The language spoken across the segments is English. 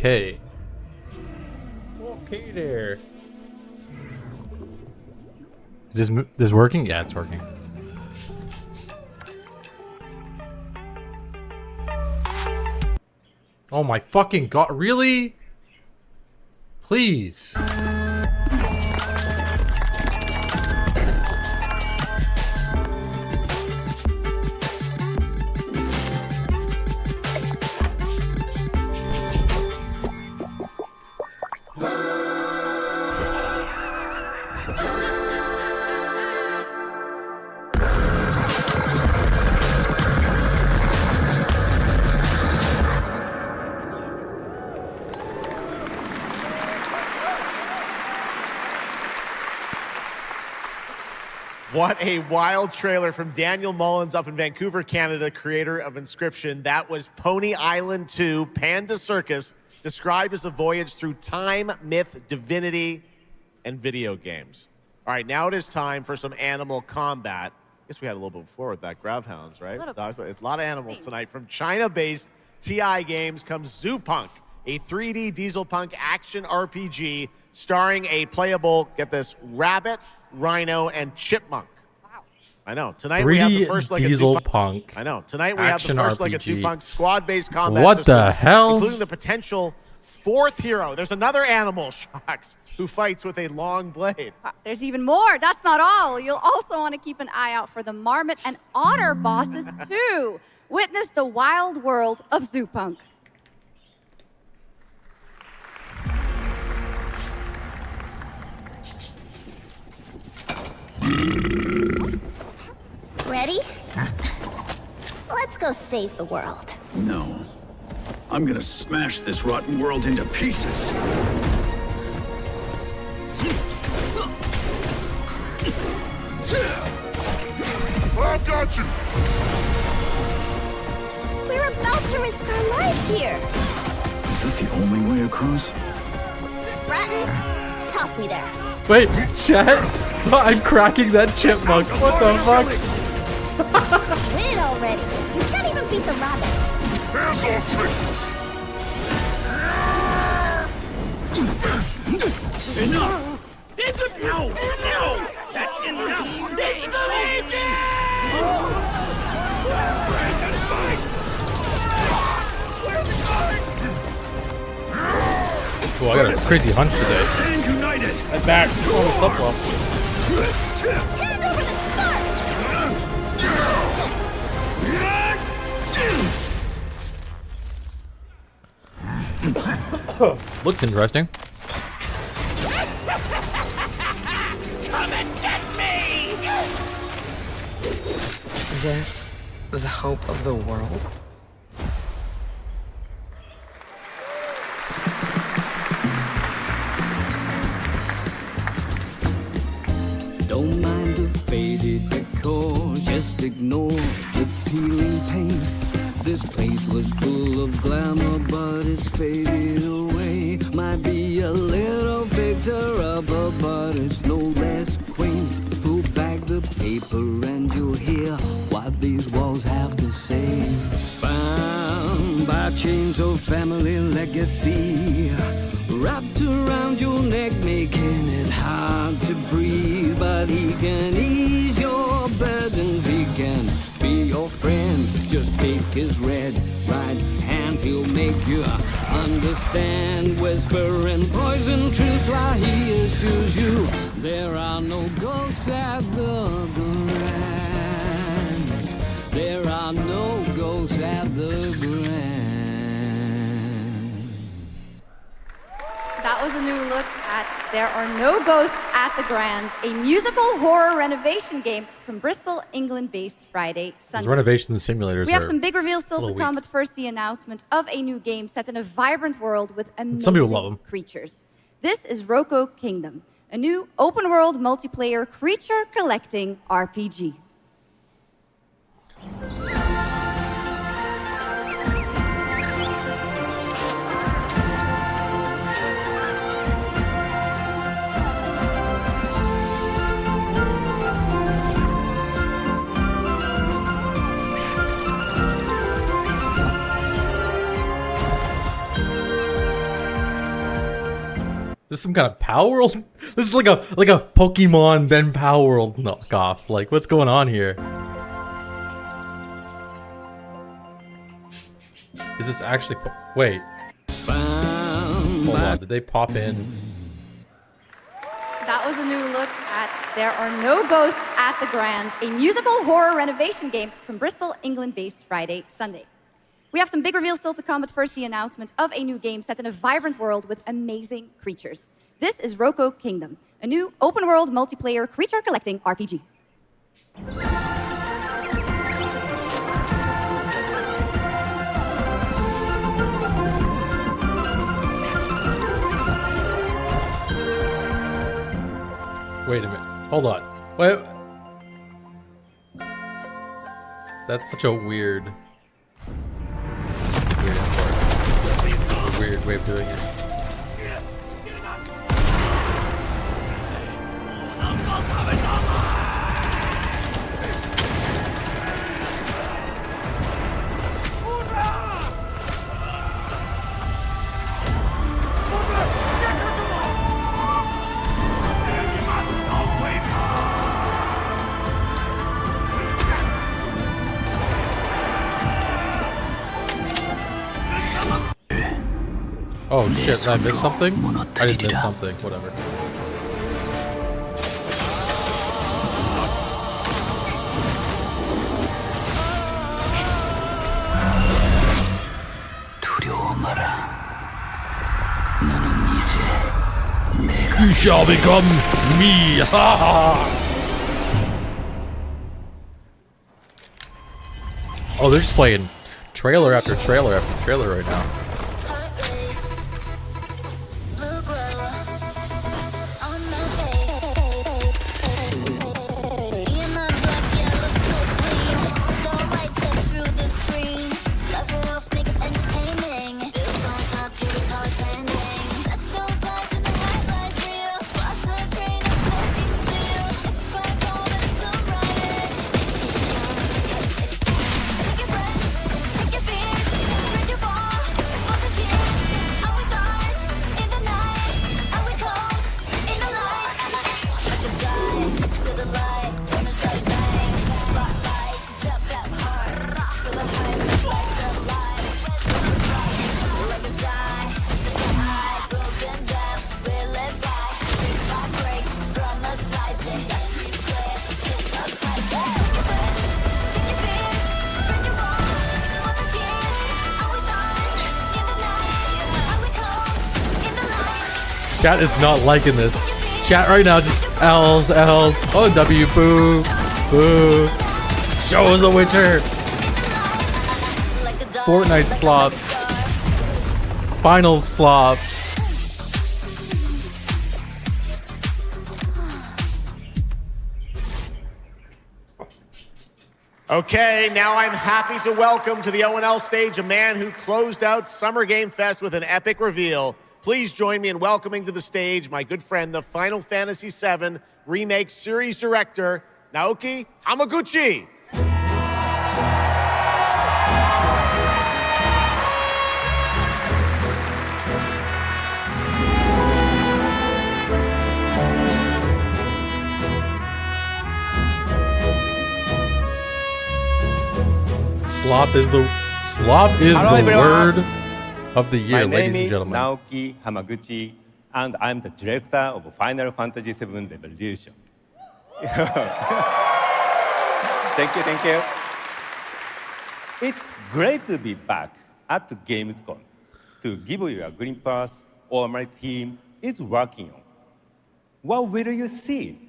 okay. Okay there. Is this working? Yeah, it's working. Oh my fucking god, really? Please. What a wild trailer from Daniel Mullins up in Vancouver, Canada, creator of Inscription. That was Pony Island 2, Panda Circus, described as a voyage through time, myth, divinity, and video games. All right, now it is time for some animal combat. I guess we had a little bit before with that Gravhounds, right? It's a lot of animals tonight. From China-based TI Games comes Zoopunk, a 3D diesel punk action RPG starring a playable, get this, rabbit, rhino, and chipmunk. Wow. I know. Tonight we have the first like diesel a punk. I know. Tonight we have the first like a two-punk squad-based combat What system, the hell? including the potential fourth hero. There's another animal, Shocks, who fights with a long blade. There's even more. That's not all. You'll also want to keep an eye out for the marmot and otter bosses too. Witness the wild world of Zoopunk. Ready? Let's go save the world. No. I'm gonna smash this rotten world into pieces. I've got you! We're about to risk our lives here. Is this the only way across? Bratton, toss me there. Wait, chat? I'm cracking that chipmunk. What the fuck? Win already. You can't even beat the rabbits. Hands off, Trixie! Enough! It's a no! No! That's enough! It's lazy! Oh, I got a crazy hunch today. Stand united! I'm back. Oh, what's up, boss? Hand over the spark! Looks interesting. Come and get me! This, the hope of the world? Don't mind the faded decor, just ignore the peeling paint. This place was full of glamour, but it's faded away. Might be a little fixer-upper, but it's no less quaint. Pull back the paper and you'll hear what these walls have to say. Bound by chains of family legacy, wrapped around your neck, making it hard to breathe. But he can ease your burdens, he can be your friend. Just take his red right hand, he'll make you understand. Whisper and poison truth while he assures you there are no ghosts at the Grand. There are no ghosts at the Grand. That was a new look at There Are No Ghosts at the Grand, a musical horror renovation game from Bristol, England-based Friday Sunday. These renovation simulators. We have some big reveals still to come, weak. but first the announcement of a new game set in a vibrant world with Some people love amazing 'em. creatures. This is Roko Kingdom, a new open-world multiplayer creature collecting RPG. this some kind of Power World? This is like a Pokemon then Power World knockoff. Like, what's going on here? Is this actually? Wait. Hold on. Did they pop in? That was a new look at There Are No Ghosts at the Grand, a musical horror renovation game from Bristol, England-based Friday, Sunday. We have some big reveals still to come, but first the announcement of a new game set in a vibrant world with amazing creatures. This is Roko Kingdom, a new open-world multiplayer creature-collecting RPG. Wait a minute. Hold on. Wait. That's such a weird way of doing it. Oh shit, did I miss something? I did miss something, whatever. You shall become me! Ha ha! Oh, they're just playing trailer after trailer after trailer right now. Chat is not liking this. Chat right now is just L's. Oh, W, boo, boo. Show us the Witcher. Fortnite slop. Finals slop. Okay, now I'm happy to welcome to the O&L stage a man who closed out Summer Game Fest with an epic reveal. Please join me in welcoming to the stage my good friend, the Final Fantasy VII Remake Series Director, Naoki Hamaguchi. Slop is the word of the year, ladies and gentlemen. My name is Naoki Hamaguchi, and I'm the director of Final Fantasy VII Revolution. Thank you. It's great to be back at the GamesCOM to give you a glimpse of what my team is working on. What will you see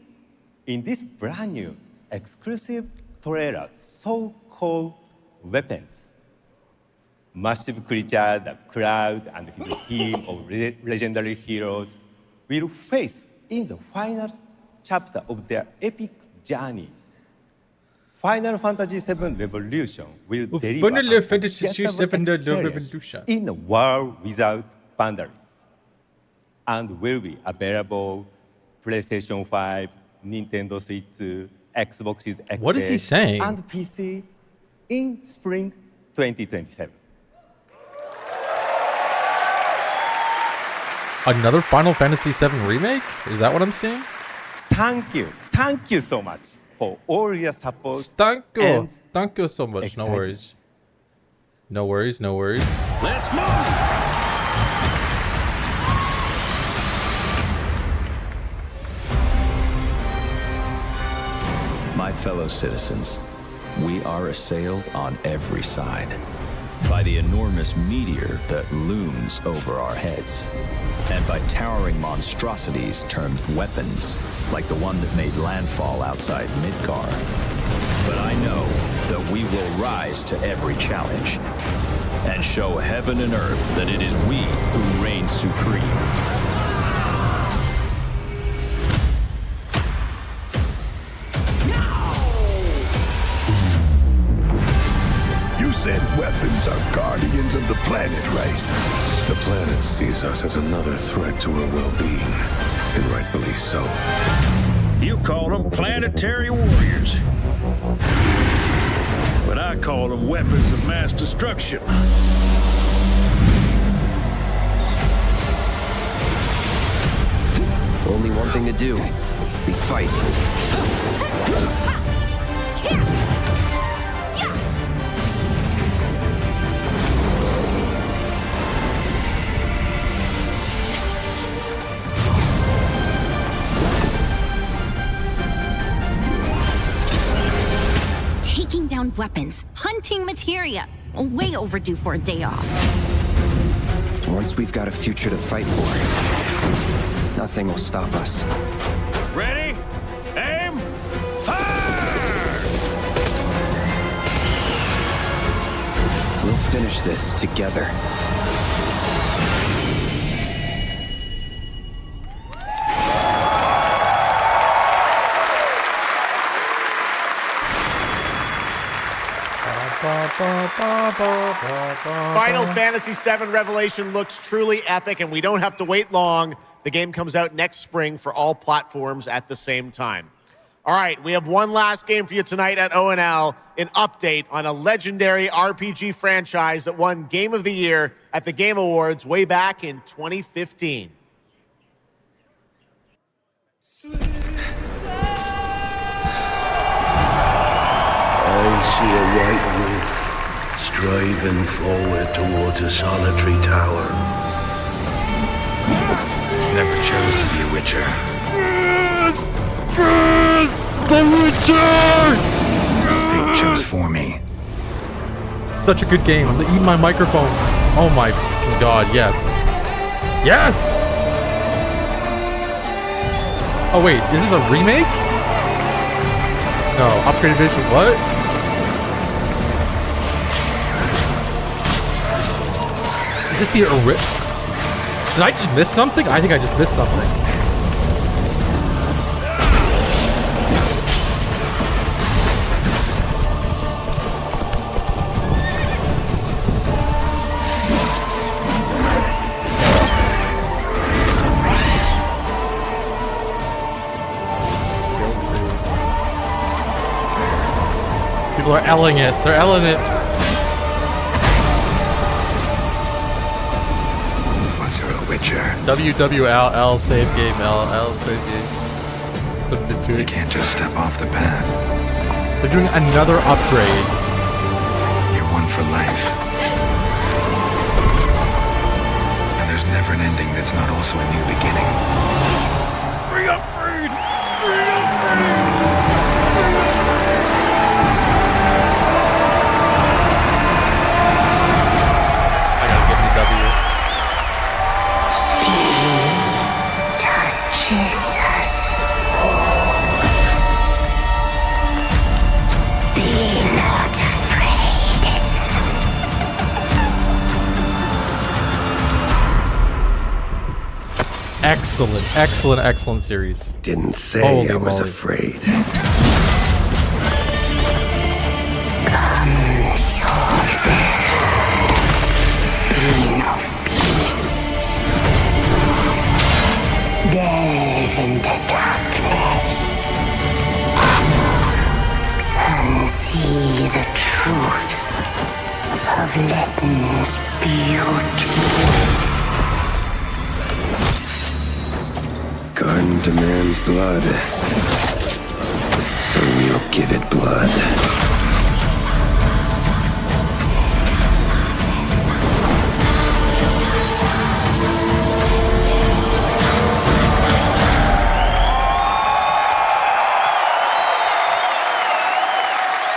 in this brand new exclusive trailer so-called Weapons? Massive creature, the Cloud, and his team of legendary heroes will face in the final chapter of their epic journey. Final Fantasy VII Revolution will deliver Final Fantasy VII Revolution in a world without boundaries, and will be available PlayStation 5, Nintendo Switch, Xbox XS, What is he saying? and PC in spring 2027. Another Final Fantasy VII remake? Is that what I'm seeing? Thank you so much for all your support. Thank you. and Thank you so much. No excitement. worries. No worries, no worries. Let's move! My fellow citizens, we are assailed on every side by the enormous meteor that looms over our heads, and by towering monstrosities termed weapons, like the one that made landfall outside Midgar. But I know that we will rise to every challenge and show heaven and earth that it is we who reign supreme. You said weapons are guardians of the planet, right? The planet sees us as another threat to her well-being, and rightfully so. You call them planetary warriors. But I call them weapons of mass destruction. Only one thing to do. We fight. Taking down weapons, hunting materia. Way overdue for a day off. Once we've got a future to fight for, nothing will stop us. Ready? Aim! Fire! We'll finish this together. Final Fantasy VII Revelation looks truly epic, and we don't have to wait long. The game comes out next spring for all platforms at the same time. All right, we have one last game for you tonight at ONL, an update on a legendary RPG franchise that won Game of the Year at the Game Awards way back in 2015. I see a white wolf striding forward towards a solitary tower. Never chose to be a witcher. The Witcher! Fate chose for me. Such a good game. I'm eating my microphone. Oh my fucking god, yes. Yes! Oh wait, is this a remake? No, upgraded edition, what? Is this the Did I just miss something? I think I just missed something. People are L-ing it. They're L-ing it. Was there a witcher? WWL save game. L save game. You can't just step off the path. They're doing another upgrade. You're one for life. And there's never an ending that's not also a new beginning. Free upgrade! Free upgrade! Touches us all. Be not afraid. Excellent, excellent, excellent series. Didn't say Holy I was moly. afraid. Come, soldier. Being of beasts. Delve into darkness and see the truth of Letton's beauty. One demands blood, so we'll give it blood.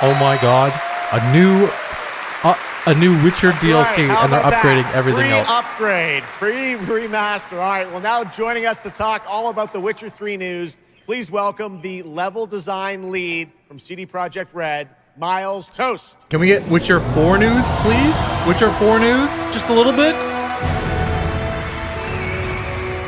Oh my god, a new Witcher DLC, How and they're about upgrading that? everything Free else. upgrade, free remaster. All right, well now joining us to talk all about the Witcher 3 news, please welcome the level design lead from CD Projekt Red, Miles Toast. Can we get Witcher 4 news, please? Witcher 4 news, just a little bit?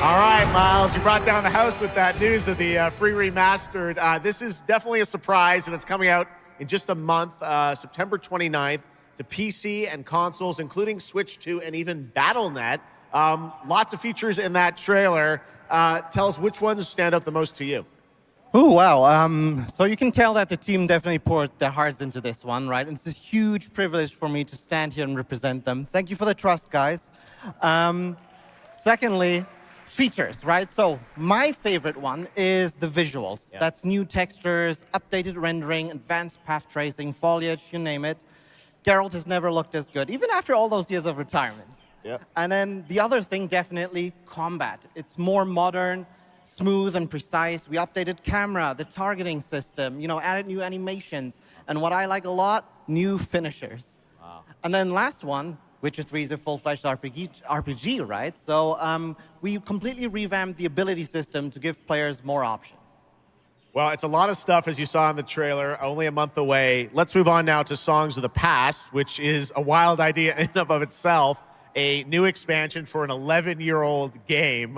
All right, Miles, you brought down the house with that news of the free remastered. This is definitely a surprise, and it's coming out in just a month, September 29th, to PC and consoles, including Switch 2 and even Battle.net. Lots of features in that trailer. Tell us which ones stand out the most to you. Oh, wow. So you can tell that the team definitely poured their hearts into this one, right? And it's a huge privilege for me to stand here and represent them. Thank you for the trust, guys. Secondly, features, right? So my favorite one is the visuals. Yeah. That's new textures, updated rendering, advanced path tracing, foliage, you name it. Geralt has never looked as good, even after all those years of retirement. Yep. And then the other thing, definitely combat. It's more modern, smooth and precise. We updated camera, the targeting system, added new animations. And what I like a lot, new finishers. Wow. And then last one, Witcher 3 is a full-fledged RPG, right? So we completely revamped the ability system to give players more options. Well, it's a lot of stuff, as you saw in the trailer, only a month away. Let's move on now to Songs of the Past, which is a wild idea in and of itself, a new expansion for an 11-year-old game.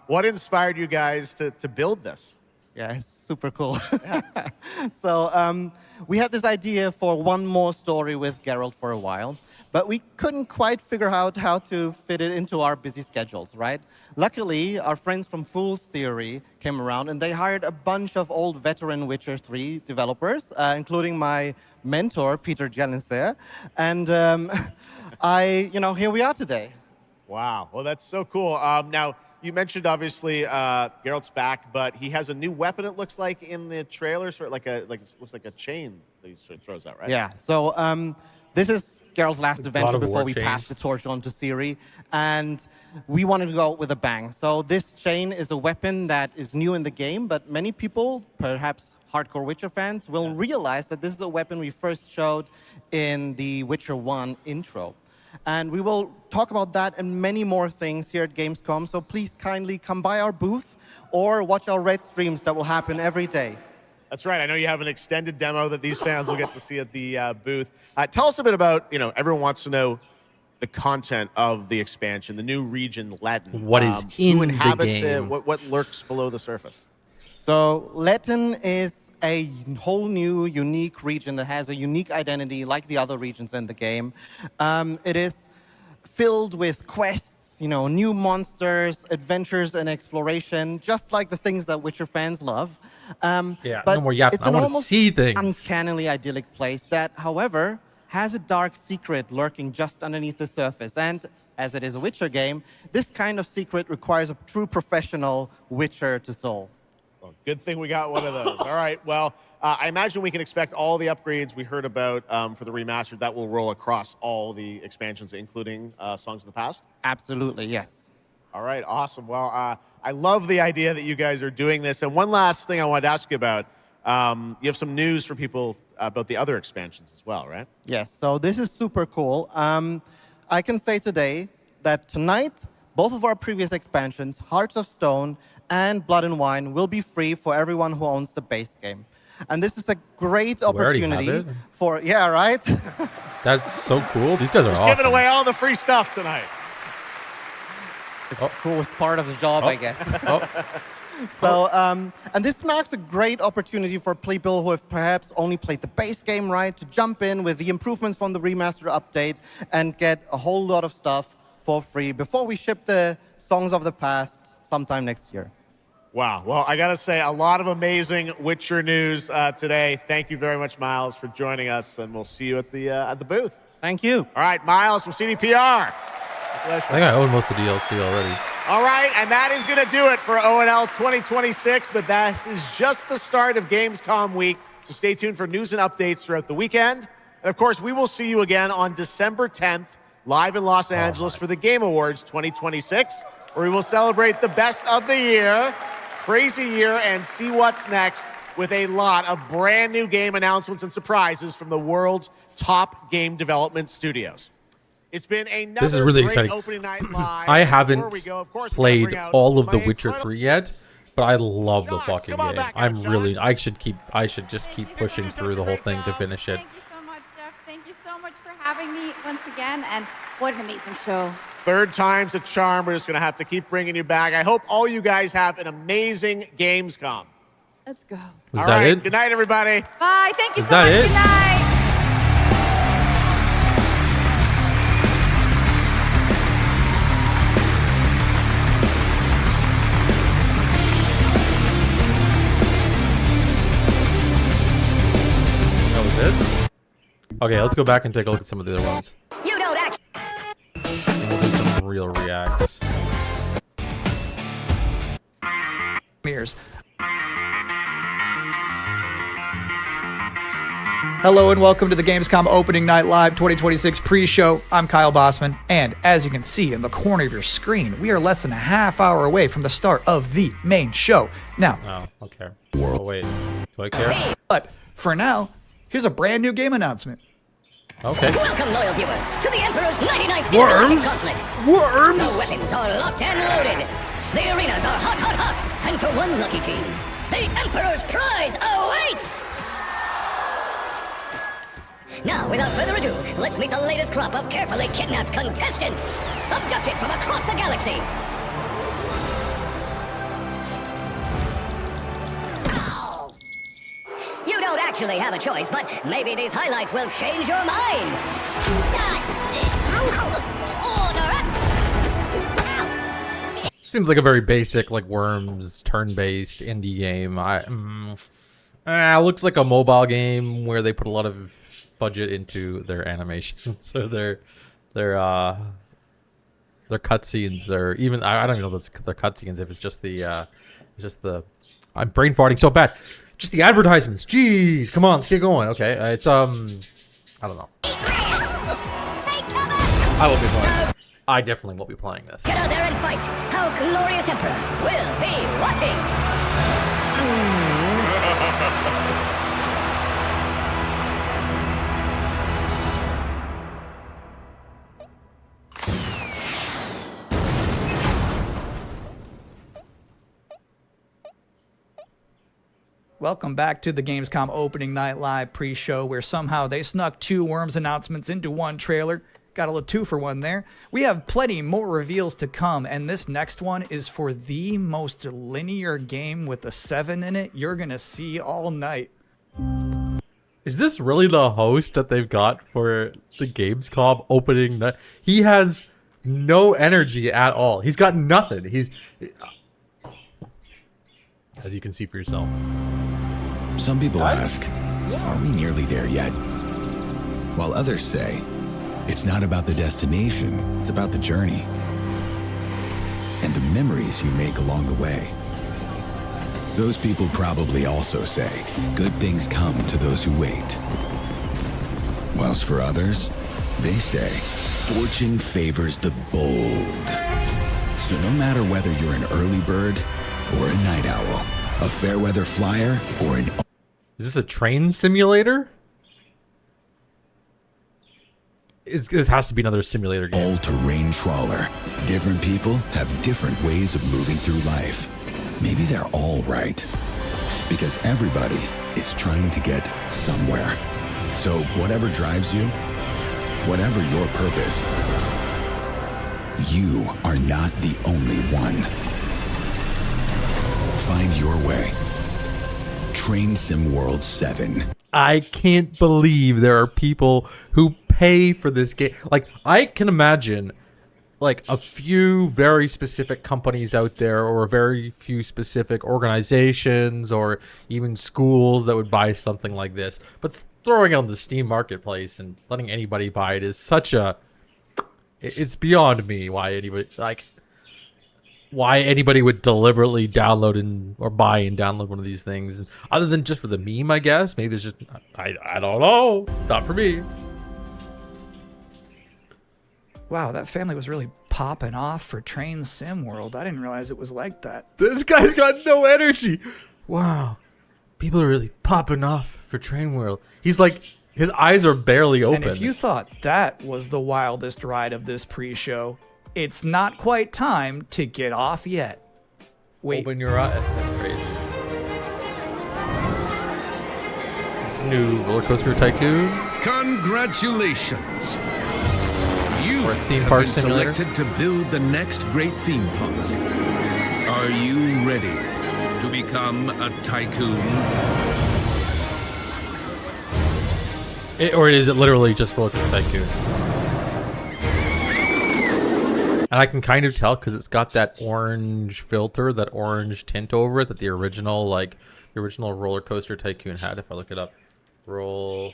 What inspired you guys to build this? Yeah, it's super cool. Yeah. So we had this idea for one more story with Geralt for a while, but we couldn't quite figure out how to fit it into our busy schedules, right? Luckily, our friends from Fool's Theory came around, and they hired a bunch of old veteran Witcher 3 developers, including my mentor, Peter Jelenser. And here we are today. Wow. Well, that's so cool. Now, you mentioned, obviously, Geralt's back, but he has a new weapon, it looks like, in the trailer, sort of looks like a chain that he sort of throws out, right? Yeah. So this is Geralt's last adventure before we pass the torch on to Ciri, and we wanted to go out with a bang. So this chain is a weapon that is new in the game, but many people, perhaps hardcore Witcher fans, will realize that this is a weapon we first showed in the Witcher 1 intro. And we will talk about that and many more things here at GamesCOM, so please kindly come by our booth or watch our Red streams that will happen every day. That's right. I know you have an extended demo that these fans will get to see at the booth. Tell us a bit about, everyone wants to know the content of the expansion, the new region, Latin. What is in who inhabits the game? it? What lurks below the surface? So Latin is a whole new, unique region that has a unique identity like the other regions in the game. It is filled with quests, new monsters, adventures, and exploration, just like the things that Witcher fans love. Yeah, but no more yapping. it's I an want to almost see things. uncannily idyllic place that, however, has a dark secret lurking just underneath the surface. And as it is a Witcher game, this kind of secret requires a true professional Witcher to solve. Well, good thing we got one of those. All right. Well, I imagine we can expect all the upgrades we heard about for the remastered. That will roll across all the expansions, including Songs of the Past? Absolutely, yes. All right. Awesome. Well, I love the idea that you guys are doing this. And one last thing I wanted to ask you about. You have some news for people about the other expansions as well, right? Yes. So this is super cool. I can say today that tonight, both of our previous expansions, Hearts of Stone and Blood and Wine, will be free for everyone who owns the base game. And this is a great opportunity for, yeah, right? That's so cool. These guys are awesome. Giving away all the free stuff tonight. It's the coolest part of the job, I guess. Oh. So, and this marks a great opportunity for people who have perhaps only played the base game, right, to jump in with the improvements from the remaster update and get a whole lot of stuff for free before we ship the Songs of the Past sometime next year. Wow. Well, I got to say, a lot of amazing Witcher news today. Thank you very much, Miles, for joining us, and we'll see you at the booth. Thank you. All right, Miles from CDPR. I think I own most of the DLC already. All right, and that is going to do it for ONL 2026, but that is just the start of Gamescom week, so stay tuned for news and updates throughout the weekend. And of course, we will see you again on December 10th, live in Los Angeles for the Game Awards 2026, where we will celebrate the best of the year, crazy year, and see what's next with a lot of brand new game announcements and surprises from the world's top game development studios. It's been another This is really great exciting. opening night live. I haven't Of course, played all of The my Witcher 3 yet, but I love the fucking game. I should just keep pushing through the whole thing to finish it. Thank you so much, Jeff. Thank you so much for having me once again, and what an amazing show. Third time's a charm. We're just going to have to keep bringing you back. I hope all you guys have an amazing Gamescom. Let's go. Was that it? Good night, everybody. Bye. Thank you Is so that much. it? Good night. That was it? Okay, let's go back and take a look at some of the other ones. You don't act. And we'll do some real reacts. Mirrors. Hello and welcome to the Gamescom Opening Night Live 2026 pre-show. I'm Kyle Bossman, and as you can see in the corner of your screen, we are less than a half hour away from the start of the main show. Now, Oh, okay. Oh, wait. Do I care? but for now, here's a brand new game announcement. Okay. Welcome, loyal viewers, to the Emperor's 99th Worms? Gauntlet. Worms? The weapons are locked and loaded. The arenas are hot, hot, hot. And for one lucky team, the Emperor's prize awaits! Now, without further ado, let's meet the latest crop of carefully kidnapped contestants, abducted from across the galaxy. Ow. You don't actually have a choice, but maybe these highlights will change your mind. Seems like a very basic, like, Worms, turn-based indie game. Looks like a mobile game where they put a lot of budget into their animation. So their cutscenes are even. I don't even know if they're cutscenes. If it's just the I'm brain farting so bad. Just the advertisements. Jeez, come on, let's get going. Okay, it's I don't know. I will be playing. I definitely will be playing this. Get out there and fight. Our glorious Emperor will be watching. Welcome back to the Gamescom Opening Night Live pre-show, where somehow they snuck 2 Worms announcements into one trailer. Got a little 2-for-1 there. We have plenty more reveals to come, and this next one is for the most linear game with a 7 in it you're gonna see all night. Is this really the host that they've got for the Gamescom opening night? He has no energy at all. He's got nothing. He's, as you can see for yourself. Some people ask, are we nearly there yet? While others say, it's not about the destination, it's about the journey. And the memories you make along the way. Those people probably also say, good things come to those who wait. Whilst for others, they say, fortune favors the bold. So no matter whether you're an early bird or a night owl, a fair weather flyer or an... Is this a train simulator? This has to be another simulator game. All-terrain trawler. Different people have different ways of moving through life. Maybe they're all right. Because everybody is trying to get somewhere. So whatever drives you, whatever your purpose, you are not the only one. Find your way. Train Sim World 7. I can't believe there are people who pay for this game. Like, I can imagine, like, a few very specific companies out there, or a very few specific organizations, or even schools that would buy something like this. But throwing it on the Steam marketplace and letting anybody buy it is such a... It's beyond me why anybody... Like, why anybody would deliberately download or buy and download one of these things, other than just for the meme, I guess. Maybe there's just I don't know. Not for me. Wow, that family was really popping off for Train Sim World. I didn't realize it was like that. This guy's got no energy. Wow. People are really popping off for Train World. He's like, his eyes are barely open. And if you thought that was the wildest ride of this pre-show, it's not quite time to get off yet. Wait. Open your eyes. That's crazy. This is new Roller Coaster Tycoon. Congratulations. You Or theme have park been simulator. selected to build the next great theme park. Are you ready to become a tycoon? Or is it literally just Roller Coaster Tycoon? And I can kind of tell because it's got that orange filter, that orange tint over it that the original Roller Coaster Tycoon had. If I look it up, Roller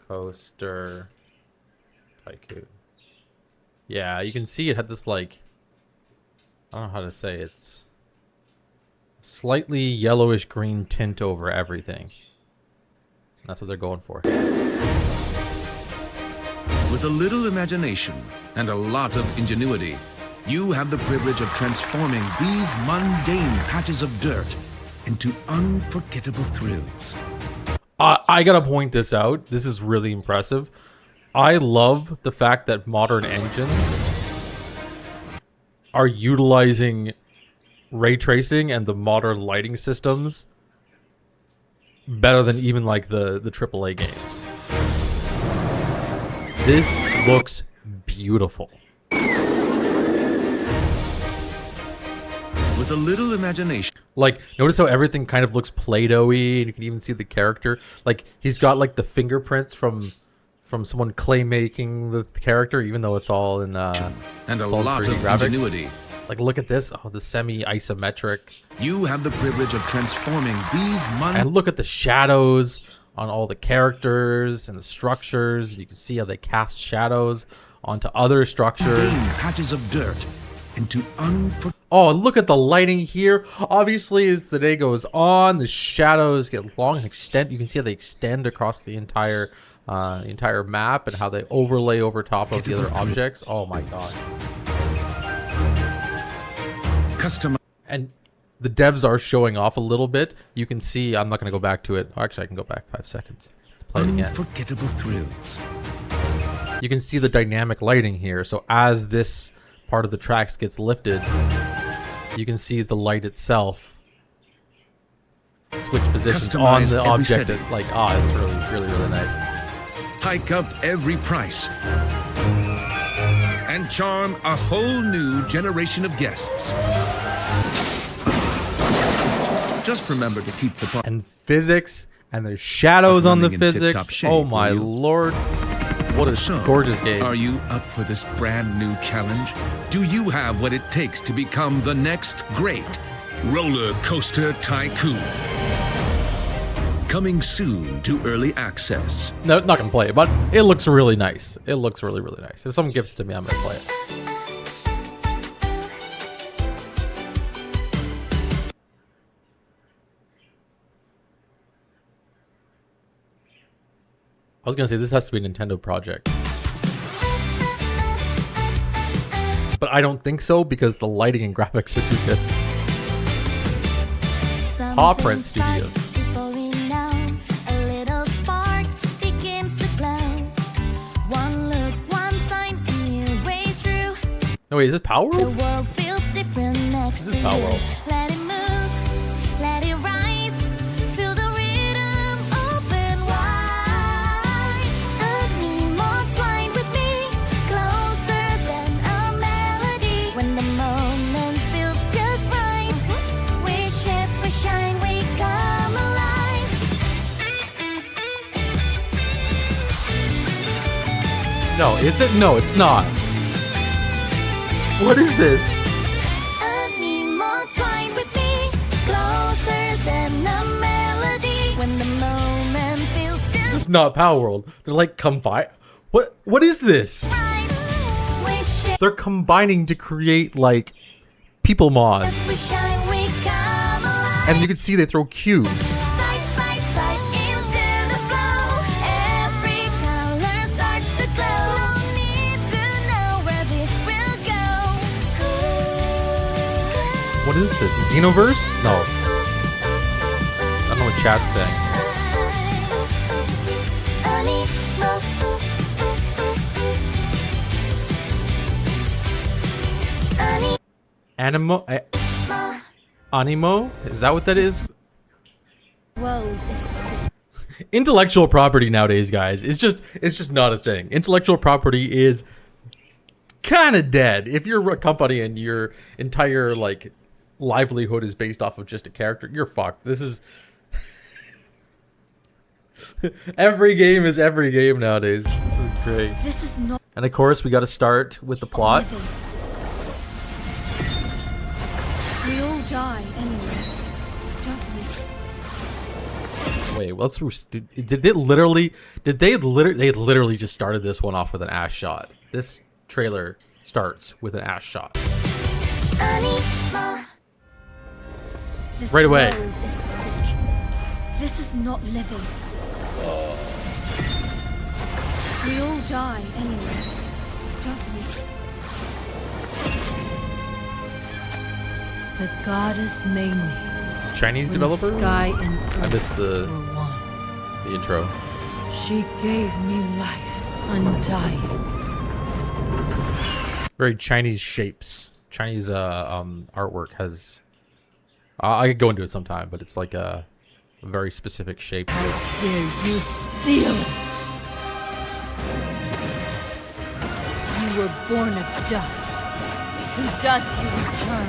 Coaster Tycoon. Yeah, you can see it had this like, I don't know how to say, it's slightly yellowish green tint over everything. That's what they're going for. With a little imagination and a lot of ingenuity, you have the privilege of transforming these mundane patches of dirt into unforgettable thrills. I gotta point this out. This is really impressive. I love the fact that modern engines are utilizing ray tracing and the modern lighting systems better than even like the AAA games. This looks beautiful. With a little imagination. Like, notice how everything kind of looks Play-Doh-y, and you can even see the character. Like, he's got like the fingerprints from someone clay making the character, even though it's all in and a all lot 3D of graphics. ingenuity. Like, look at this. Oh, the semi-isometric. You have the privilege of transforming these And look at the shadows on all the characters and the structures. You can see how they cast shadows onto other structures. patches of dirt into Oh, and look at the lighting here. Obviously, as the day goes on, the shadows get long and extend. You can see how they extend across the entire map and how they overlay over top of the other objects. Oh my gosh. Custom. And the devs are showing off a little bit. You can see, I'm not going to go back to it. Actually, I can go back 5 seconds to play it again. Unforgettable thrills. You can see the dynamic lighting here. So as this part of the tracks gets lifted, you can see the light itself switch positions on the object. Like, it's really, really, really nice. Hike up every price and charm a whole new generation of guests. Just remember to keep the and physics, and there's shadows on the running in tip-top physics. shape, Oh my will you? lord. What a gorgeous game. Are you up for this brand new challenge? Do you have what it takes to become the next great Roller Coaster Tycoon? Coming soon to early access. No, not gonna play it, but it looks really nice. It looks really, really nice. If someone gives it to me, I'm gonna play it. I was gonna say this has to be a Nintendo project, but I don't think so because the lighting and graphics are too good. Paw Print Studios. No wait, is this Power World? This is Power World. Let it move, let it rise, feel the rhythm, open wide. And need more twine with me, closer than a melody. When the moment feels just right, we shift, we shine, we come alive. No, is it? No, it's not. What is this? I need more twine with me, closer than a melody. When the moment feels This just is not Power World. They're like combined. What is this? right, we shift. they're combining to create like people mods. And you can see they throw cubes. What is this? Xenoverse? No. I don't know what chat's saying. Animo? Is that what that is? Intellectual property nowadays, guys, it's just not a thing. Intellectual property is kind of dead. If you're a company and your entire like livelihood is based off of just a character, you're fucked. This is every game is every game nowadays. This is great. This is not. And of course, we got to start with the plot. We all die anyway, don't we? Wait, they literally just started this one off with an ass shot. This trailer starts with an ass shot. This Right away. world is sick. This is not living. We all die anyway, don't we? The goddess made me. Chinese when developer? Sky and I missed the intro. She gave me life, undying. Very Chinese shapes. Chinese artwork has. I could go into it sometime, but it's like a very specific shape. How dare you steal it? You were born of dust. To dust you return.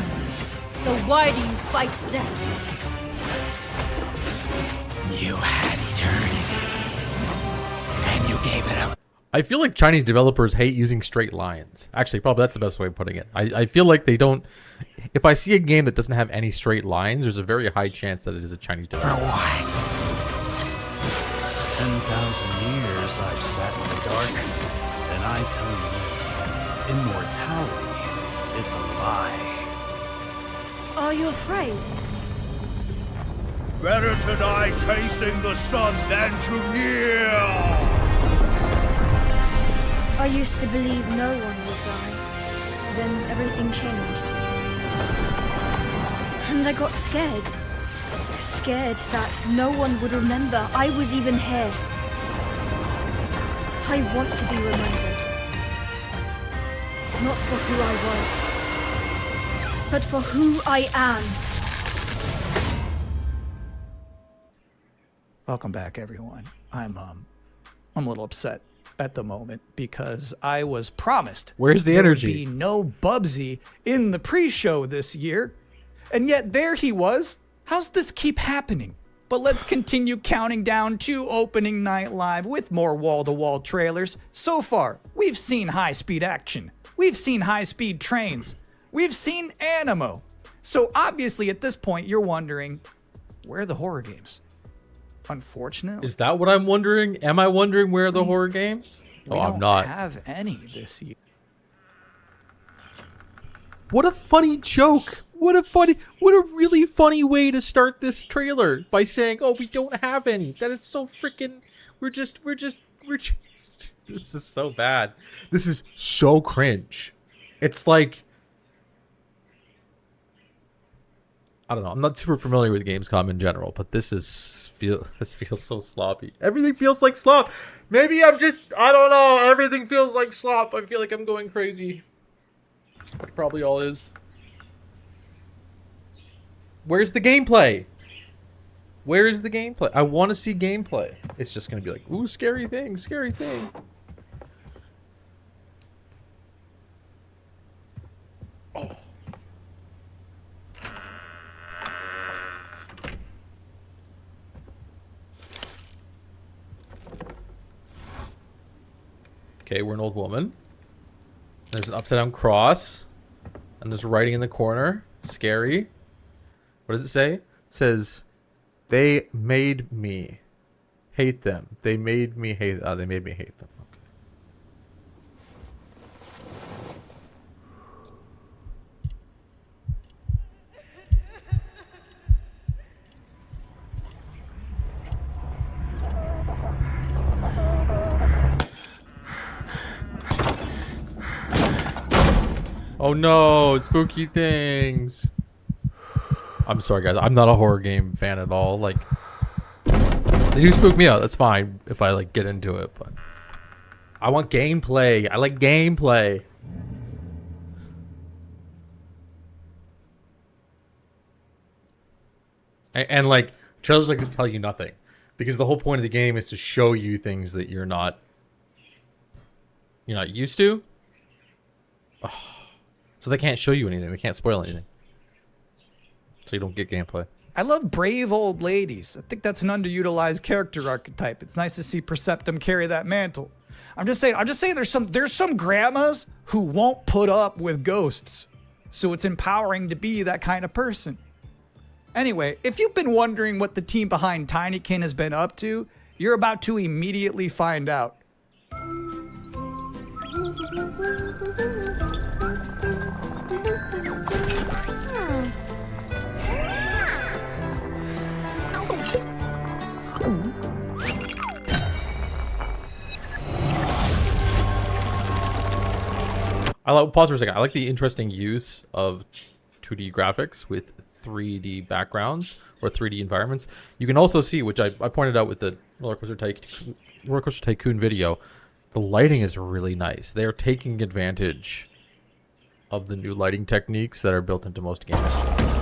So why do you fight death? You had eternity, and you gave it up. I feel like Chinese developers hate using straight lines. Actually, probably that's the best way of putting it. I feel like they don't. If I see a game that doesn't have any straight lines, there's a very high chance that it is a Chinese developer. For what? 10,000 years I've sat in the dark, and I tell you this: immortality is a lie. Are you afraid? Better to die chasing the sun than to kneel! I used to believe no one would die. Then everything changed. And I got scared. Scared that no one would remember I was even here. I want to be remembered. Not for who I was, but for who I am. Welcome back, everyone. I'm a little upset at the moment because I was promised Where's the there energy? would be no Bubsy in the pre-show this year, and yet there he was. How's this keep happening? But let's continue counting down to opening night live with more wall-to-wall trailers. So far, we've seen high-speed action. We've seen high-speed trains. We've seen animo. So obviously at this point, you're wondering, where are the horror games? Unfortunately, Is that what I'm wondering? Am I wondering where are the horror games? we Oh, don't I'm not. have any this year. What a funny joke. What a really funny way to start this trailer by saying, "Oh, we don't have any." That is so freaking. We're just. This is so bad. This is so cringe. It's like. I don't know. I'm not super familiar with GamesCOM in general, but this feels so sloppy. Everything feels like slop. Maybe I don't know. Everything feels like slop. I feel like I'm going crazy. It probably all is. Where's the gameplay? Where is the gameplay? I want to see gameplay. It's just going to be like, ooh, scary thing, scary thing. Oh. Okay, we're an old woman. There's an upside down cross. And there's writing in the corner. Scary. What does it say? It says, they made me hate them. They made me hate. They made me hate them. Oh no, spooky things. I'm sorry, guys. I'm not a horror game fan at all. Like, they do spook me out. That's fine if I like get into it, but I want gameplay. I like gameplay. And like, trailers like this tell you nothing, because the whole point of the game is to show you things that you're not used to. Oh. So they can't show you anything. They can't spoil anything. So you don't get gameplay. I love brave old ladies. I think that's an underutilized character archetype. It's nice to see Perceptum carry that mantle. I'm just saying there's some grandmas who won't put up with ghosts. So it's empowering to be that kind of person. Anyway, if you've been wondering what the team behind Tinykin has been up to, you're about to immediately find out. Pause for a second. I like the interesting use of 2D graphics with 3D backgrounds or 3D environments. You can also see, which I pointed out with the Roller Coaster Tycoon video, the lighting is really nice. They're taking advantage of the new lighting techniques that are built into most game engines.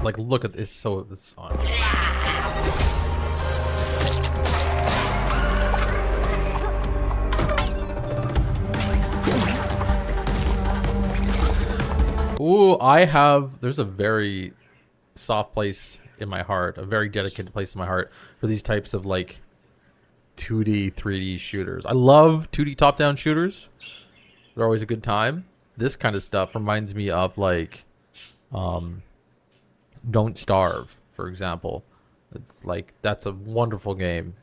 Like, look at this. So this on. Ooh, there's a very soft place in my heart, a very dedicated place in my heart for these types of like 2D, 3D shooters. I love 2D top-down shooters. They're always a good time. This kind of stuff reminds me of like Don't Starve, for example. Like, that's a wonderful game.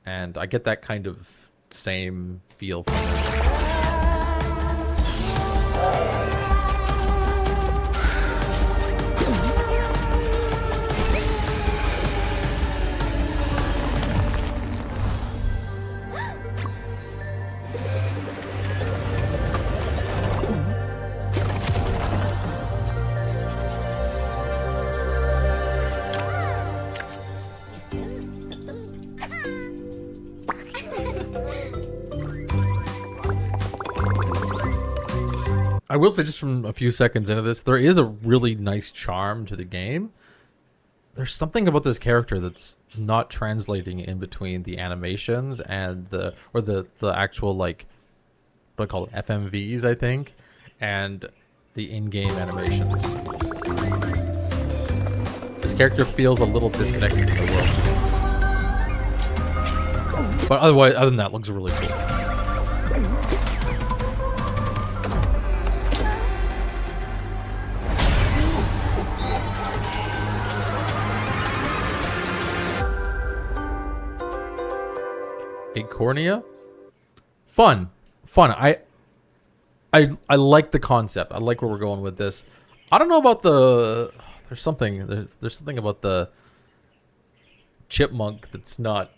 And I get that kind of same feel from this. I will say, just from a few seconds into this, there is a really nice charm to the game. There's something about this character that's not translating in between the animations and the actual, like, what I call it, FMVs, I think, and the in-game animations. This character feels a little disconnected from the world. But other than that, looks really cool. Cornea, fun. I like the concept. I like where we're going with this. I don't know about there's something about the chipmunk that's not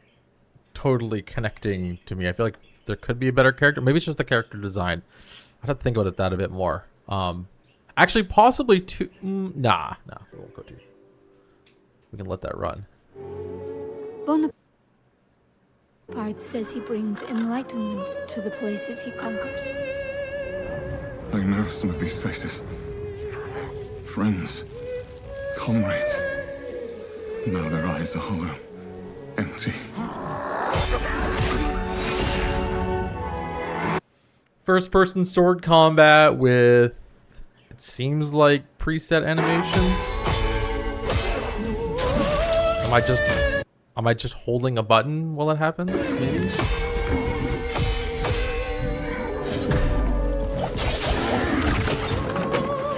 totally connecting to me. I feel like there could be a better character. Maybe it's just the character design. I'd have to think about that a bit more. Actually, possibly two. Nah, we won't go to. We can let that run. Bonaparte says he brings enlightenment to the places he conquers. I know some of these faces. Friends, comrades. Now their eyes are hollow, empty. First-person sword combat with, it seems like, preset animations. Am I just holding a button while it happens? Maybe.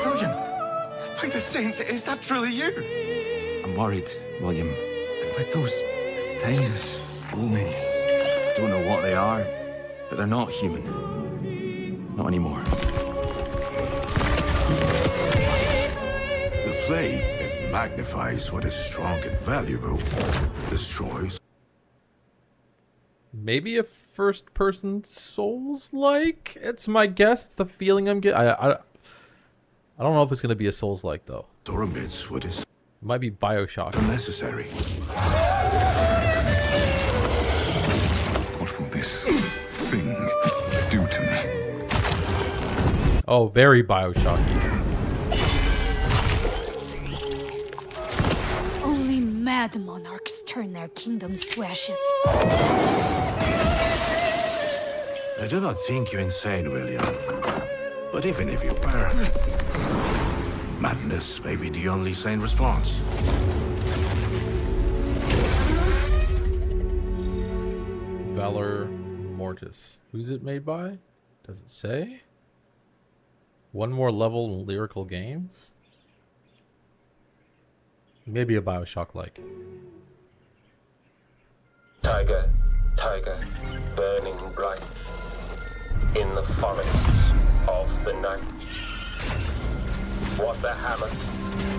William, by the saints, is that truly you? I'm worried, William. With those things, looming. Don't know what they are, but they're not human. Not anymore. The flame, it magnifies what is strong and valuable, destroys. Maybe a first-person Souls-like. It's my guess. It's the feeling I'm getting. I don't know if it's gonna be a Souls-like though. Or admits what is It might be Bioshock. unnecessary. What will this thing do to me? Oh, very Bioshocky. Only mad monarchs turn their kingdoms to ashes. I do not think you insane, William. But even if you were, madness may be the only sane response. Valor Mortis. Who's it made by? Does it say? One more level in Lyrical Games? Maybe a Bioshock-like. Tiger, tiger, burning bright in the forests of the night. What the hammer,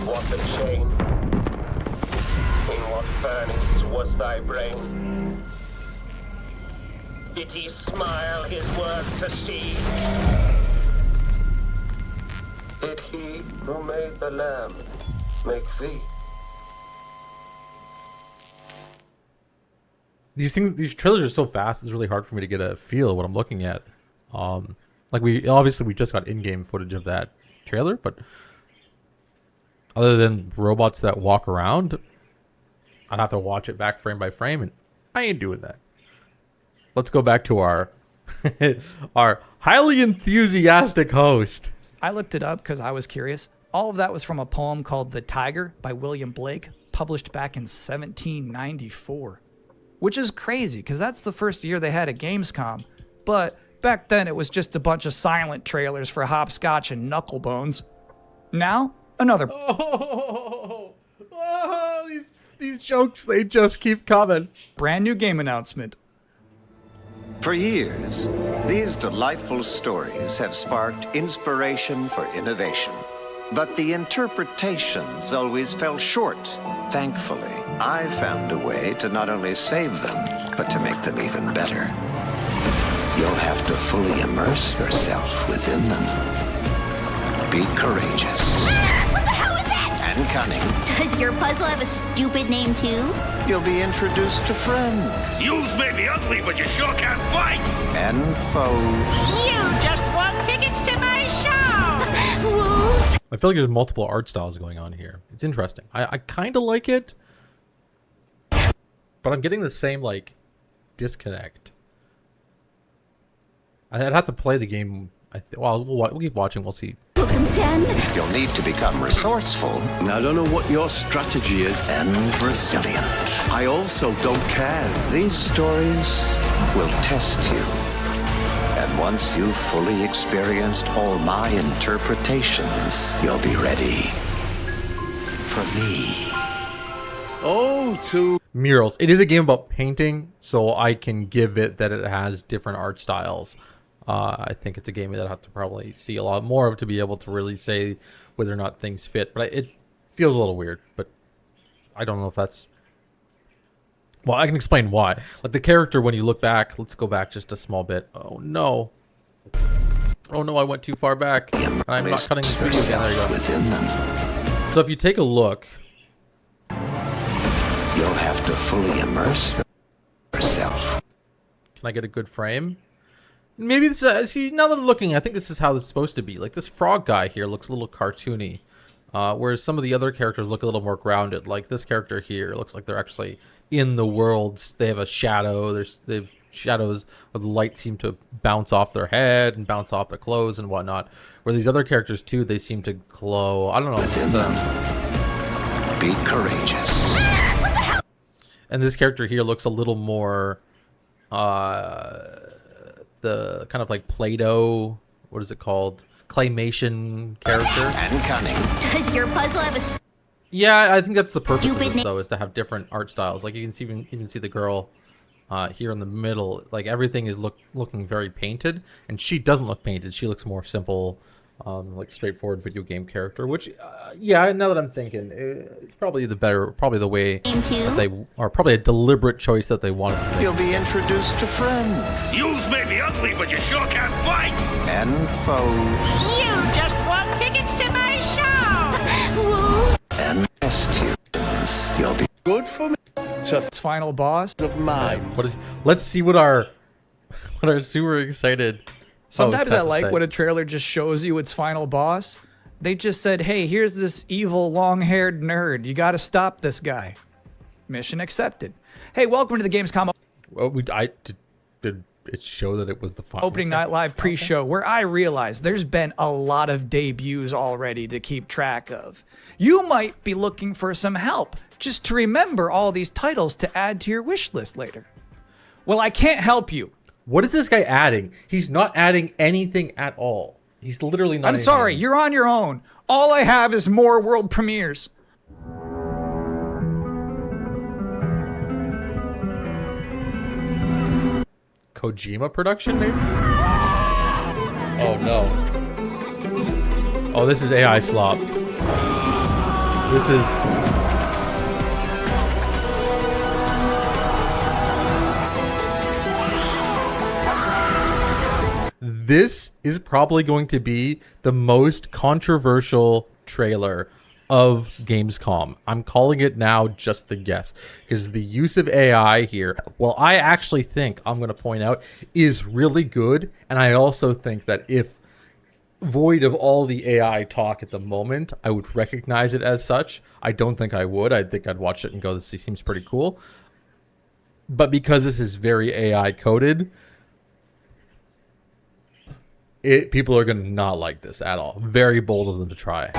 what the chain, in what furnace was thy brain? Did he smile his work to see? Did he who made the lamb make thee? These trailers are so fast, it's really hard for me to get a feel of what I'm looking at. Like we just got in-game footage of that trailer, but other than robots that walk around, I'd have to watch it back frame by frame, and I ain't doing that. Let's go back to our our highly enthusiastic host. I looked it up because I was curious. All of that was from a poem called The Tiger by William Blake, published back in 1794. Which is crazy, because that's the first year they had a GamesCOM. But back then it was just a bunch of silent trailers for Hopscotch and Knucklebones. Now, another... Oh, these jokes, they just keep coming. Brand new game announcement. For years, these delightful stories have sparked inspiration for innovation. But the interpretations always fell short. Thankfully, I found a way to not only save them, but to make them even better. You'll have to fully immerse yourself within them. Be courageous. What the hell is that? And cunning. Does your puzzle have a stupid name too? You'll be introduced to friends. Yous may be ugly, but you sure can fight! And foes. You just won tickets to my show! Wolves! I feel like there's multiple art styles going on here. It's interesting. I kind of like it, but I'm getting the same, like, disconnect. I'd have to play the game. Well, we'll keep watching. We'll see. You'll need to become resourceful. I don't know what your strategy is. And resilient. I also don't care. These stories will test you. And once you've fully experienced all my interpretations, you'll be ready for me. Oh, to Murals. It is a game about painting, so I can give it that it has different art styles. I think it's a game that I have to probably see a lot more of to be able to really say whether or not things fit. But it feels a little weird, but I don't know if that's... Well, I can explain why. Like the character, when you look back, let's go back just a small bit. Oh no. Oh no, I went too far back. I'm not cutting this video again. There you go. Within them. So if you take a look, you'll have to fully immerse yourself. Can I get a good frame? Maybe this, see, now that I'm looking, I think this is how this is supposed to be. Like this frog guy here looks a little cartoony. Whereas some of the other characters look a little more grounded. Like this character here looks like they're actually in the worlds. They have a shadow. They have shadows where the light seem to bounce off their head and bounce off their clothes and whatnot. Where these other characters too, they seem to glow. I don't know. Be courageous. What the hell? And this character here looks a little more the kind of like Play-Doh. What is it called? Claymation character. And cunning. Does your puzzle have a... Yeah, I think that's the purpose of this, though, is to have different art styles. Like, you can see, even see the girl here in the middle. Like, everything is looking very painted, and she doesn't look painted. She looks more simple, like straightforward video game character. Which, yeah, now that I'm thinking, it's probably the way that they are, probably a deliberate choice that they wanted to make. You'll be introduced to friends. Yous may be ugly, but you sure can fight. And foes. You just won tickets to my show! And questions. You'll be good for me. Its final boss of mine. Let's see what our super excited. Sometimes I like when a trailer just shows you its final boss. They just said, hey, here's this evil long-haired nerd. You got to stop this guy. Mission accepted. Hey, welcome to the GamesCOM. Well, did it show that it was the final Opening Night Live pre-show, where I realized there's been a lot of debuts already to keep track of. You might be looking for some help just to remember all these titles to add to your wish list later. Well, I can't help you. What is this guy adding? He's not adding anything at all. He's literally not. I'm sorry, you're on your own. All I have is more world premieres. Kojima production, maybe? Oh no. Oh, this is AI slop. This is... This is probably going to be the most controversial trailer of Gamescom. I'm calling it now just the guess, because the use of AI here, well, I actually think, I'm going to point out, is really good. And I also think that if void of all the AI talk at the moment, I would recognize it as such. I don't think I would. I think I'd watch it and go, this seems pretty cool. But because this is very AI coded, people are going to not like this at all. Very bold of them to try.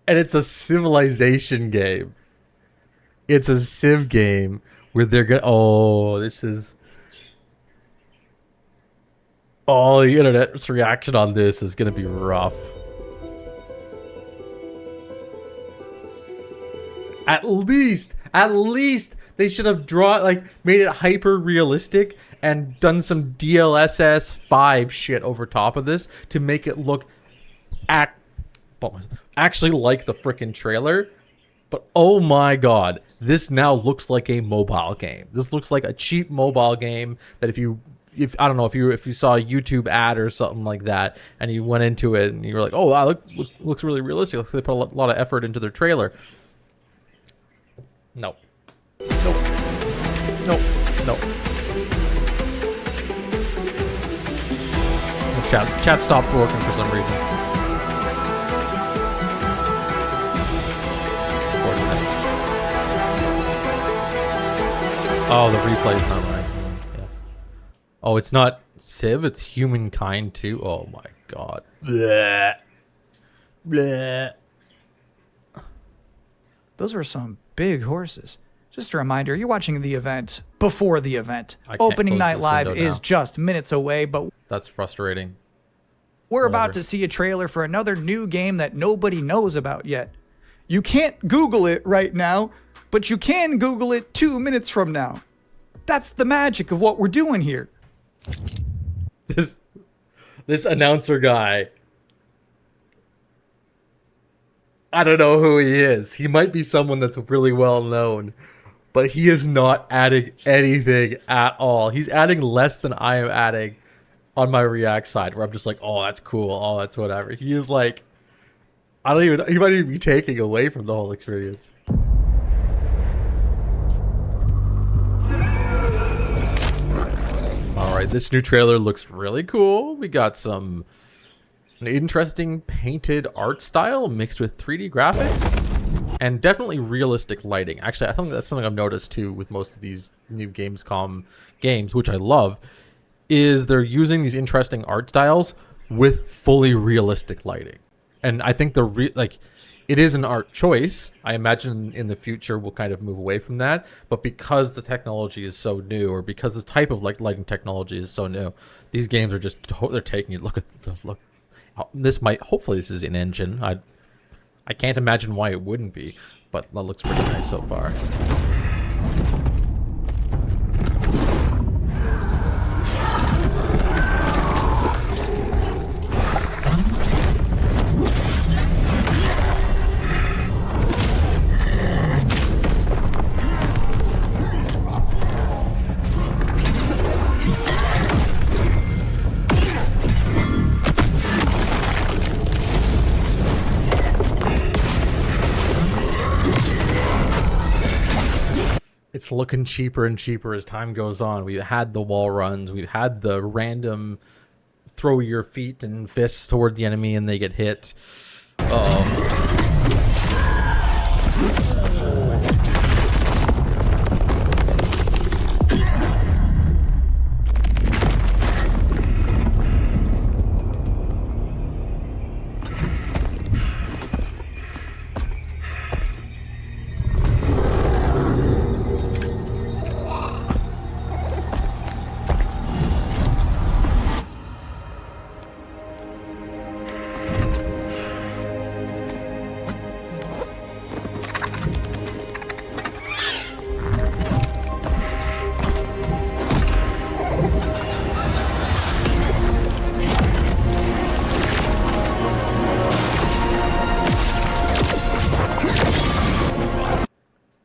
And it's a civilization game. It's a civ game where they're going to... Oh, this is... Oh, the internet's reaction on this is going to be rough. At least they should have made it hyper realistic and done some DLSS 5 shit over top of this to make it look actually like the frickin' trailer. But oh my god, this now looks like a mobile game. This looks like a cheap mobile game that if I don't know, if you saw a YouTube ad or something like that and you went into it and you were like, oh wow, looks really realistic. Looks like they put a lot of effort into their trailer. No. Nope. Nope. Nope. The chat stopped working for some reason. Unfortunate. Oh, the replay is not right. Yes. Oh, it's not Civ, it's Humankind too. Oh my god. Bleh. Bleh. Those were some big horses. Just a reminder, you're watching the event before the event. Opening Night Live is just minutes away, but that's frustrating. We're about to see a trailer for another new game that nobody knows about yet. You can't Google it right now, but you can Google it 2 minutes from now. That's the magic of what we're doing here. This announcer guy, I don't know who he is. He might be someone that's really well known, but he is not adding anything at all. He's adding less than I am adding on my React side, where I'm just like, oh, that's cool. Oh, that's whatever. He is like, he might even be taking away from the whole experience. All right, this new trailer looks really cool. We got an interesting painted art style mixed with 3D graphics and definitely realistic lighting. Actually, I think that's something I've noticed too with most of these new Gamescom games, which I love, is they're using these interesting art styles with fully realistic lighting. And I think it is an art choice. I imagine in the future we'll kind of move away from that, but because the technology is so new, or because the type of lighting technology is so new, these games are they're taking it. Look. This might, hopefully this is in engine. I can't imagine why it wouldn't be, but that looks pretty nice so far. It's looking cheaper and cheaper as time goes on. We've had the wall runs. We've had the random throw your feet and fists toward the enemy and they get hit.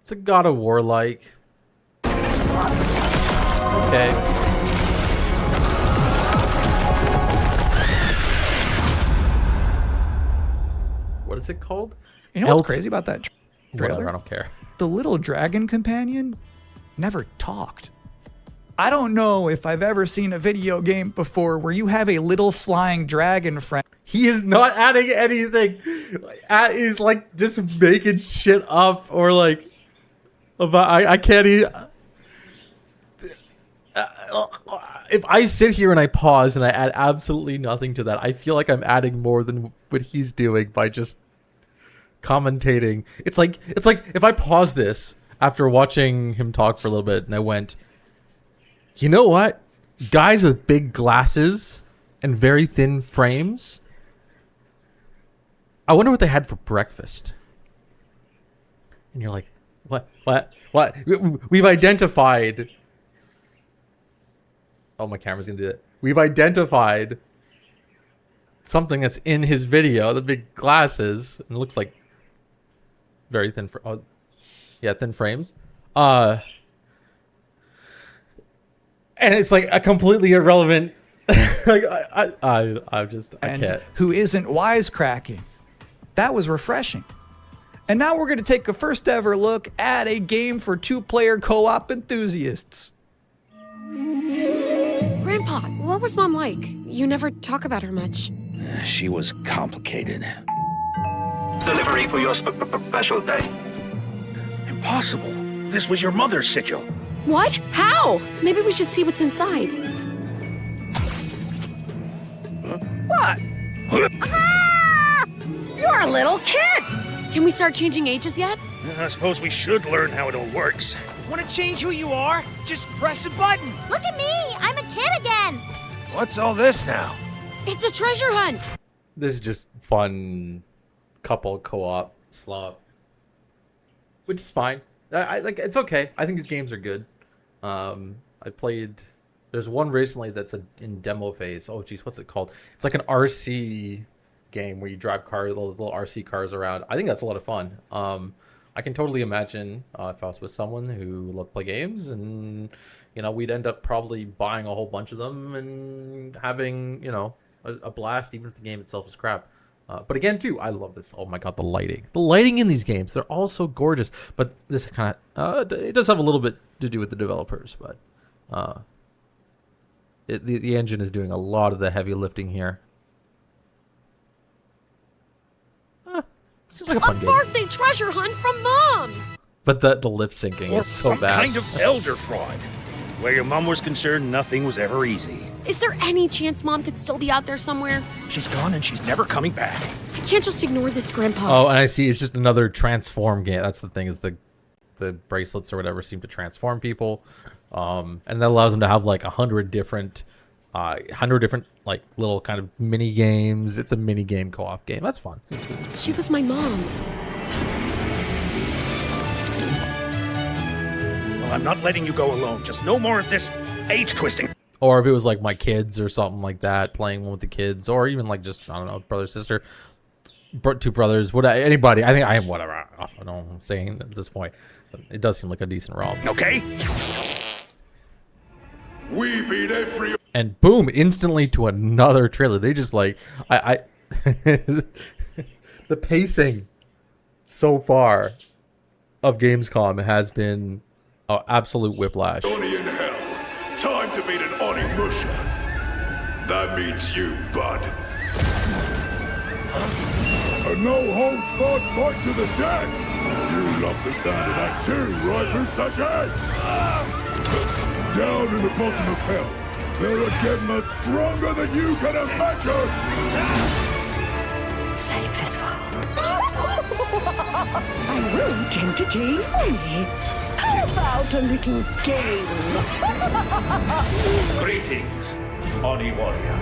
It's a God of War like. Okay. What is it called? You know what's crazy about that trailer? Whatever, I don't care. The little dragon companion never talked. I don't know if I've ever seen a video game before where you have a little flying dragon friend. He is not adding anything. He's like just making shit up or like I can't even. If I sit here and I pause and I add absolutely nothing to that, I feel like I'm adding more than what he's doing by just commentating. It's like if I pause this after watching him talk for a little bit and I went, you know what? Guys with big glasses and very thin frames. I wonder what they had for breakfast. And you're like, what? We've identified. Oh, my camera's gonna do it. We've identified something that's in his video, the big glasses, and it looks like very thin. Yeah, thin frames. And it's like a completely irrelevant. Like I can't. Who isn't wisecracking? That was refreshing. And now we're going to take a first ever look at a game for two-player co-op enthusiasts. Grandpa, what was Mom like? You never talk about her much. She was complicated. Delivery for your special day. Impossible. This was your mother's sigil. What? How? Maybe we should see what's inside. What? You're a little kid! Can we start changing ages yet? I suppose we should learn how it all works. Want to change who you are? Just press a button. Look at me! I'm a kid again! What's all this now? It's a treasure hunt! This is just fun couple co-op slop. Which is fine. I like it's okay. I think these games are good. I played there's one recently that's in demo phase. Oh geez, what's it called? It's like an RC game where you drive cars, little RC cars around. I think that's a lot of fun. I can totally imagine if I was with someone who loved to play games, and we'd end up probably buying a whole bunch of them and having a blast, even if the game itself is crap. But again, too, I love this. Oh my god, the lighting in these games, they're all so gorgeous. But this kind of it does have a little bit to do with the developers, but the engine is doing a lot of the heavy lifting here. Seems like a fun game. Birthday treasure hunt from Mom! But the lip syncing Or is so some bad. kind of elder fraud. Where your mom was concerned, nothing was ever easy. Is there any chance Mom could still be out there somewhere? She's gone and she's never coming back. I can't just ignore this, Grandpa. Oh, and I see it's just another transform game. That's the thing, is the bracelets or whatever seem to transform people. And that allows them to have like 100 different 100 different like little kind of mini games. It's a mini game co-op game. That's fun. She was my mom. Well, I'm not letting you go alone. Just no more of this age twisting. Or if it was like my kids or something like that, playing one with the kids, or even like just, I don't know, brother, sister, two brothers, anybody. I think I am whatever. I don't know what I'm saying at this point. But it does seem like a decent ROM. Okay. We beat every. And boom, instantly to another trailer. They just like, the pacing so far of Gamescom has been absolute whiplash. Oni in hell. Time to beat an Oni Musha. That means you, bud. A no-holds barred fight to the death. You love the sound of that too, right, Musashi? Down in the bottom of hell, there are Gemmas stronger than you can imagine. Save this world. I won't entertain me. How about a little game? Greetings, Oni Warrior.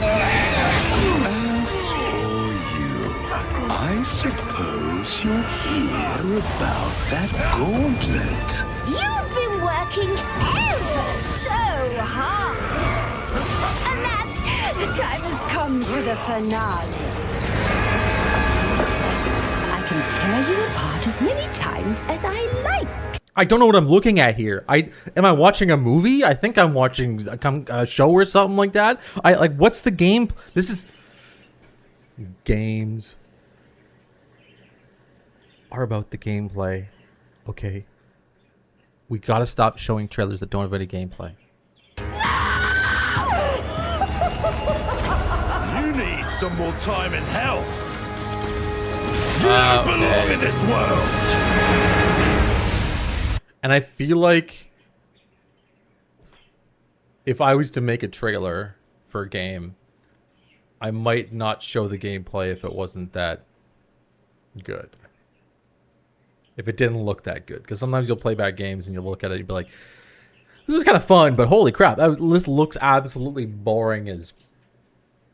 As for you, I suppose you're here about that gauntlet. You've been working ever so hard. Alas, the time has come for the finale. I can tear you apart as many times as I like. I don't know what I'm looking at here. Am I watching a movie? I think I'm watching a show or something like that. What's the game? This is games are about the gameplay. Okay. We gotta stop showing trailers that don't have any gameplay. You need some more time in hell. You don't belong in this world. And I feel like if I was to make a trailer for a game, I might not show the gameplay if it wasn't that good. If it didn't look that good. Because sometimes you'll play bad games and you'll look at it and you'll be like, this was kind of fun, but holy crap, this looks absolutely boring as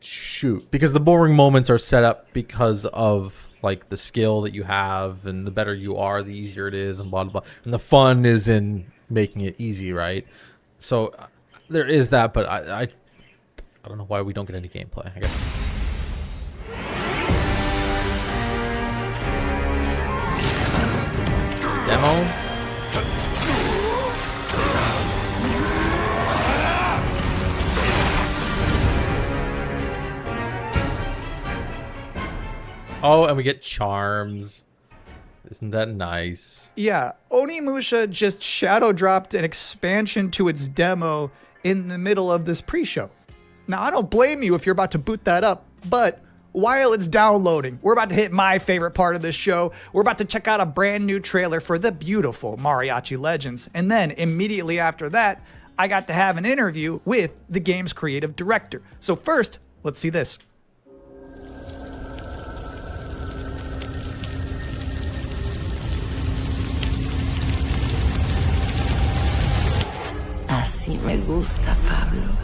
shoot. Because the boring moments are set up because of like the skill that you have, and the better you are, the easier it is, and blah blah blah. And the fun is in making it easy, right? So there is that, but I don't know why we don't get any gameplay. I guess. Demo. Oh, and we get charms. Isn't that nice? Yeah, Onimusha just shadow dropped an expansion to its demo in the middle of this pre-show. Now, I don't blame you if you're about to boot that up, but while it's downloading, we're about to hit my favorite part of this show. We're about to check out a brand new trailer for the beautiful Mariachi Legends. And then immediately after that, I got to have an interview with the game's creative director. So first, let's see this. Así me gusta, Pablo.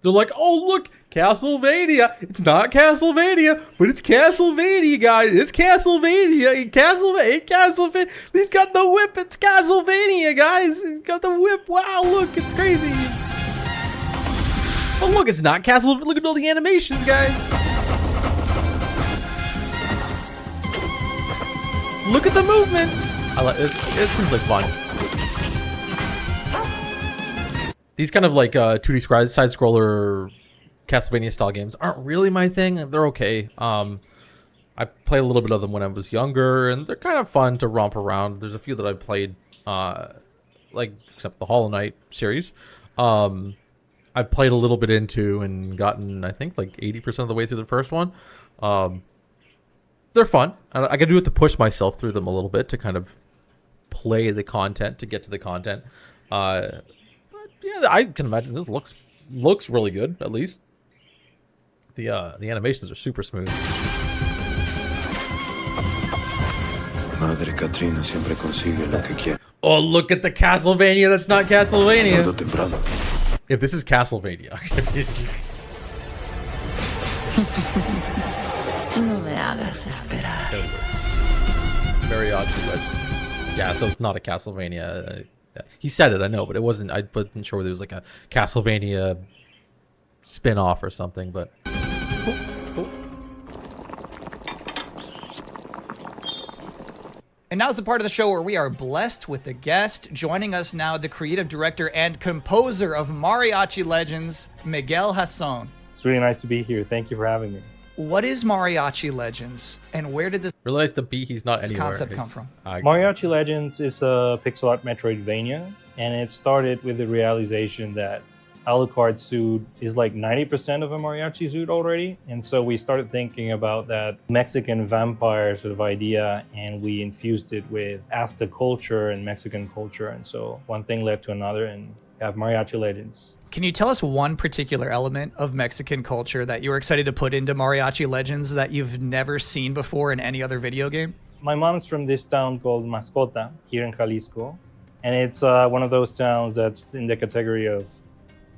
They're like, oh, look, Castlevania. It's not Castlevania, but it's Castlevania, guys. It's Castlevania. Castlevania. He's got the whip. It's Castlevania, guys. He's got the whip. Wow, look, it's crazy. Oh, look, it's not Castlevania. Look at all the animations, guys. Look at the movement. I like this. It seems like fun. These kind of like 2D side-scroller Castlevania style games aren't really my thing. They're okay. I played a little bit of them when I was younger, and they're kind of fun to romp around. There's a few that I played, like except the Hollow Knight series. I've played a little bit into and gotten, I think, like 80% of the way through the first one. They're fun. I gotta do it to push myself through them a little bit to kind of play the content, to get to the content. But yeah, I can imagine this looks really good, at least. The animations are super smooth. Madre Katrina siempre consigue lo que quiere. Oh, look at the Castlevania that's not Castlevania. Tarde o temprano. If this is Castlevania. No me hagas esperar. Mariachi Legends. Yeah, so it's not a Castlevania. He said it, I know, but it wasn't. I wasn't sure whether it was like a Castlevania spin-off or something, but. And now's the part of the show where we are blessed with a guest. Joining us now, the creative director and composer of Mariachi Legends, Miguel Hasson. It's really nice to be here. Thank you for having me. What is Mariachi Legends, and where did this Realize the beat he's not anywhere. concept come from? Mariachi Legends is a pixel art Metroidvania, and it started with the realization that Alucard's suit is like 90% of a mariachi suit already. And so we started thinking about that Mexican vampire sort of idea, and we infused it with Aztec culture and Mexican culture. And so one thing led to another, and we have Mariachi Legends. Can you tell us one particular element of Mexican culture that you were excited to put into Mariachi Legends that you've never seen before in any other video game? My mom's from this town called Mascota here in Jalisco. And it's one of those towns that's in the category of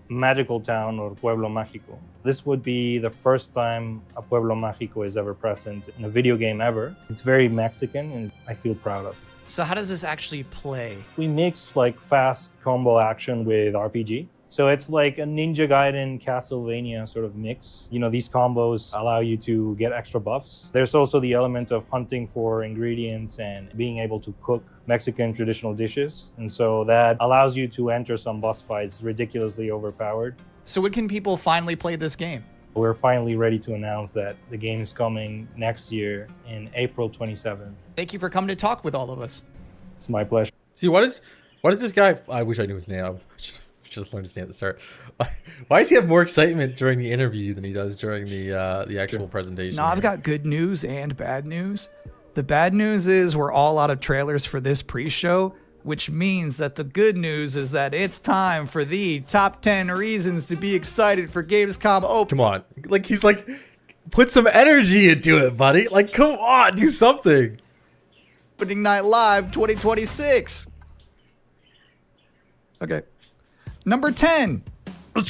magical town or pueblo mágico. This would be the first time a pueblo mágico is ever present in a video game ever. It's very Mexican, and I feel proud of. So how does this actually play? We mix like fast combo action with RPG. So it's like a Ninja Gaiden Castlevania sort of mix. You know, these combos allow you to get extra buffs. There's also the element of hunting for ingredients and being able to cook Mexican traditional dishes. And so that allows you to enter some boss fights ridiculously overpowered. So when can people finally play this game? We're finally ready to announce that the game is coming next year in April 27th. Thank you for coming to talk with all of us. It's my pleasure. See, what is this guy? I wish I knew his name. I should have learned his name at the start. Why does he have more excitement during the interview than he does during the actual presentation? No, I've got good news and bad news. The bad news is we're all out of trailers for this pre-show, which means that the good news is that it's time for the top 10 reasons to be excited for GamesCOM Open. Come on. Like, he's like, put some energy into it, buddy. Like, come on, do something. Opening Night Live 2026. Okay. Number 10.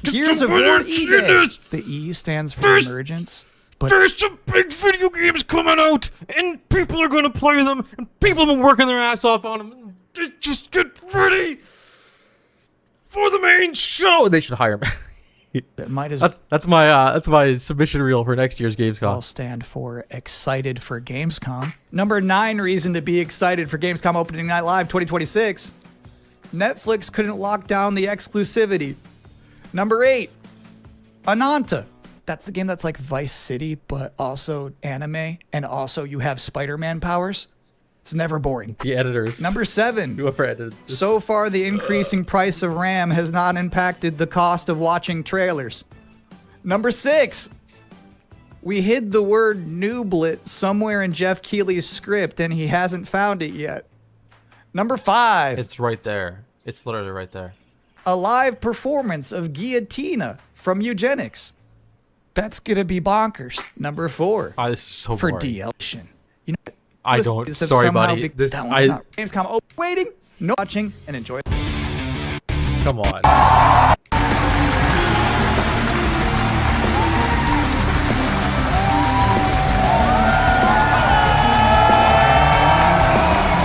Gears of War E-Day. The E stands for emergence. But there's some big video games coming out, and people are going to play them, and people have been working their ass off on them. Just get ready for the main show. They should hire me. That might as that's my submission reel for next year's GamesCOM. I'll stand for excited for GamesCOM. Number 9 reason to be excited for GamesCOM Opening Night Live 2026. Netflix couldn't lock down the exclusivity. Number 8, Ananta. That's the game that's like Vice City, but also anime, and also you have Spider-Man powers. It's never boring. The editors. Number 7. Whoever edited this. So far, the increasing price of RAM has not impacted the cost of watching trailers. Number 6. We hid the word nooblet somewhere in Jeff Keighley's script, and he hasn't found it yet. Number 5. It's right there. It's literally right there. A live performance of Guillotina from Eugenics. That's gonna be bonkers. Number 4. This is so for boring. DLC. You know, I don't. Sorry, buddy. This not GamesCOM waiting, no watching, and enjoy. Come on.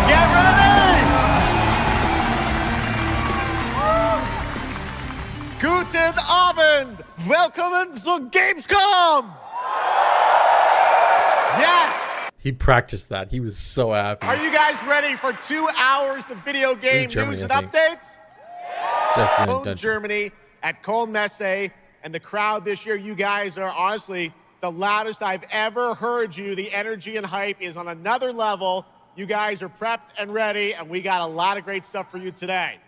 Get ready! Guten Abend! Welcome to GamesCOM! Yes! He practiced that. He was so happy. Are you guys ready for 2 hours of video game Germany, news and I think. updates? Definitely Home Germany at Köln Messe, and the crowd this year, you guys are honestly the loudest I've ever heard you. The energy and hype is on another level. You guys are prepped and ready, and we got a lot of great stuff for you today.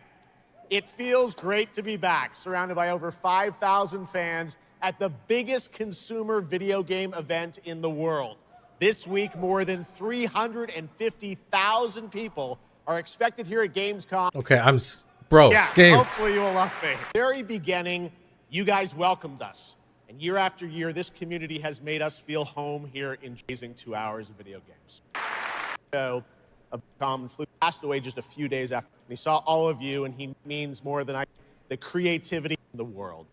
It feels great to be back, surrounded by over 5,000 fans at the biggest consumer video game event in the world. This week, more than 350,000 people are expected here at GamesCOM. Okay, bro. Yes, games. hopefully you will love me. Very beginning, you guys welcomed us. And year after year, this community has made us feel home here in amazing 2 hours of video games. So, a common flu passed away just a few days after. He saw all of you, and he means more than the creativity in the world.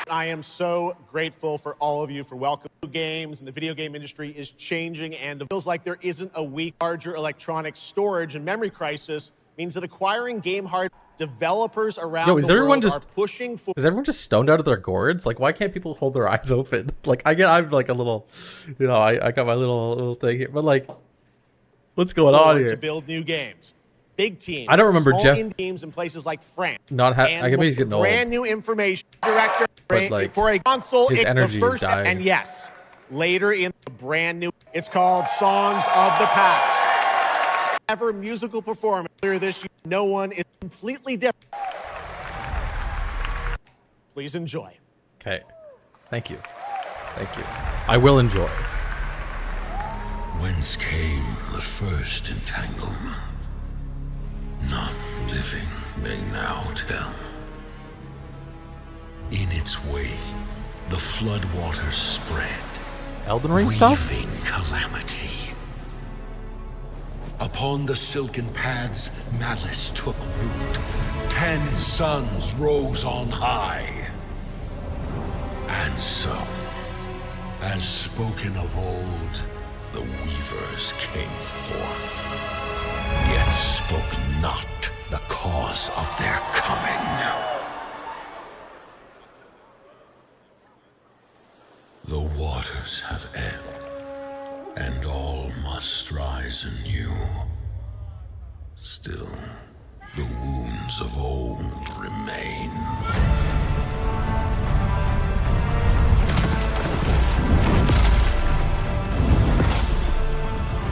I am so grateful for all of you for welcoming games, and the video game industry is changing, and it feels like there isn't a weak, larger electronic storage and memory crisis means that acquiring game hardware developers around is the everyone world just are pushing for. Is everyone just stoned out of their gourds? Like, why can't people hold their eyes open? Like, I'm like a little, I got my little thing here, but like, what's going on here? To build new games, big teams. I don't remember small Jeff indie teams in places like France. I bet he's getting old. Brand new information director But, like, for a console. his it's energy the is first, dying. and yes, later in the brand new. It's called Songs of the Past. Ever musical performance earlier this year. No one is completely different. Please enjoy. Okay. Thank you. Thank you. I will enjoy. Whence came the first entanglement? None living may now tell. In its way, the floodwaters spread. Elden Ring stuff? Weaving calamity. Upon the silken paths, malice took root. 10 suns rose on high. And so, as spoken of old, the weavers came forth, yet spoke not the cause of their coming. The waters have ebbed, and all must rise anew. Still, the wounds of old remain.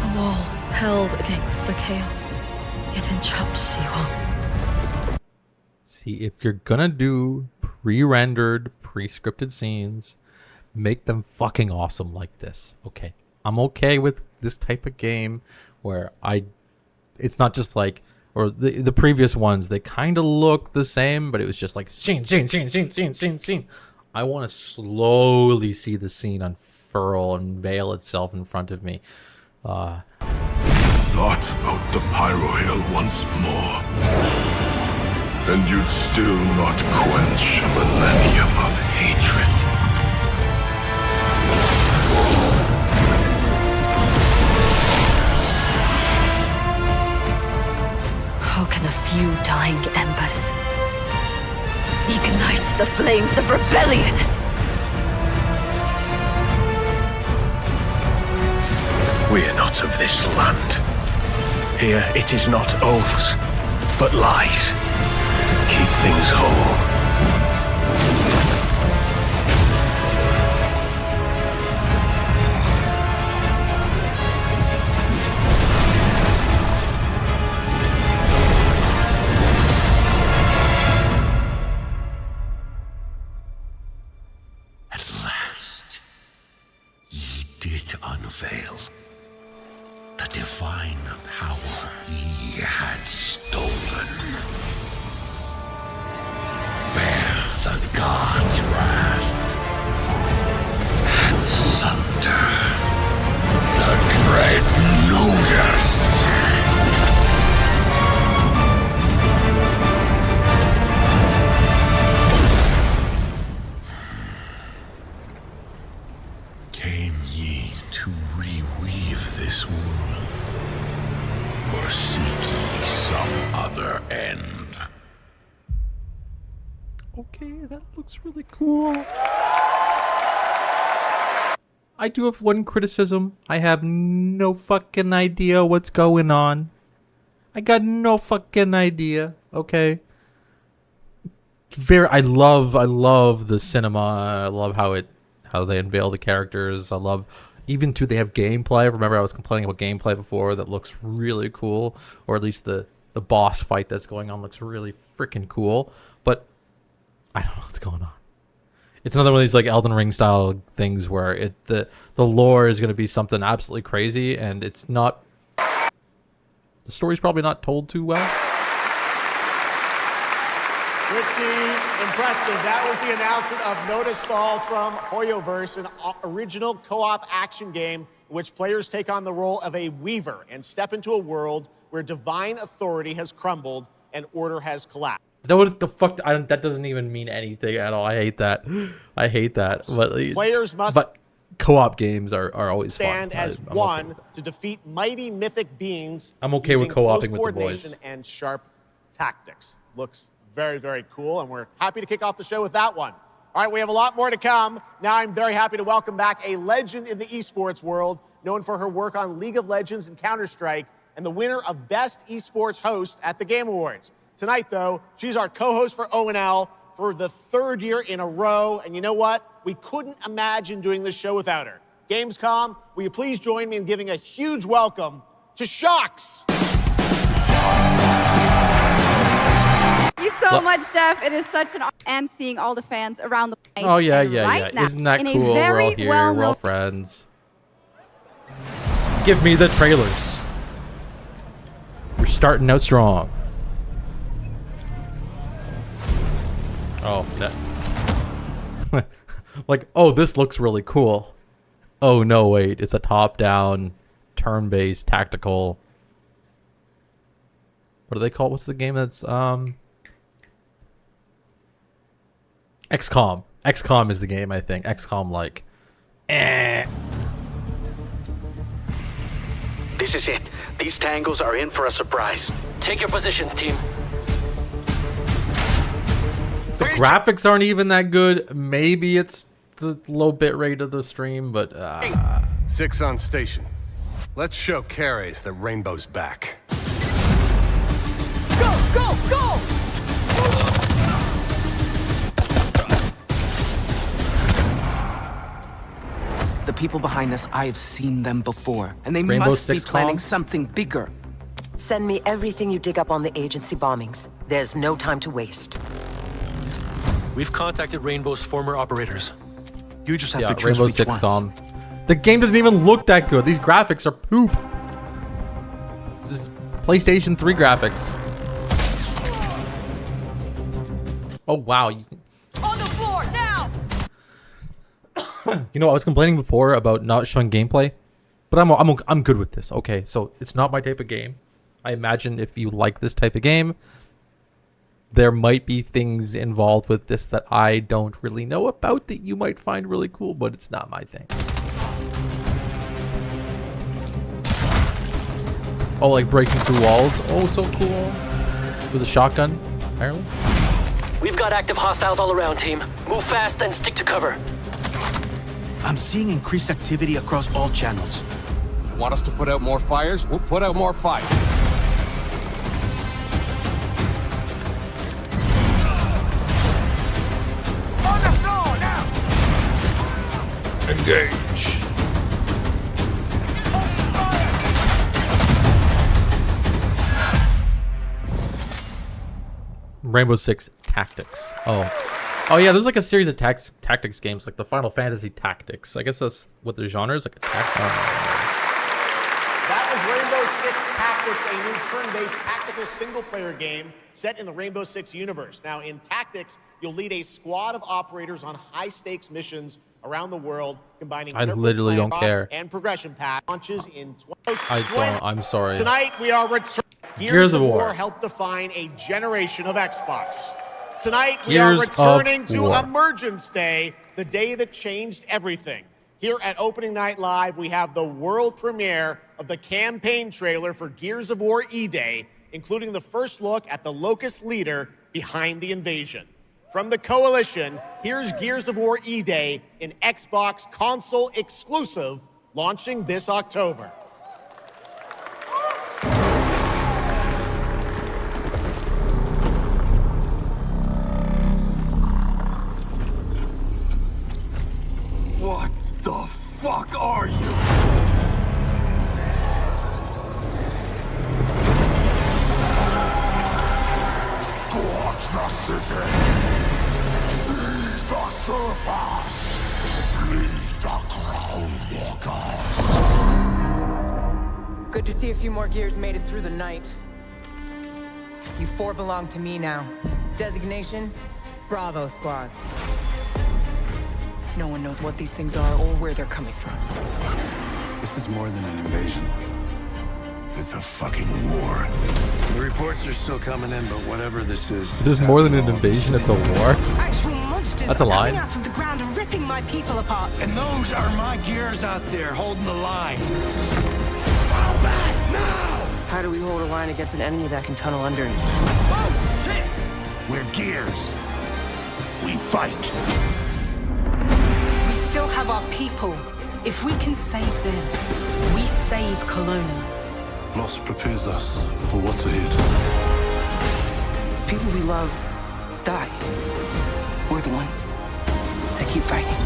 The walls held against the chaos, yet entrapped Shiwa. See, if you're gonna do pre-rendered, pre-scripted scenes, make them fucking awesome like this. Okay. I'm okay with this type of game where it's not just like, or the previous ones, they kind of look the same, but it was just like scene. I want to slowly see the scene unfurl and veil itself in front of me. Blot out the Pyro Hill once more, and you'd still not quench a millennium of hatred. How can a few dying embers ignite the flames of rebellion? We are not of this land. Here it is not oaths, but lies that keep things whole. At last, ye did unveil the divine power ye had stolen. Bear the god's wrath and sunder the dread Nodus. Came ye to reweave this world, or seek ye some other end? Okay, that looks really cool. I do have one criticism. I have no fucking idea what's going on. I got no fucking idea. Okay. I love the cinema. I love how they unveil the characters. I love even too they have gameplay. Remember I was complaining about gameplay before that looks really cool, or at least the boss fight that's going on looks really freaking cool. But I don't know what's going on. It's another one of these like Elden Ring style things where the lore is going to be something absolutely crazy, and it's not. The story's probably not told too well. Pretty impressive. That was the announcement of Notice Fall from Hoyoverse, an original co-op action game in which players take on the role of a weaver and step into a world where divine authority has crumbled and order has collapsed. What the fuck? That doesn't even mean anything at all. I hate that. I hate that. Players must co-op games are always stand fun. as I'm one okay with to defeat mighty mythic beings. I'm okay with using co-oping close with the coordination boys. and sharp tactics. Looks very, very cool, and we're happy to kick off the show with that one. All right, we have a lot more to come. Now I'm very happy to welcome back a legend in the esports world, known for her work on League of Legends and Counter-Strike, and the winner of Best Esports Host at the Game Awards. Tonight, though, she's our co-host for ONL for the 3rd year in a row, and you know what? We couldn't imagine doing this show without her. GamesCOM, will you please join me in giving a huge welcome to Shocks? Thank you so much, Jeff. It is such an honor, and seeing all the fans around the place. Oh yeah, and yeah, right yeah. now, Isn't that in cool? A very We're all here. We're all friends. Give me the trailers. We're starting out strong. Oh, that. Like, oh, this looks really cool. Oh no, wait, it's a top-down, turn-based, tactical. What do they call it? What's the game that's XCOM? XCOM is the game, I think. XCOM like. This is it. These tangles are in for a surprise. Take your positions, team. The graphics aren't even that good. Maybe it's the low bit rate of the stream, but 6 on station. Let's show Cares that Rainbow's back. Go, go, go! The people behind this, I have seen them before, and they Rainbow must be Six planning Calm? something bigger. Send me everything you dig up on the agency bombings. There's no time to waste. We've contacted Rainbow's former operators. You just have yeah, to choose Rainbow which Six ones. Calm. The game doesn't even look that good. These graphics are poop. This is PlayStation 3 graphics. Oh wow. On the floor now! You know, I was complaining before about not showing gameplay, but I'm good with this. Okay, so it's not my type of game. I imagine if you like this type of game, there might be things involved with this that I don't really know about that you might find really cool, but it's not my thing. Oh, like breaking through walls. Oh, so cool. With a shotgun, apparently. We've got active hostiles all around, team. Move fast and stick to cover. I'm seeing increased activity across all channels. Want us to put out more fires? We'll put out more fires. On the floor now! Engage. Rainbow Six Tactics. Oh yeah, there's like a series of tactics games, like the Final Fantasy Tactics. I guess that's what the genre is, like a That was Rainbow Six Tactics, a new turn-based tactical single-player game set in the Rainbow Six universe. Now, in Tactics, you'll lead a squad of operators on high-stakes missions around the world, combining I different literally don't cost care. and progression paths. Launches in 2020. I don't. I'm sorry. Tonight, we are returning. Gears of War helped define a generation of Xbox. Tonight, we Gears are returning of to War. Emergence Day, the day that changed everything. Here at Opening Night Live, we have the world premiere of the campaign trailer for Gears of War E-Day, including the first look at the Locust leader behind the invasion. From the Coalition, here's Gears of War E-Day, an Xbox console exclusive, launching this October. What the fuck are you? Scorch the city! Seize the surface! Bleed the ground walkers! Good to see a few more gears made it through the night. You four belong to me now. Designation, Bravo Squad. No one knows what these things are or where they're coming from. This is more than an invasion. It's a fucking war. The reports are still coming in, but whatever this is... This is more than an invasion, it's a war. Actual monsters That's a are line. coming out of the ground and ripping my people apart. And those are my gears out there holding the line. Fall back now! How do we hold a line against an enemy that can tunnel under? Oh, shit! We're gears. We fight. We still have our people. If we can save them, we save Kelowna. Loss prepares us for what's ahead. People we love die. We're the ones that keep fighting.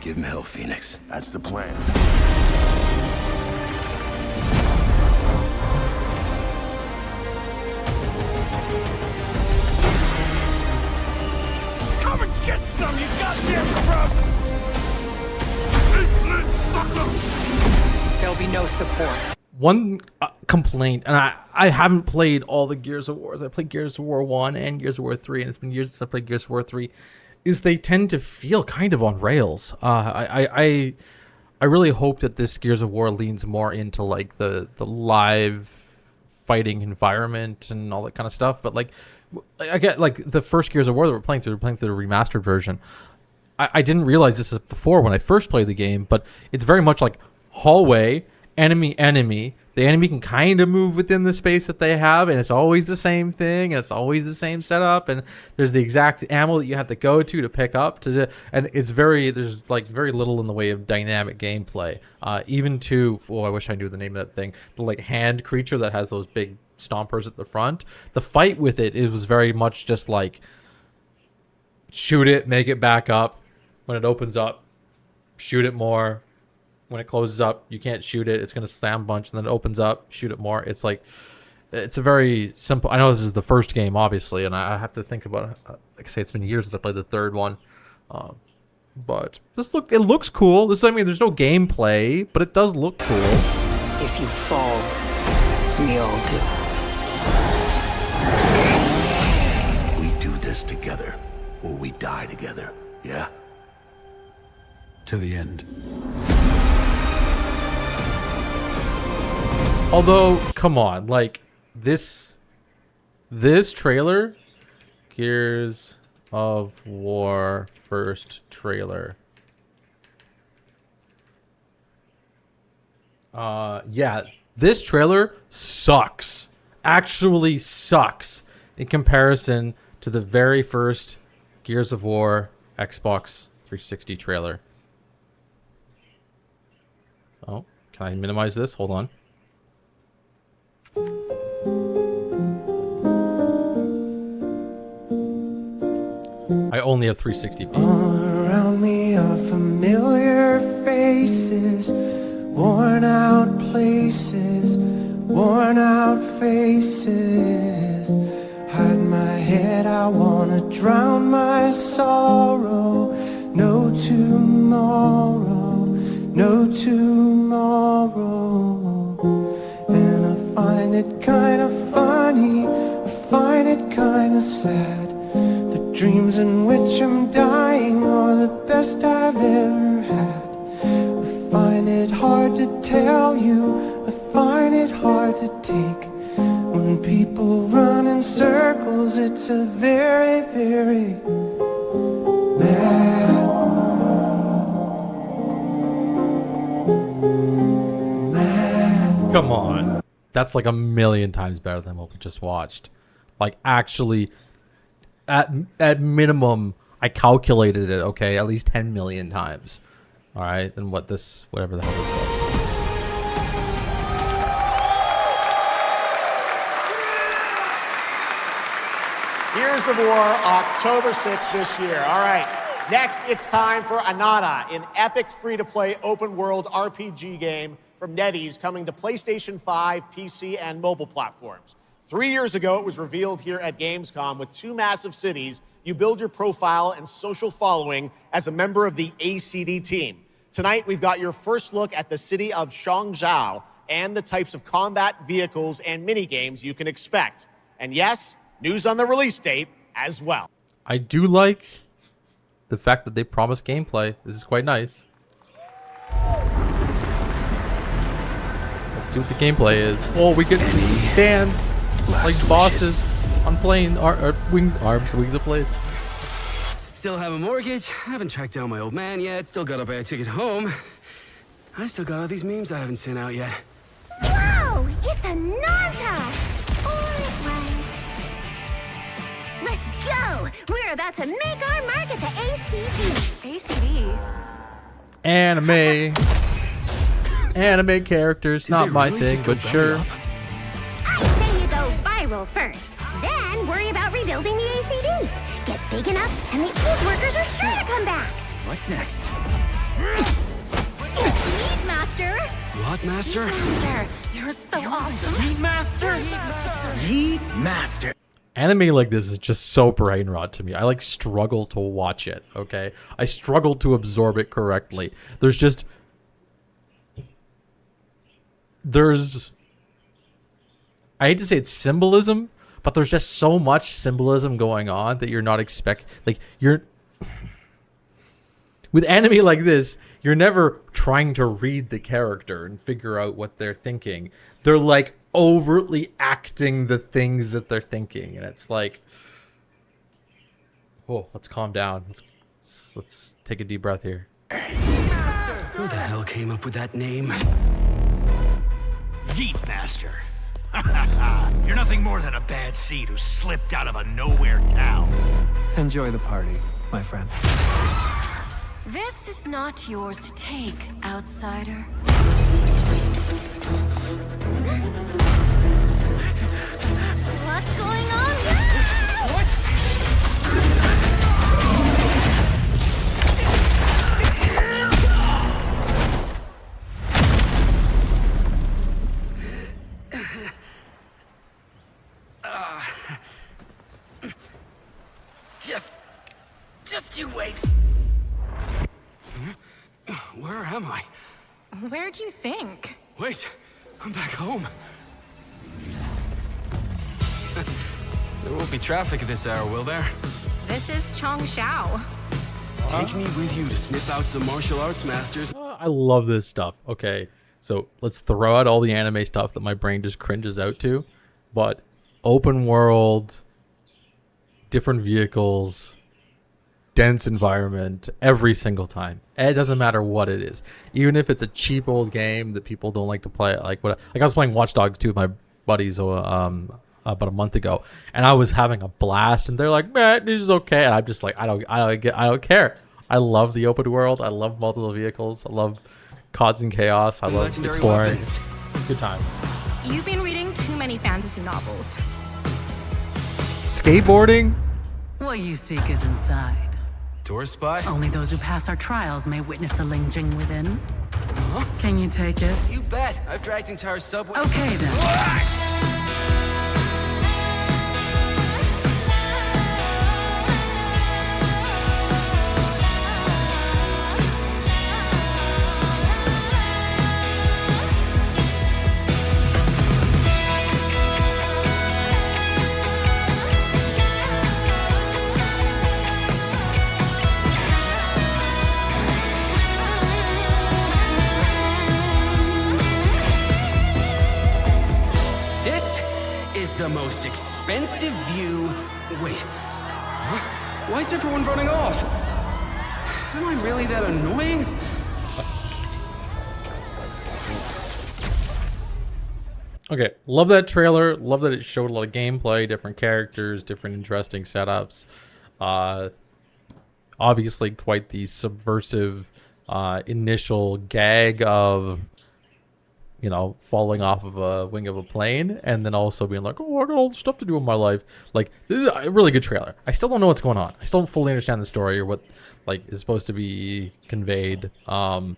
Give him hell, Phoenix. That's the plan. Come and get some, you goddamn grubs! There'll be no support. One complaint, and I haven't played all the Gears of Wars. I played Gears of War 1 and Gears of War 3, and it's been years since I played Gears of War 3, is they tend to feel kind of on rails. I really hope that this Gears of War leans more into like the live fighting environment and all that kind of stuff. But like, I get like the first Gears of War that we're playing through the remastered version. I didn't realize this before when I first played the game, but it's very much like hallway, enemy. The enemy can kind of move within the space that they have, and it's always the same thing, and it's always the same setup, and there's the exact ammo that you have to go to pick up and it's there's like very little in the way of dynamic gameplay. Even to, I wish I knew the name of that thing, the like hand creature that has those big stompers at the front. The fight with it was very much just like shoot it, make it back up. When it opens up, shoot it more. When it closes up, you can't shoot it. It's going to slam a bunch, and then it opens up, shoot it more. It's like, it's a very simple... I know this is the first game, obviously, and I have to think about it. Like I say, it's been years since I played the third one. But it looks cool. There's no gameplay, but it does look cool. If you fall, we all do. We do this together, or we die together, yeah? To the end. Although, come on, like this trailer, Gears of War first trailer. Yeah, this trailer sucks. Actually sucks in comparison to the very first Gears of War Xbox 360 trailer. Oh, can I minimize this? Hold on. I only have 360p. All around me are familiar faces, worn out places, worn out faces. Hide my head, I wanna drown my sorrow. No tomorrow, no tomorrow. And I find it kind of funny, I find it kind of sad. The dreams in which I'm dying are the best I've ever had. I find it hard to tell you, I find it hard to take. When people run in circles, it's a very, very mad world. Come on. That's like a million times better than what we just watched. Like actually, at minimum, I calculated it, okay, at least 10 million times. All right, than whatever the hell this was. Gears of War, October 6th this year. All right, next it's time for Anata, an epic free-to-play open-world RPG game from NetEase coming to PlayStation 5, PC, and mobile platforms. 3 years ago, it was revealed here at GamesCOM. With two massive cities, you build your profile and social following as a member of the ACD team. Tonight, we've got your first look at the city of Shangzhou and the types of combat vehicles and mini-games you can expect. And yes, news on the release date as well. I do like the fact that they promised gameplay. This is quite nice. Let's see what the gameplay is. Oh, we can stand like bosses on plane, wings of blades. Still have a mortgage, haven't tracked down my old man yet, still gotta buy a ticket home. I still got all these memes I haven't sent out yet. Whoa! It's a Nanta! Or it was. Let's go! We're about to make our mark at the ACD. ACD? Anime characters, not my thing, but sure. I say you go viral first, then worry about rebuilding the ACD. Get big enough, and the old workers are sure to come back. What's next? Meat Master! What, Master? Master, you're so awesome. Meat Master! Meat Master! Anime like this is just so brain rot to me. I like struggle to watch it, okay? I struggle to absorb it correctly. I hate to say it's symbolism, but there's just so much symbolism going on that you're not with anime like this, you're never trying to read the character and figure out what they're thinking. They're like overtly acting the things that they're thinking, and it's like, oh, let's calm down. Let's take a deep breath here. Who the hell came up with that name? Yeet Master. You're nothing more than a bad seed who slipped out of a nowhere town. Enjoy the party, my friend. This is not yours to take, outsider. What's going on here? What? Just you wait. Where am I? Where'd you think? Wait, I'm back home. There won't be traffic at this hour, will there? This is Chongshao. Take me with you to sniff out some martial arts masters. I love this stuff. Okay, so let's throw out all the anime stuff that my brain just cringes out to. But open world, different vehicles, dense environment every single time. It doesn't matter what it is. Even if it's a cheap old game that people don't like to play. Like I was playing Watch Dogs 2 with my buddies about a month ago, and I was having a blast, and they're like, man, this is okay. And I'm just like, I don't care. I love the open world. I love multiple vehicles. I love causing chaos. I love exploring. Good time. You've been reading too many fantasy novels. Skateboarding? What you seek is inside. Tourist spy? Only those who pass our trials may witness the Lingjing within. Huh? Can you take it? You bet. I've dragged entire subway. Okay then. The most expensive view. Wait. Huh? Why is everyone running off? Am I really that annoying? Okay, love that trailer. Love that it showed a lot of gameplay, different characters, different interesting setups. Obviously, quite the subversive initial gag of, you know, falling off of a wing of a plane, and then also being like, oh, I got all the stuff to do in my life. Like, this is a really good trailer. I still don't know what's going on. I still don't fully understand the story or what, like, is supposed to be conveyed. Yeah.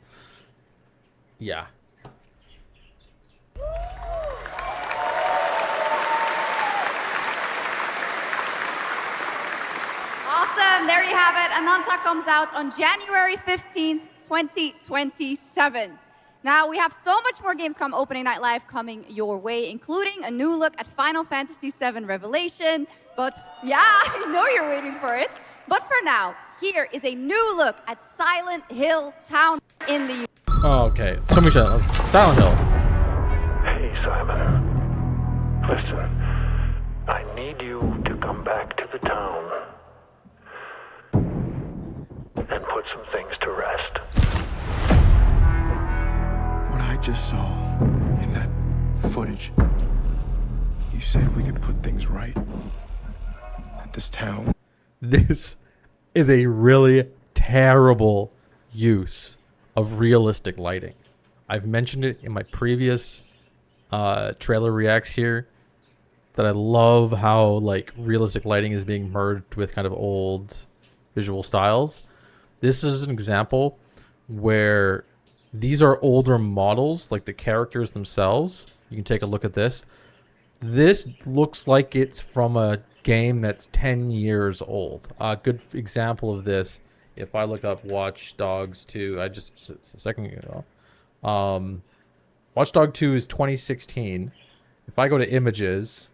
Awesome. There you have it. Ananta comes out on January 15th, 2027. Now, we have so much more Gamescom Opening Night Live coming your way, including a new look at Final Fantasy VII Revelation. But yeah, I know you're waiting for it. But for now, here is a new look at Silent Hill Town in the... Oh, okay. So Michelle, Silent Hill. Hey, Simon. Listen, I need you to come back to the town and put some things to rest. What I just saw in that footage, you said we could put things right at this town. This is a really terrible use of realistic lighting. I've mentioned it in my previous trailer reacts here, that I love how like realistic lighting is being merged with kind of old visual styles. This is an example where these are older models, like the characters themselves. You can take a look at this. This looks like it's from a game that's 10 years old. A good example of this, if I look up Watch Dogs 2, a second ago. Watch Dogs 2 is 2016. If I go to images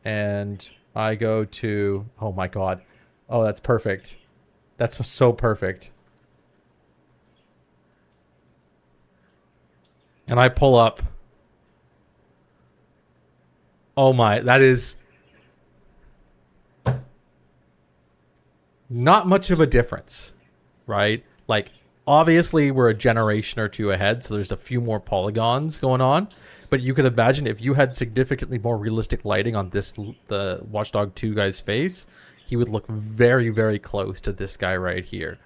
and I go to, oh my god. Oh, that's perfect. That's so perfect. And I pull up. Oh my, that is not much of a difference, right? Like, obviously we're a generation or two ahead, so there's a few more polygons going on. But you could imagine if you had significantly more realistic lighting on the Watch Dogs 2 guy's face, he would look very, very close to this guy right here.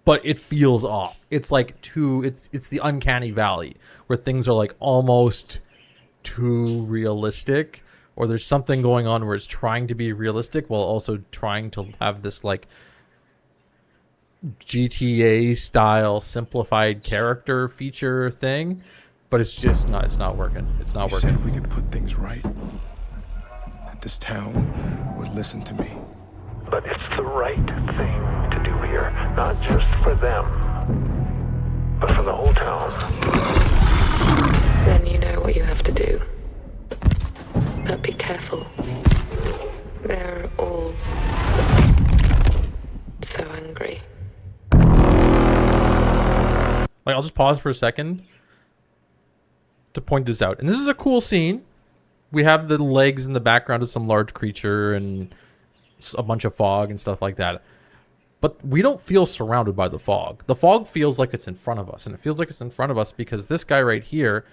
But it feels off. It's like it's the uncanny valley where things are like almost too realistic, or there's something going on where it's trying to be realistic while also trying to have this like GTA style simplified character feature thing, but it's just not. It's not working. It's not working. You said we could put things right. That this town would listen to me. But it's the right thing to do here, not just for them, but for the whole town. Then you know what you have to do. But be careful. They're all so angry. Like, I'll just pause for a second to point this out. And this is a cool scene. We have the legs in the background of some large creature and a bunch of fog and stuff like that. But we don't feel surrounded by the fog. The fog feels like it's in front of us. And it feels like it's in front of us because this guy right here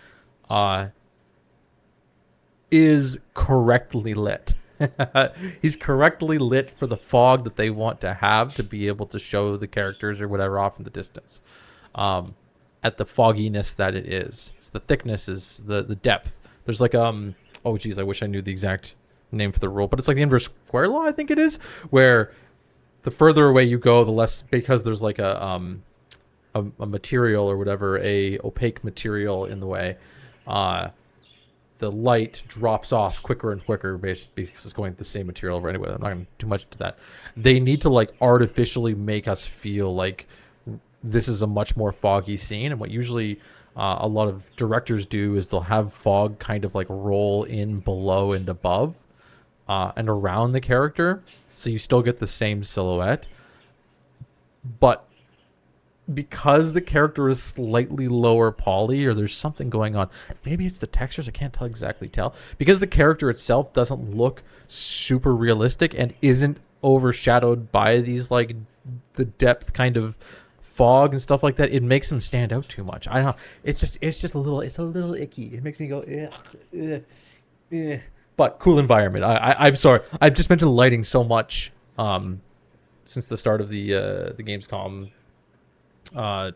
is correctly lit. He's correctly lit for the fog that they want to have to be able to show the characters or whatever off in the distance. At the fogginess that it is. It's the thickness, is the depth. There's like oh geez, I wish I knew the exact name for the rule, but it's like the inverse square law, I think it is, where the further away you go, the less, because there's like a material or whatever, a opaque material in the way, the light drops off quicker and quicker basically because it's going the same material over anyway. I'm not going to too much into that. They need to like artificially make us feel like this is a much more foggy scene, and what usually a lot of directors do is they'll have fog kind of like roll in below and above and around the character, so you still get the same silhouette, but because the character is slightly lower poly, or there's something going on, maybe it's the textures, I can't exactly tell, because the character itself doesn't look super realistic and isn't overshadowed by these like the depth kind of fog and stuff like that, it makes him stand out too much. I don't know, it's just a little icky. It makes me go ugh. But cool environment. I'm sorry, I've just mentioned lighting so much since the start of the Gamescom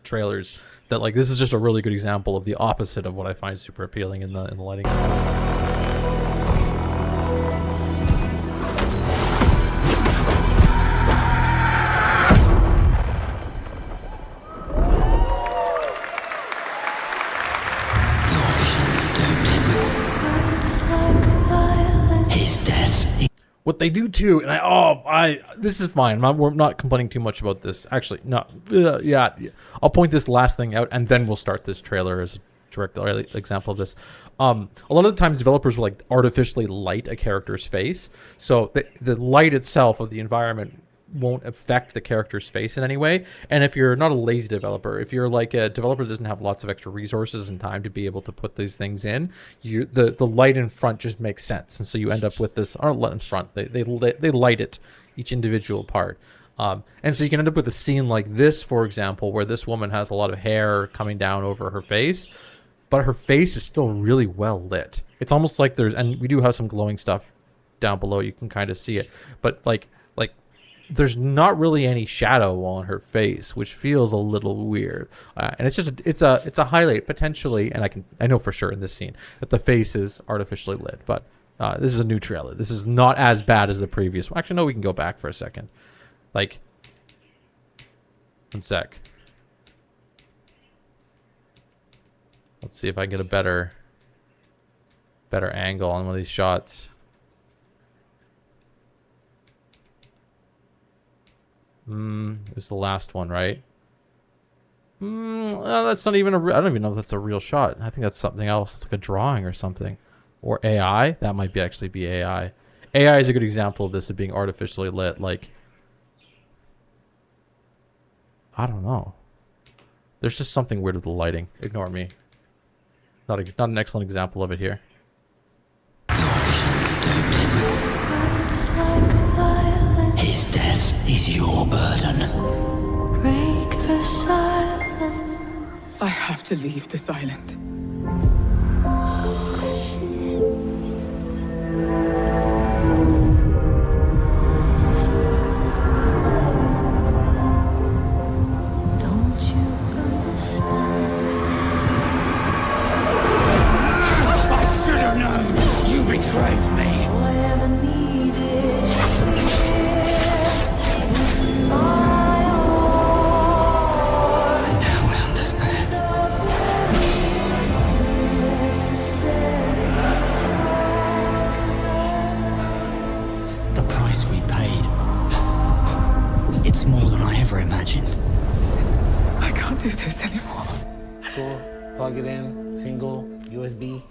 trailers, that like this is just a really good example of the opposite of what I find super appealing in the lighting systems. What they do too, and this is fine. We're not complaining too much about this. Actually, no, yeah. I'll point this last thing out, and then we'll start this trailer as a direct example of this. A lot of the times, developers will like artificially light a character's face, so the light itself of the environment won't affect the character's face in any way. And if you're not a lazy developer, if you're like a developer that doesn't have lots of extra resources and time to be able to put these things in, the light in front just makes sense. And so you end up with this, or light in front, they light it, each individual part. And so you can end up with a scene like this, for example, where this woman has a lot of hair coming down over her face, but her face is still really well lit. It's almost like and we do have some glowing stuff down below, you can kind of see it, but like there's not really any shadow on her face, which feels a little weird. And it's just it's a highlight potentially, and I know for sure in this scene that the face is artificially lit. But this is a new trailer. This is not as bad as the previous one. Actually, no, we can go back for a second. Like, one sec. Let's see if I can get a better angle on one of these shots. It was the last one, right? That's not even I don't even know if that's a real shot. I think that's something else. It's like a drawing or something. Or AI. That might actually be AI. AI is a good example of this, of being artificially lit. Like, I don't know. There's just something weird with the lighting. Ignore me. Not an excellent example of it here. His death is your burden. Break the silence. I have to leave this island. Don't you understand? I should have known. You betrayed me. All I ever needed in my arms. Now I understand. The price we paid. It's more than I ever imagined. I can't do this anymore. Cool. Plug it in. Single. USB.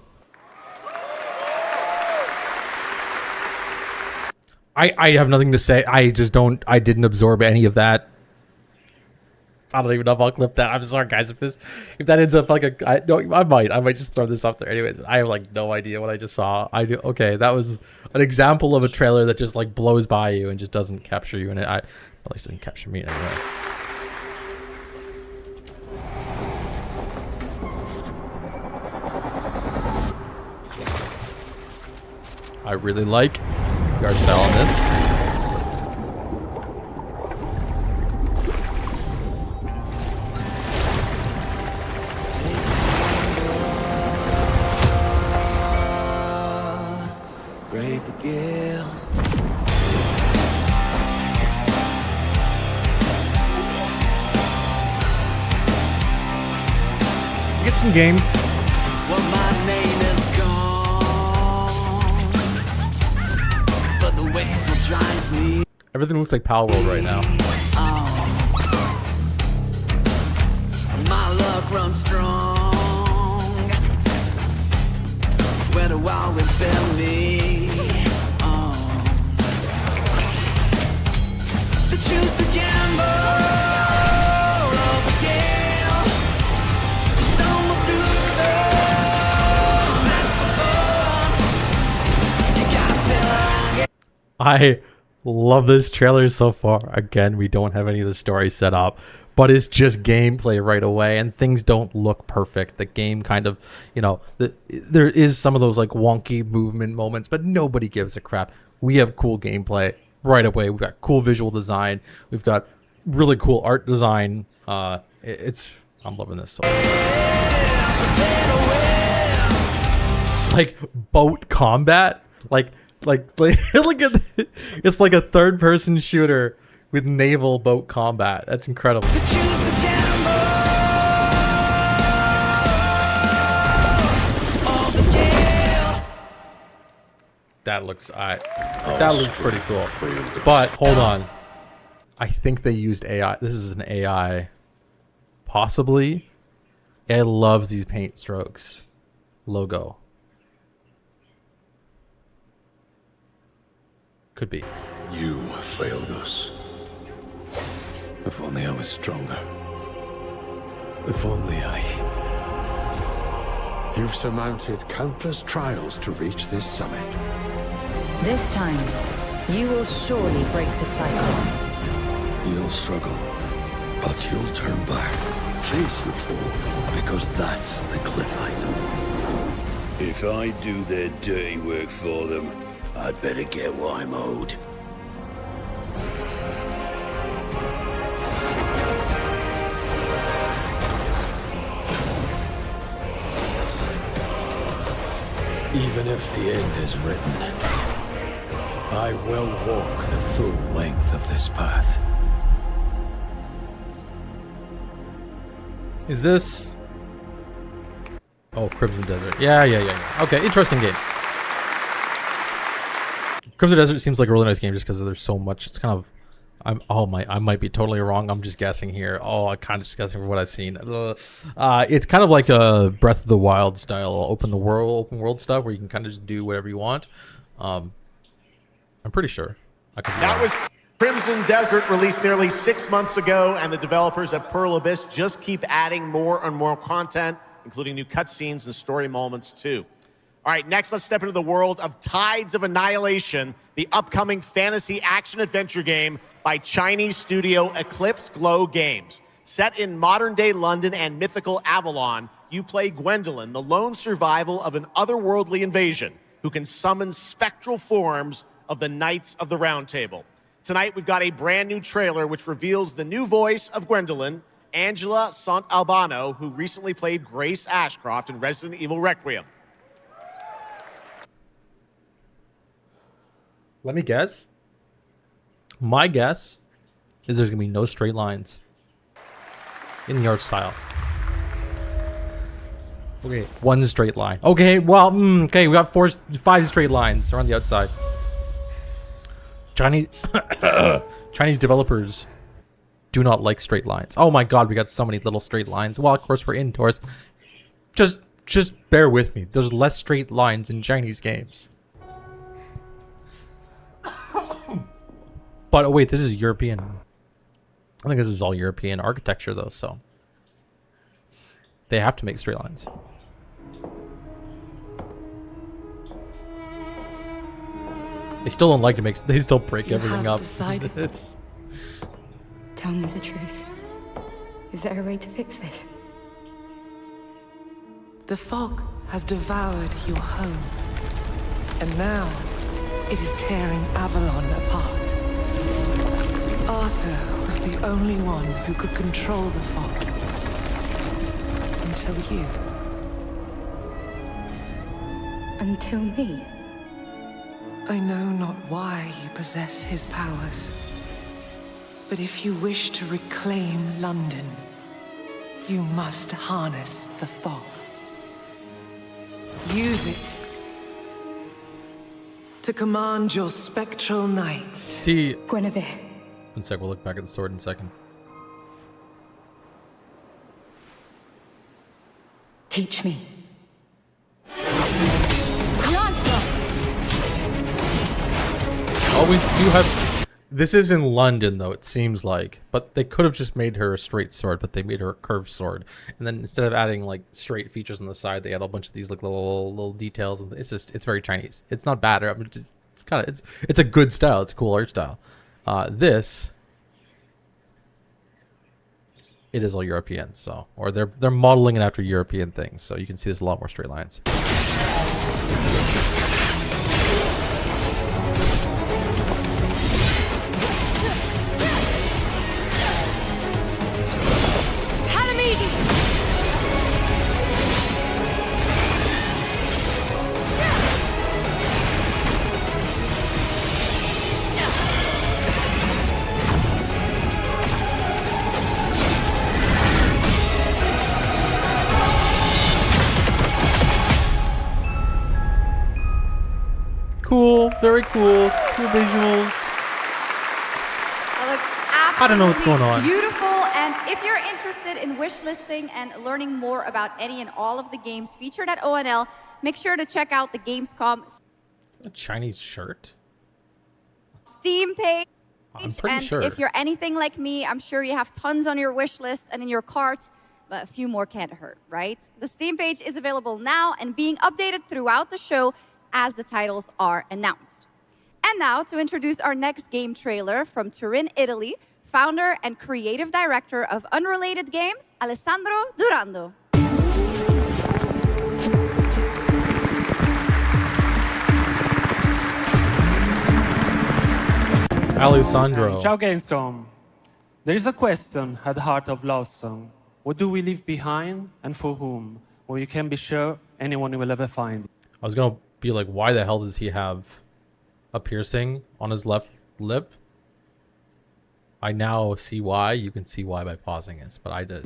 I have nothing to say. I didn't absorb any of that. I don't even know if I'll clip that. I'm sorry, guys. If that ends up like I might just throw this up there. Anyways, I have like no idea what I just saw. Okay, that was an example of a trailer that just like blows by you and just doesn't capture you in it. At least it didn't capture me anyway. I really like the art style on this. Brave the gale. Get some game. Well, my name is gone, but the waves will drive me. Everything looks like Pal World right now. My luck runs strong. Where the wild winds bear me on. To choose the gamble of the gale. Stumble through the masterful. You gotta sail along. I love this trailer so far. Again, we don't have any of the story set up, but it's just gameplay right away, and things don't look perfect. The game kind of, there is some of those like wonky movement moments, but nobody gives a crap. We have cool gameplay right away. We've got cool visual design. We've got really cool art design. I'm loving this so much. Like boat combat, like look at it's like a third-person shooter with naval boat combat. That's incredible. that looks pretty cool. But hold on, I think they used AI. This is an AI, possibly. AI loves these paint strokes. Logo. Could be. You failed us. If only I was stronger. If only I... You've surmounted countless trials to reach this summit. This time, you will surely break the cycle. You'll struggle, but you'll turn back. Face your fall, because that's the cliff I know. If I do their dirty work for them, I'd better get what I'm owed. Even if the end is written, I will walk the full length of this path. Is this... Oh, Crimson Desert. Yeah. Okay, interesting game. Crimson Desert seems like a really nice game just because there's so much. It's kind of... I might be totally wrong. I'm just guessing here. I'm kind of just guessing from what I've seen. It's kind of like a Breath of the Wild style open world stuff where you can kind of just do whatever you want. I'm pretty sure. That was Crimson Desert, released nearly 6 months ago, and the developers at Pearl Abyss just keep adding more and more content, including new cutscenes and story moments too. All right, next let's step into the world of Tides of Annihilation, the upcoming fantasy action-adventure game by Chinese studio Eclipse Glow Games. Set in modern-day London and mythical Avalon, you play Gwendolyn, the lone survival of an otherworldly invasion who can summon spectral forms of the Knights of the Round Table. Tonight, we've got a brand new trailer which reveals the new voice of Gwendolyn, Angela Sant Albano, who recently played Grace Ashcroft in Resident Evil Requiem. Let me guess. My guess is there's going to be no straight lines in the art style. Okay, one straight line. Okay, well, okay, we got 5 straight lines around the outside. Chinese developers do not like straight lines. Oh my god, we got so many little straight lines. Well, of course we're indoors. Just bear with me. There's less straight lines in Chinese games. But oh wait, this is European. I think this is all European architecture though, so they have to make straight lines. They still don't like to make. They still break everything up. It's. Tell me the truth. Is there a way to fix this? The fog has devoured your home, and now it is tearing Avalon apart. Arthur was the only one who could control the fog. Until you. Until me? I know not why you possess his powers. But if you wish to reclaim London, you must harness the fog. Use it to command your spectral knights. See, Guinevere. One sec, we'll look back at the sword in a second. Teach me. Oh, we do have... This is in London, though, it seems like. But they could have just made her a straight sword, but they made her a curved sword. And then instead of adding, like, straight features on the side, they add a bunch of these, like, little details. And it's just, it's very Chinese. It's not bad. I mean, it's kind of... It's a good style. It's a cool art style. This... It is all European, so... Or they're modeling it after European things, so you can see there's a lot more straight lines. Cool, very cool. Cool visuals. That looks I don't know what's going on. beautiful. And if you're interested in wish listing and learning more about any and all of the games featured at ONL, make sure to check out the GamesCOM A Chinese shirt? Steam page. I'm pretty and sure. if you're anything like me, I'm sure you have tons on your wish list and in your cart, but a few more can't hurt, right? The Steam page is available now and being updated throughout the show as the titles are announced. And now to introduce our next game trailer from Turin, Italy, founder and creative director of Unrelated Games, Alessandro Durando. Alessandro. Ciao GamesCOM. There is a question at the heart of Love Song. What do we leave behind and for whom? Well, you can be sure anyone will ever find. I was gonna be like, why the hell does he have a piercing on his left lip? I now see why. You can see why by pausing this, but I did.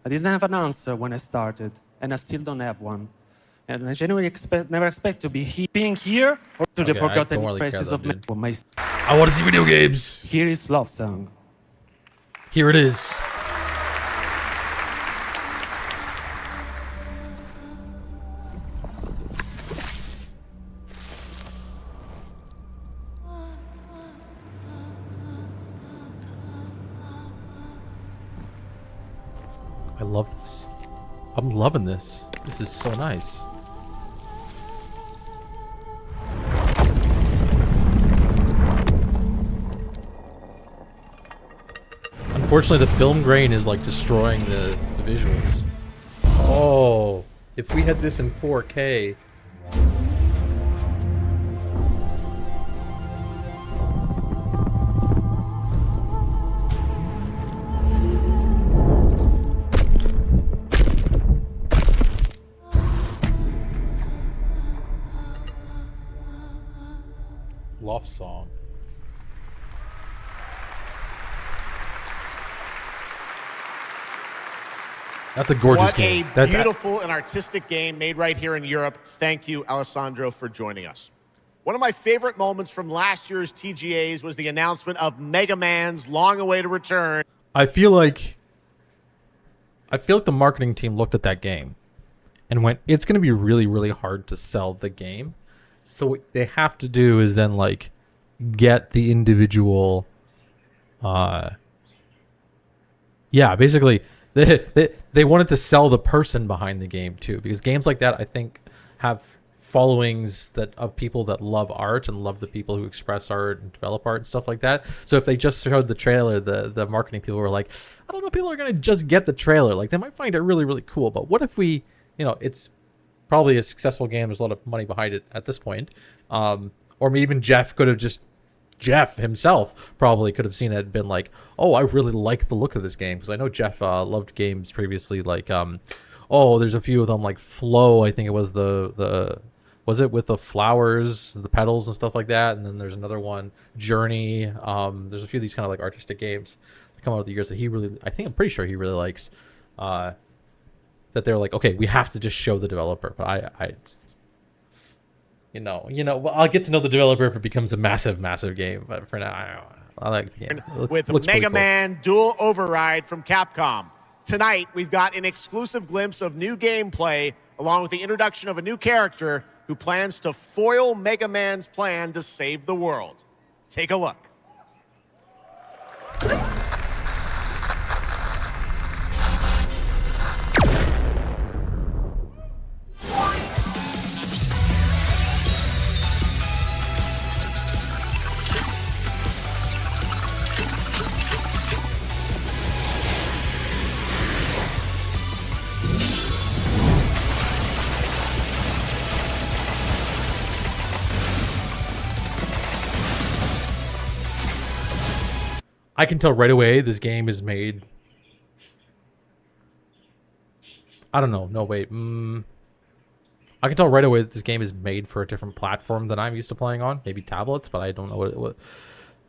I didn't have an answer when I started, and I still don't have one. And I genuinely never expect to be being here or to the Okay, I forgotten don't really care places though, of dude. my. I want to see video games. Here is Love Song. Here it is. I love this. I'm loving this. This is so nice. Unfortunately, the film grain is like destroying the visuals. Oh, if we had this in 4K. Love song. That's a gorgeous game. What a beautiful and artistic game made right here in Europe. Thank you, Alessandro, for joining us. One of my favorite moments from last year's TGAs was the announcement of Mega Man's long-awaited return. I feel like the marketing team looked at that game and went, it's going to be really, really hard to sell the game. So what they have to do is then like get the individual, basically they wanted to sell the person behind the game too, because games like that I think have followings that of people that love art and love the people who express art and develop art and stuff like that. So if they just showed the trailer, the marketing people were like, I don't know, people are gonna just get the trailer, like they might find it really, really cool, but what if we, it's probably a successful game, there's a lot of money behind it at this point, or even Jeff himself probably could have seen it and been like, oh, I really like the look of this game, because I know Jeff loved games previously, like there's a few of them like Flow, I think it was was it with the flowers, the petals and stuff like that, and then there's another one, Journey. There's a few of these kind of like artistic games that come out of the years that I'm pretty sure he really likes, that they're like, okay, we have to just show the developer. But I'll get to know the developer if it becomes a massive, massive game. But for now, I like the game. With Mega Man Dual Override from Capcom. Tonight, we've got an exclusive glimpse of new gameplay, along with the introduction of a new character who plans to foil Mega Man's plan to save the world. Take a look. I can tell right away this game is made. I don't know. No, wait. I can tell right away that this game is made for a different platform than I'm used to playing on. Maybe tablets, but I don't know what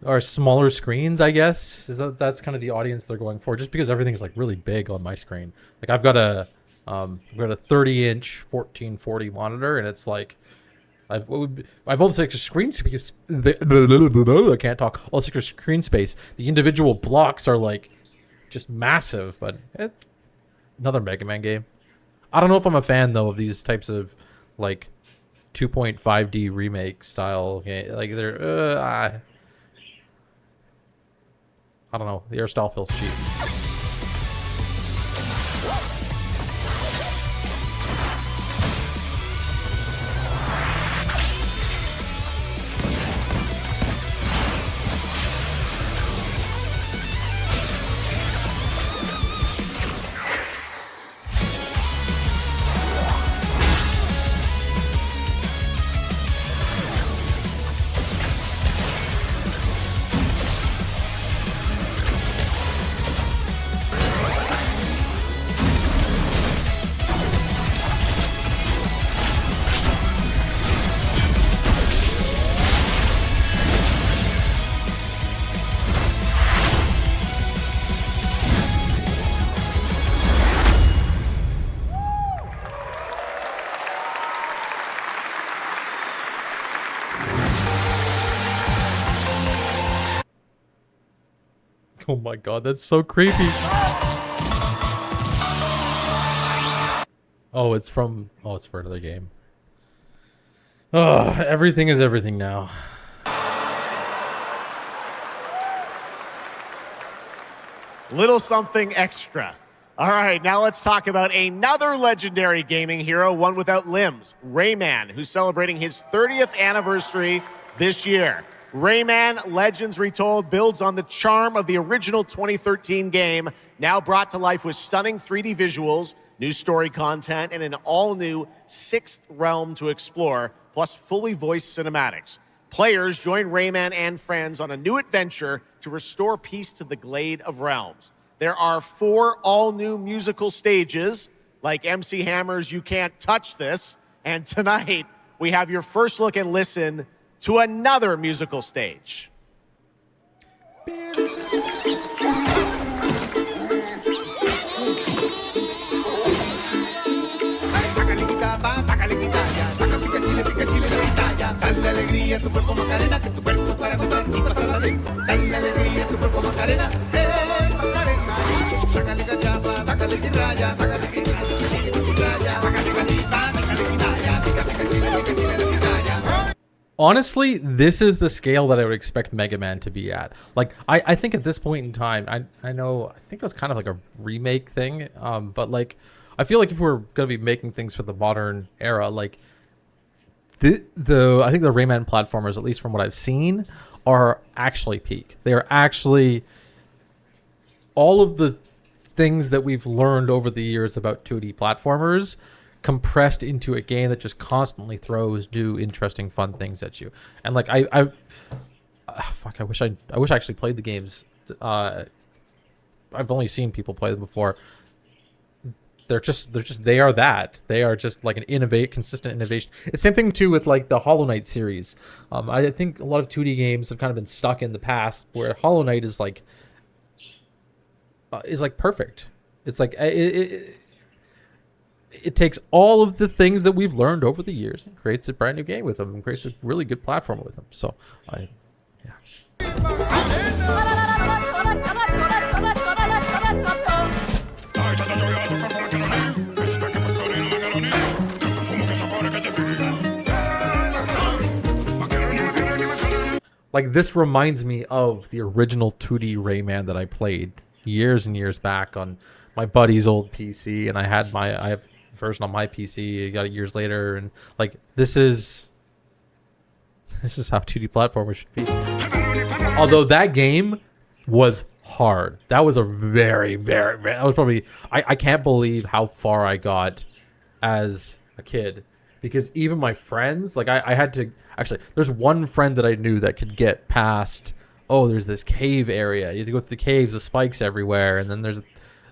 or smaller screens, I guess. That's kind of the audience they're going for, just because everything's like really big on my screen. Like I've got a 30-inch 1440 monitor, and it's like I've all this extra screen space. I can't talk. All this extra screen space. The individual blocks are like just massive, but another Mega Man game. I don't know if I'm a fan though of these types of like 2.5D remake style game. Like they're I don't know. The art style feels cheap. Oh my god, that's so creepy. Oh, it's for another game. Oh, everything is everything now. Little something extra. All right, now let's talk about another legendary gaming hero, one without limbs, Rayman, who's celebrating his 30th anniversary this year. Rayman Legends Retold builds on the charm of the original 2013 game, now brought to life with stunning 3D visuals, new story content, and an all-new 6th realm to explore, plus fully voiced cinematics. Players join Rayman and friends on a new adventure to restore peace to the Glade of Realms. There are 4 all-new musical stages, like MC Hammer's You Can't Touch This, and tonight we have your first look and listen to another musical stage. Honestly, this is the scale that I would expect Mega Man to be at. Like, I think at this point in time, I think it was kind of like a remake thing, but like, I feel like if we're going to be making things for the modern era, like, I think the Rayman platformers, at least from what I've seen, are actually peak. They are actually all of the things that we've learned over the years about 2D platformers compressed into a game that just constantly throws new, interesting, fun things at you. And like I wish I actually played the games. I've only seen people play them before. They are that. They are just like an consistent innovation. It's the same thing too with like the Hollow Knight series. I think a lot of 2D games have kind of been stuck in the past, where Hollow Knight is like perfect. It's like it takes all of the things that we've learned over the years and creates a brand new game with them and creates a really good platformer with them. So, like, this reminds me of the original 2D Rayman that I played years and years back on my buddy's old PC, and I have a version on my PC. I got it years later, and like, this is how 2D platformers should be. Although that game was hard. That was a very, very, very, that was probably, I can't believe how far I got as a kid, because even my friends, like, I had to, actually, there's one friend that I knew that could get past, oh, there's this cave area. You have to go through the caves with spikes everywhere, and then there's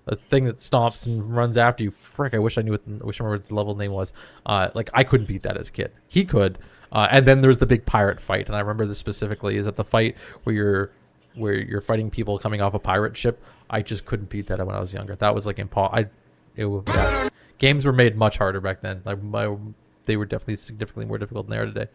a thing that stops and runs after you. Frick, I wish I remember what the level name was. Like, I couldn't beat that as a kid. He could. And then there's the big pirate fight, and I remember this specifically, is that the fight where you're fighting people coming off a pirate ship. I just couldn't beat that when I was younger. That was like impossible. Games were made much harder back then. Like, they were definitely significantly more difficult than they are today.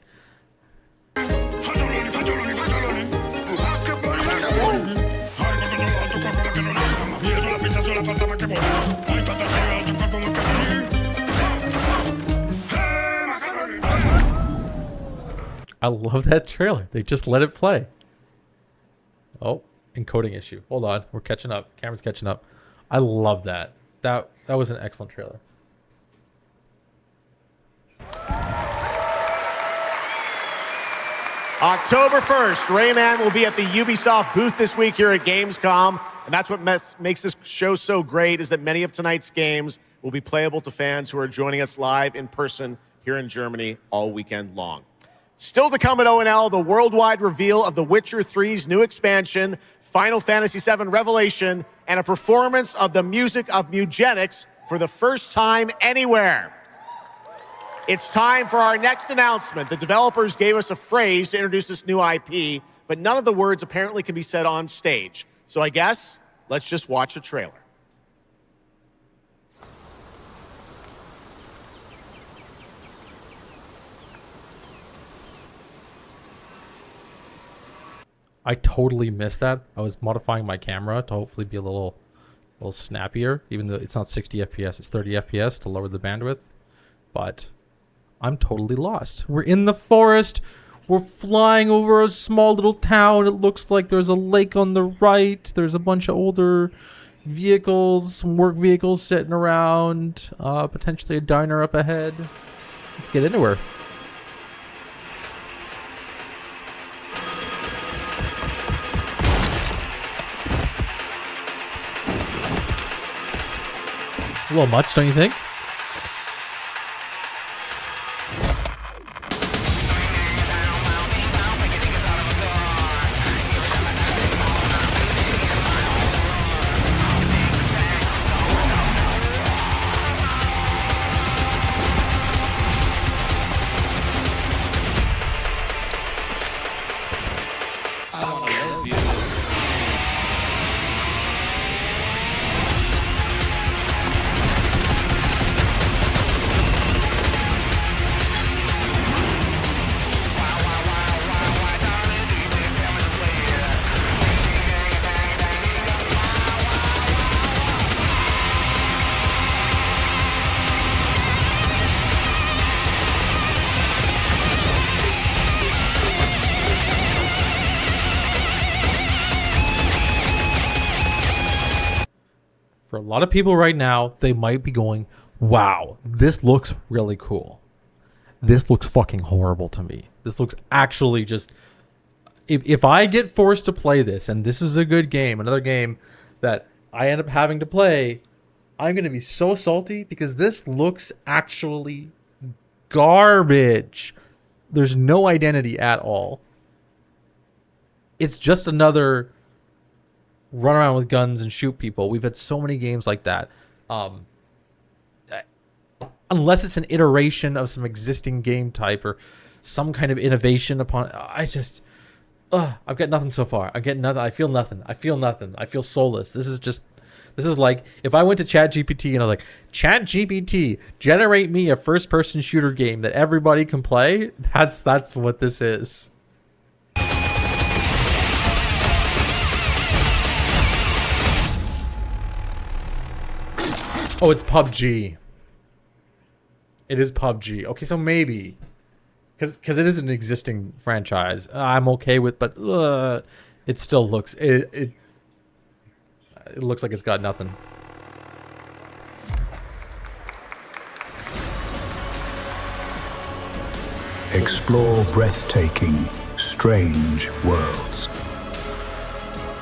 I love that trailer. They just let it play. Oh, encoding issue. Hold on. We're catching up. Camera's catching up. I love that. That was an excellent trailer. October 1st, Rayman will be at the Ubisoft booth this week here at Gamescom. And that's what makes this show so great, is that many of tonight's games will be playable to fans who are joining us live in person here in Germany all weekend long. Still to come at ONL, the worldwide reveal of The Witcher 3's new expansion, Final Fantasy VII Revelation, and a performance of the music of Mugenics for the first time anywhere. It's time for our next announcement. The developers gave us a phrase to introduce this new IP, but none of the words apparently can be said on stage. So I guess let's just watch a trailer. I totally missed that. I was modifying my camera to hopefully be a little snappier, even though it's not 60 FPS, it's 30 FPS to lower the bandwidth. But I'm totally lost. We're in the forest. We're flying over a small little town. It looks like there's a lake on the right. There's a bunch of older vehicles, some work vehicles sitting around, potentially a diner up ahead. Let's get into her. A little much, don't you think? For a lot of people right now, they might be going, wow, this looks really cool. This looks fucking horrible to me. This looks actually just... If I get forced to play this, and this is a good game, another game that I end up having to play, I'm going to be so salty because this looks actually garbage. There's no identity at all. It's just another... run around with guns and shoot people. We've had so many games like that. Unless it's an iteration of some existing game type or some kind of innovation upon... I've got nothing so far. I get nothing. I feel nothing. I feel soulless. This is like if I went to ChatGPT and I was like, ChatGPT, generate me a first-person shooter game that everybody can play. That's what this is. Oh, it's PUBG. It is PUBG. Okay, so maybe. Because it is an existing franchise. I'm okay with, but it still looks... It looks like it's got nothing. Explore breathtaking, strange worlds.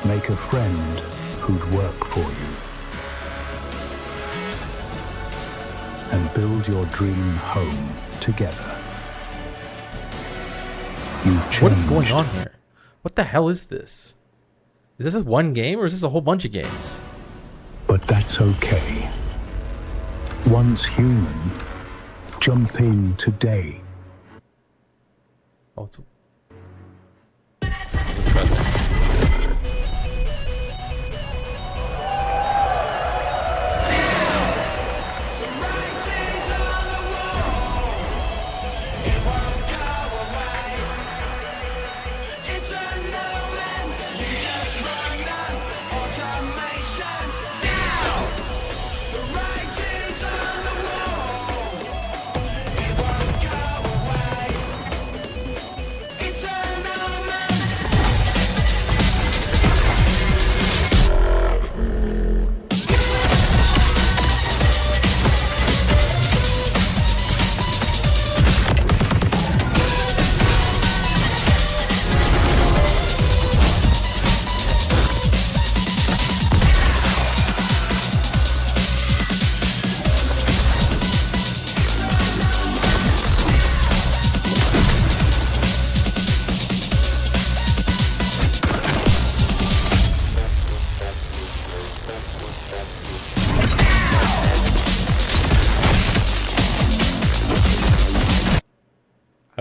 Make a friend who'd work for you. And build your dream home together. You've changed. What is going on here? What the hell is this? Is this one game or is this a whole bunch of games? But that's okay. Once human, jump in today. Oh, it's interesting.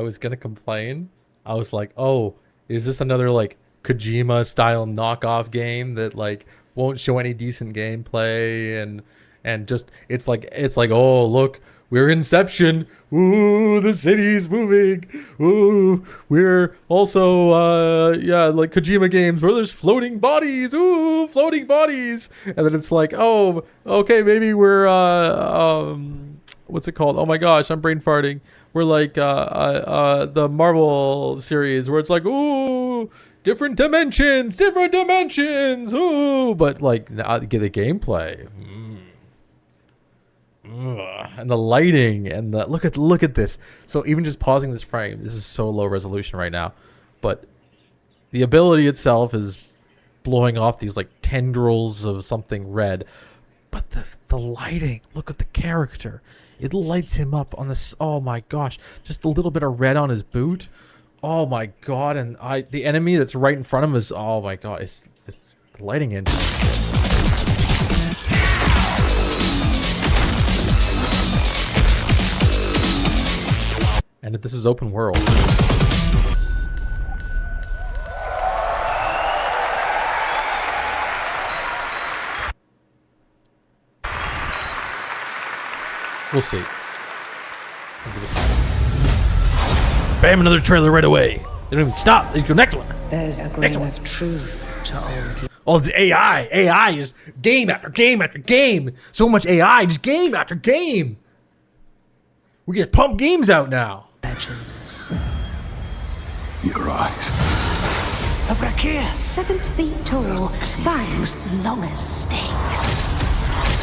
was gonna complain. I was like, oh, is this another like Kojima style knockoff game that like won't show any decent gameplay and just it's like oh look, we're Inception. Ooh, the city's moving. Ooh, we're also yeah, like Kojima games where there's floating bodies. Ooh, floating bodies. And then it's like, oh, okay, maybe we're what's it called? Oh my gosh, I'm brain farting. We're like the Marvel series where it's like, ooh, different dimensions. Ooh, but like now get the gameplay. And the lighting and the look at this. So even just pausing this frame, this is so low resolution right now, but the ability itself is blowing off these like tendrils of something red. But the lighting, look at the character. It lights him up on this. Oh my gosh, just a little bit of red on his boot. Oh my god, and the enemy that's right in front of him is, oh my god, it's the lighting in. And this is open world. We'll see. Bam, another trailer right away. They don't even stop. They go next one. There's a grain of truth to old. Oh, it's AI. AI just game after game after game. So much AI, just game after game. We get pump games out now. Legends. Your eyes. A brachius, 7 feet tall, fangs long as snakes.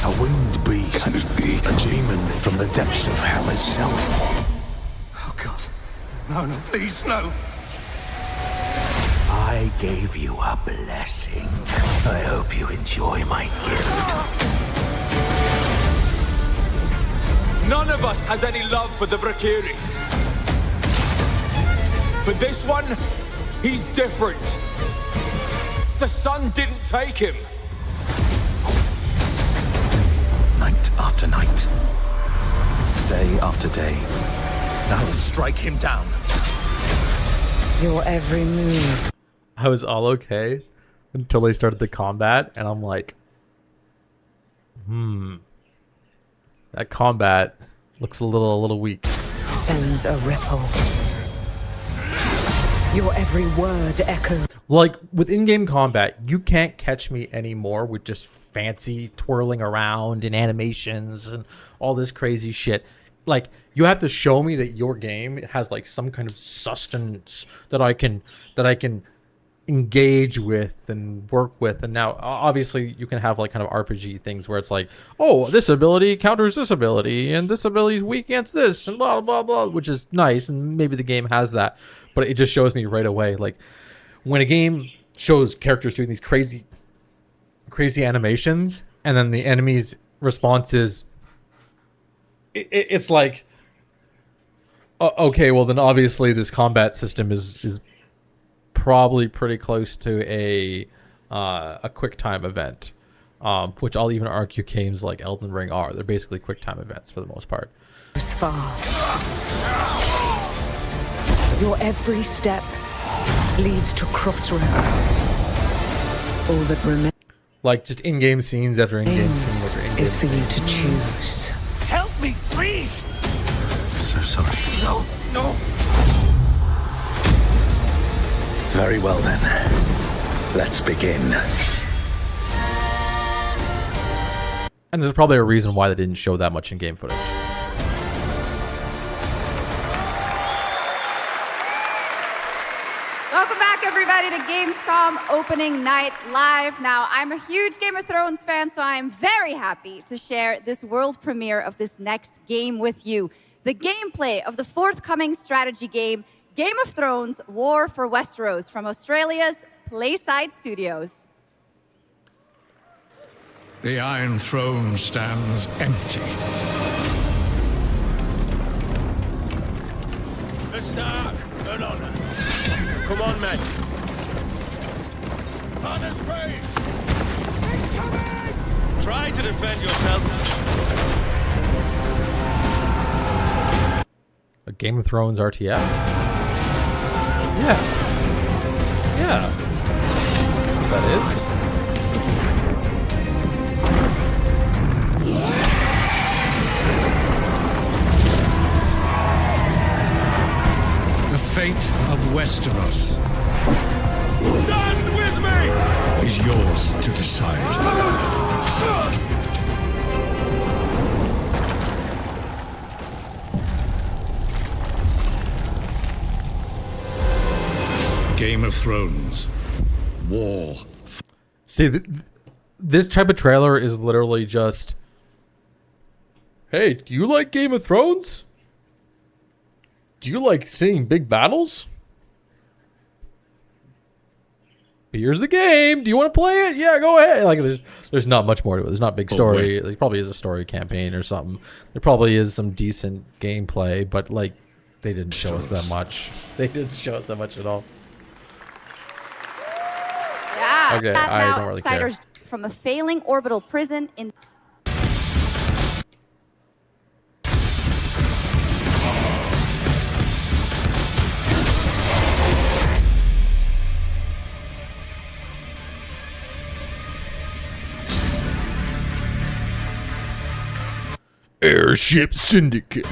A winged beast. Can it be? A demon from the depths of hell itself. Oh God. No, please, no. I gave you a blessing. I hope you enjoy my gift. None of us has any love for the Brakiri. But this one, he's different. The sun didn't take him. Night after night. Day after day. Now strike him down. Your every move. I was all okay until they started the combat, and I'm like, that combat looks a little weak. Sends a ripple. Your every word echoes. Like with in-game combat, you can't catch me anymore with just fancy twirling around and animations and all this crazy shit. Like you have to show me that your game has like some kind of sustenance that I can engage with and work with. And now obviously you can have like kind of RPG things where it's like, oh, this ability counters this ability and this ability is weak against this and blah blah blah, which is nice, and maybe the game has that, but it just shows me right away, like when a game shows characters doing these crazy animations and then the enemy's response is it's like, okay, well then obviously this combat system is probably pretty close to a quick time event, which I'll even argue games like Elden Ring are. They're basically quick time events for the most part. Your every step leads to crossroads. All that remains, like just in-game scenes after in-game scene after in-game is for scene. you to choose. Help me, please! I'm so sorry. No. Very well then. Let's begin. And there's probably a reason why they didn't show that much in-game footage. Welcome back, everybody, to GamesCOM Opening Night Live. Now, I'm a huge Game of Thrones fan, so I am very happy to share this world premiere of this next game with you. The gameplay of the forthcoming strategy game, Game of Thrones War for Westeros, from Australia's Playside Studios. The Iron Throne stands empty. The Stark! Turn on. Come on, men. On its way! Incoming! Try to defend yourself. A Game of Thrones RTS? Yeah. Yeah. That's what that is. The fate of Westeros Stand with me! is yours to decide. Game of Thrones. War. See, this type of trailer is literally just, hey, do you like Game of Thrones? Do you like seeing big battles? Here's the game. Do you want to play it? Yeah, go ahead. Like, there's not much more to it. There's not a big story. There probably is a story campaign or something. There probably is some decent gameplay, but like, they didn't show us that much. They didn't show us that much at all. Yeah. Okay, I don't really care. Outsiders from a failing orbital prison in. Airship Syndicate.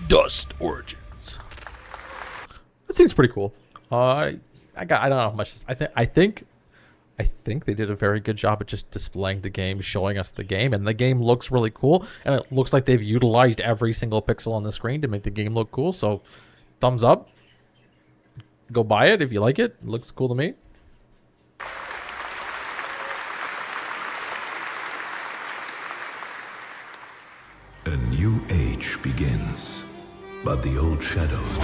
Dust Origins. That seems pretty cool. I don't know how much. I think they did a very good job at just displaying the game, showing us the game, and the game looks really cool. And it looks like they've utilized every single pixel on the screen to make the game look cool. So, thumbs up. Go buy it if you like it. It looks cool to me. A new age begins, but the old shadows.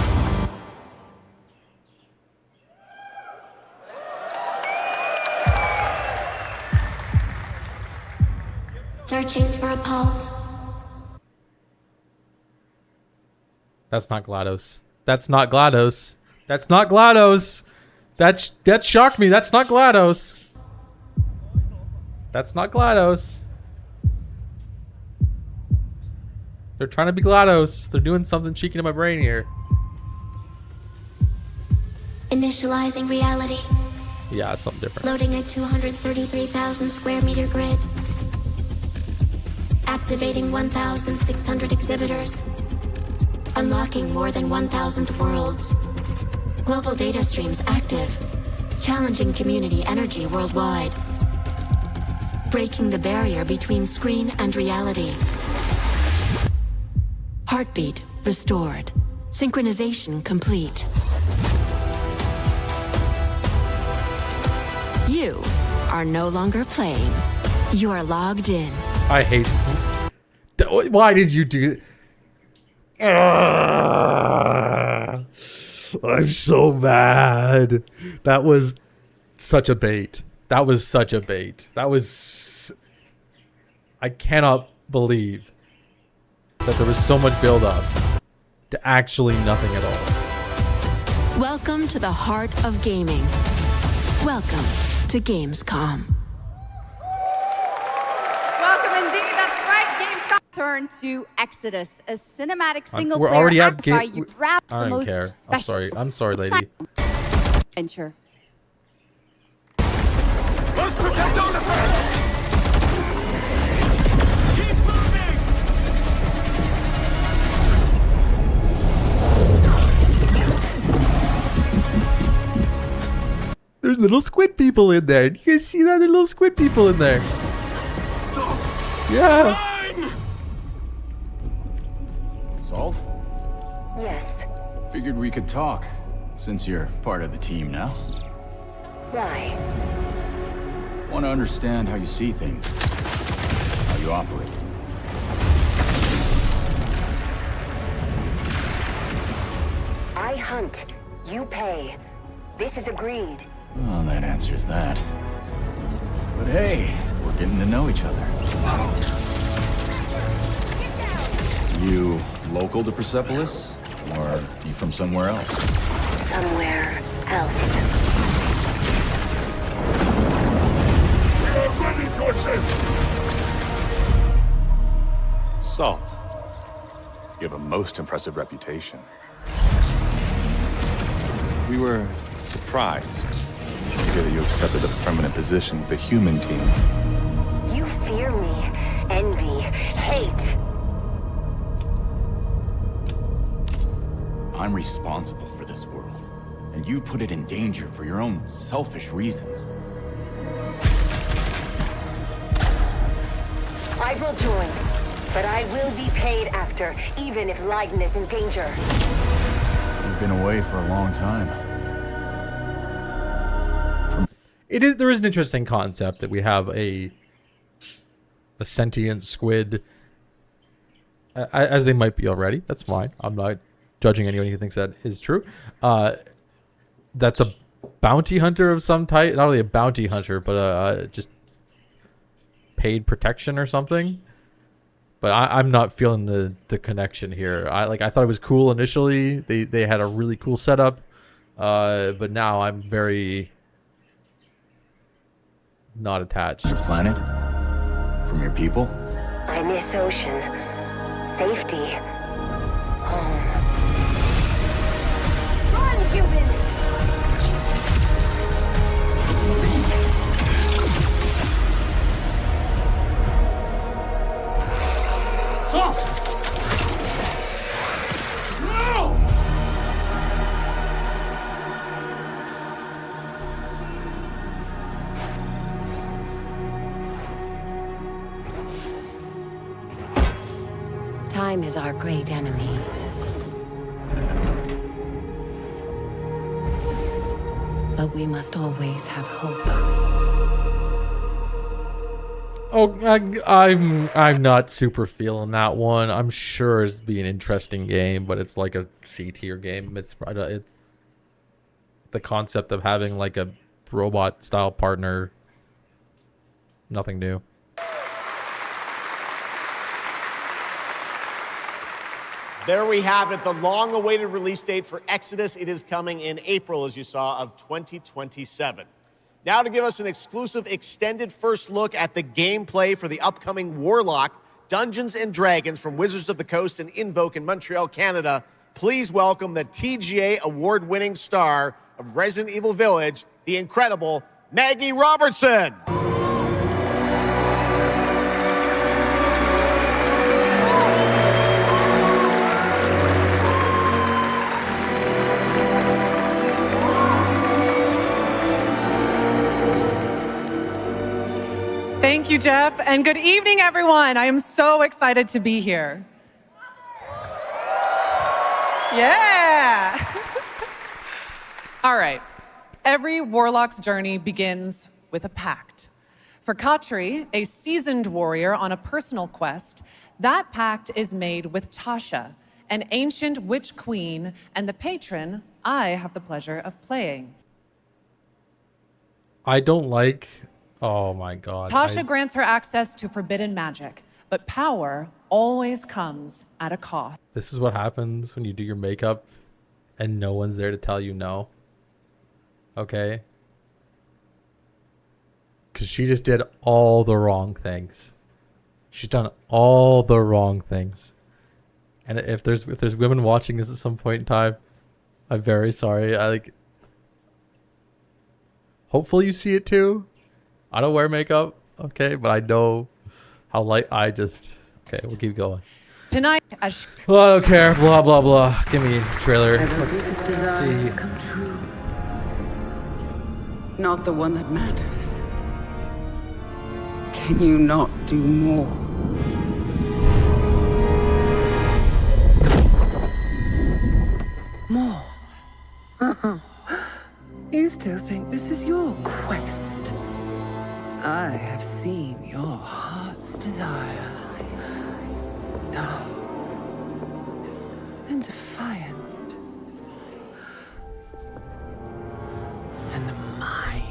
Searching for a pulse. That's not GLaDOS. That's not GLaDOS. That's not GLaDOS. That shocked me. That's not GLaDOS. That's not GLaDOS. They're trying to be GLaDOS. They're doing something cheeky to my brain here. Initializing reality. Yeah, it's something different. Loading a 233,000 square meter grid. Activating 1,600 exhibitors. Unlocking more than 1,000 worlds. Global data streams active. Challenging community energy worldwide. Breaking the barrier between screen and reality. Heartbeat restored. Synchronization complete. You are no longer playing. You are logged in. I hate. Why did you do? I'm so mad. That was such a bait. That was such a bait. That was. I cannot believe that there was so much build up to actually nothing at all. Welcome to the heart of gaming. Welcome to GamesCOM. Welcome indeed. That's right. GamesCOM turn to Exodus, a cinematic single We're player already at amplify. game. You draft I the don't most care. I'm special sorry. I'm sorry, lady. adventure. Let's protect our defense! Keep moving! There's little squid people in there. Do you guys see that? There's little squid people in there. Yeah. So, Yes. Figured we could talk, since you're part of the team now. Why? Want to understand how you see things, how you operate. I hunt. You pay. This is agreed. Well, that answers that. But hey, we're getting to know each other. You local to Persepolis? Or you from somewhere else? Somewhere else. Salt. You have a most impressive reputation. We were surprised to hear that you accepted a permanent position with the human team. You fear me, envy, hate. I'm responsible for this world, and you put it in danger for your own selfish reasons. I will join, but I will be paid after, even if Leiden is in danger. You've been away for a long time. There is an interesting concept that we have a sentient squid, as they might be already. That's fine. I'm not judging anyone who thinks that is true. That's a bounty hunter of some type. Not only a bounty hunter, but just paid protection or something. But I'm not feeling the connection here. I thought it was cool initially. They had a really cool setup, but now I'm very not attached. This planet? From your people? I miss ocean, safety, home. Run, human! Stop! No! Time is our great enemy. But we must always have hope. Oh, I'm not super feeling that one. I'm sure it's be an interesting game, but it's like a C tier game. It's the concept of having like a robot style partner. Nothing new. There we have it, the long-awaited release date for Exodus. It is coming in April, as you saw, of 2027. Now to give us an exclusive extended first look at the gameplay for the upcoming Warlock Dungeons & Dragons from Wizards of the Coast and Invoke in Montreal, Canada, please welcome the TGA award-winning star of Resident Evil Village, the incredible Maggie Robertson. Thank you, Jeff, and good evening, everyone. I am so excited to be here. Yeah. All right. Every warlock's journey begins with a pact. For Katri, a seasoned warrior on a personal quest, that pact is made with Tasha, an ancient witch queen and the patron I have the pleasure of playing. I don't like... Oh my god. Tasha grants her access to forbidden magic, but power always comes at a cost. This is what happens when you do your makeup and no one's there to tell you no. Okay? Because she just did all the wrong things. She's done all the wrong things. And if there's women watching this at some point in time, I'm very sorry. Hopefully you see it too. I don't wear makeup, okay, but I know how okay, we'll keep going. Tonight, well, I don't care. Blah blah blah. Give me a trailer. Let's see. Come true. Not the one that matters. Can you not do more? You still think this is your quest? I have seen your heart's desire. Dark and defiant. And mine.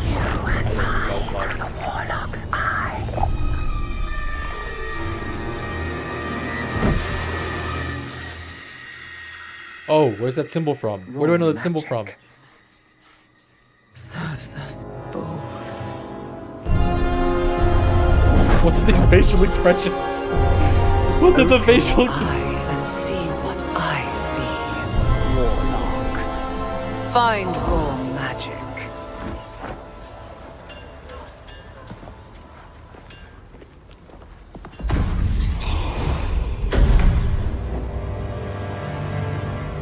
You and mine, the warlock's eye. Oh, where's that symbol from? Where do I know that symbol from? Serves us both. What's with these facial expressions? What's with the facial expressions? And see what I see, warlock. Find raw magic.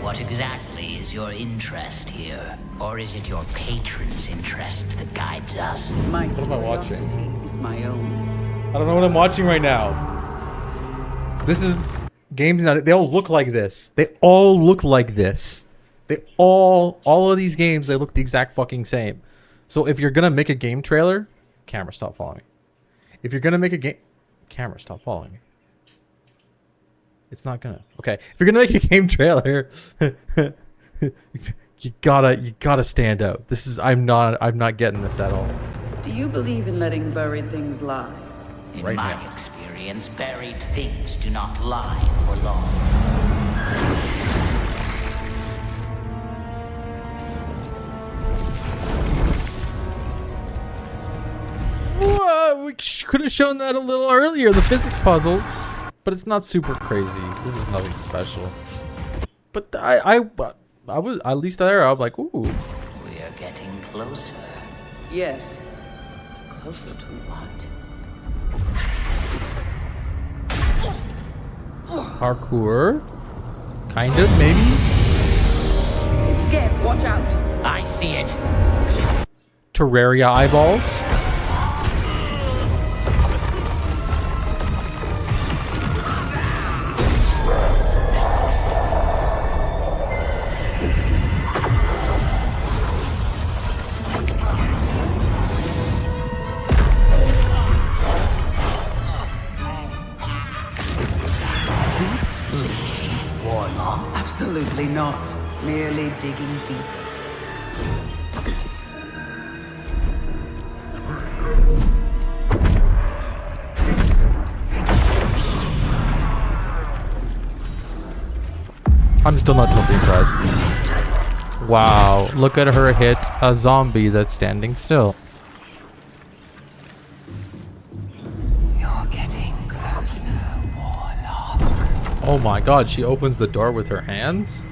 What exactly is your interest here? Or is it your patron's interest that guides us? My What am I watching? curiosity is my own. I don't know what I'm watching right now. This is games now. They all look like this. They all look like this. They all of these games, they look the exact fucking same. So if you're gonna make a game trailer, camera, stop following me. If you're gonna make a game, camera, stop following me. It's not gonna. Okay, if you're gonna make a game trailer, you gotta stand out. This is I'm not getting this at all. Do you believe in letting buried things lie? In Right my now. experience, buried things do not lie for long. Well, we could have shown that a little earlier, the physics puzzles, but it's not super crazy. This is nothing special. But I was at least there. I'm like, ooh. We are getting closer. Yes. Closer to what? Parkour, kind of, maybe. Scared, watch out. I see it. Terraria eyeballs. Absolutely not. Merely digging deep. I'm still not totally impressed. Wow, look at her hit a zombie that's standing still. You're getting closer, warlock. Oh my god, she opens the door with her hands,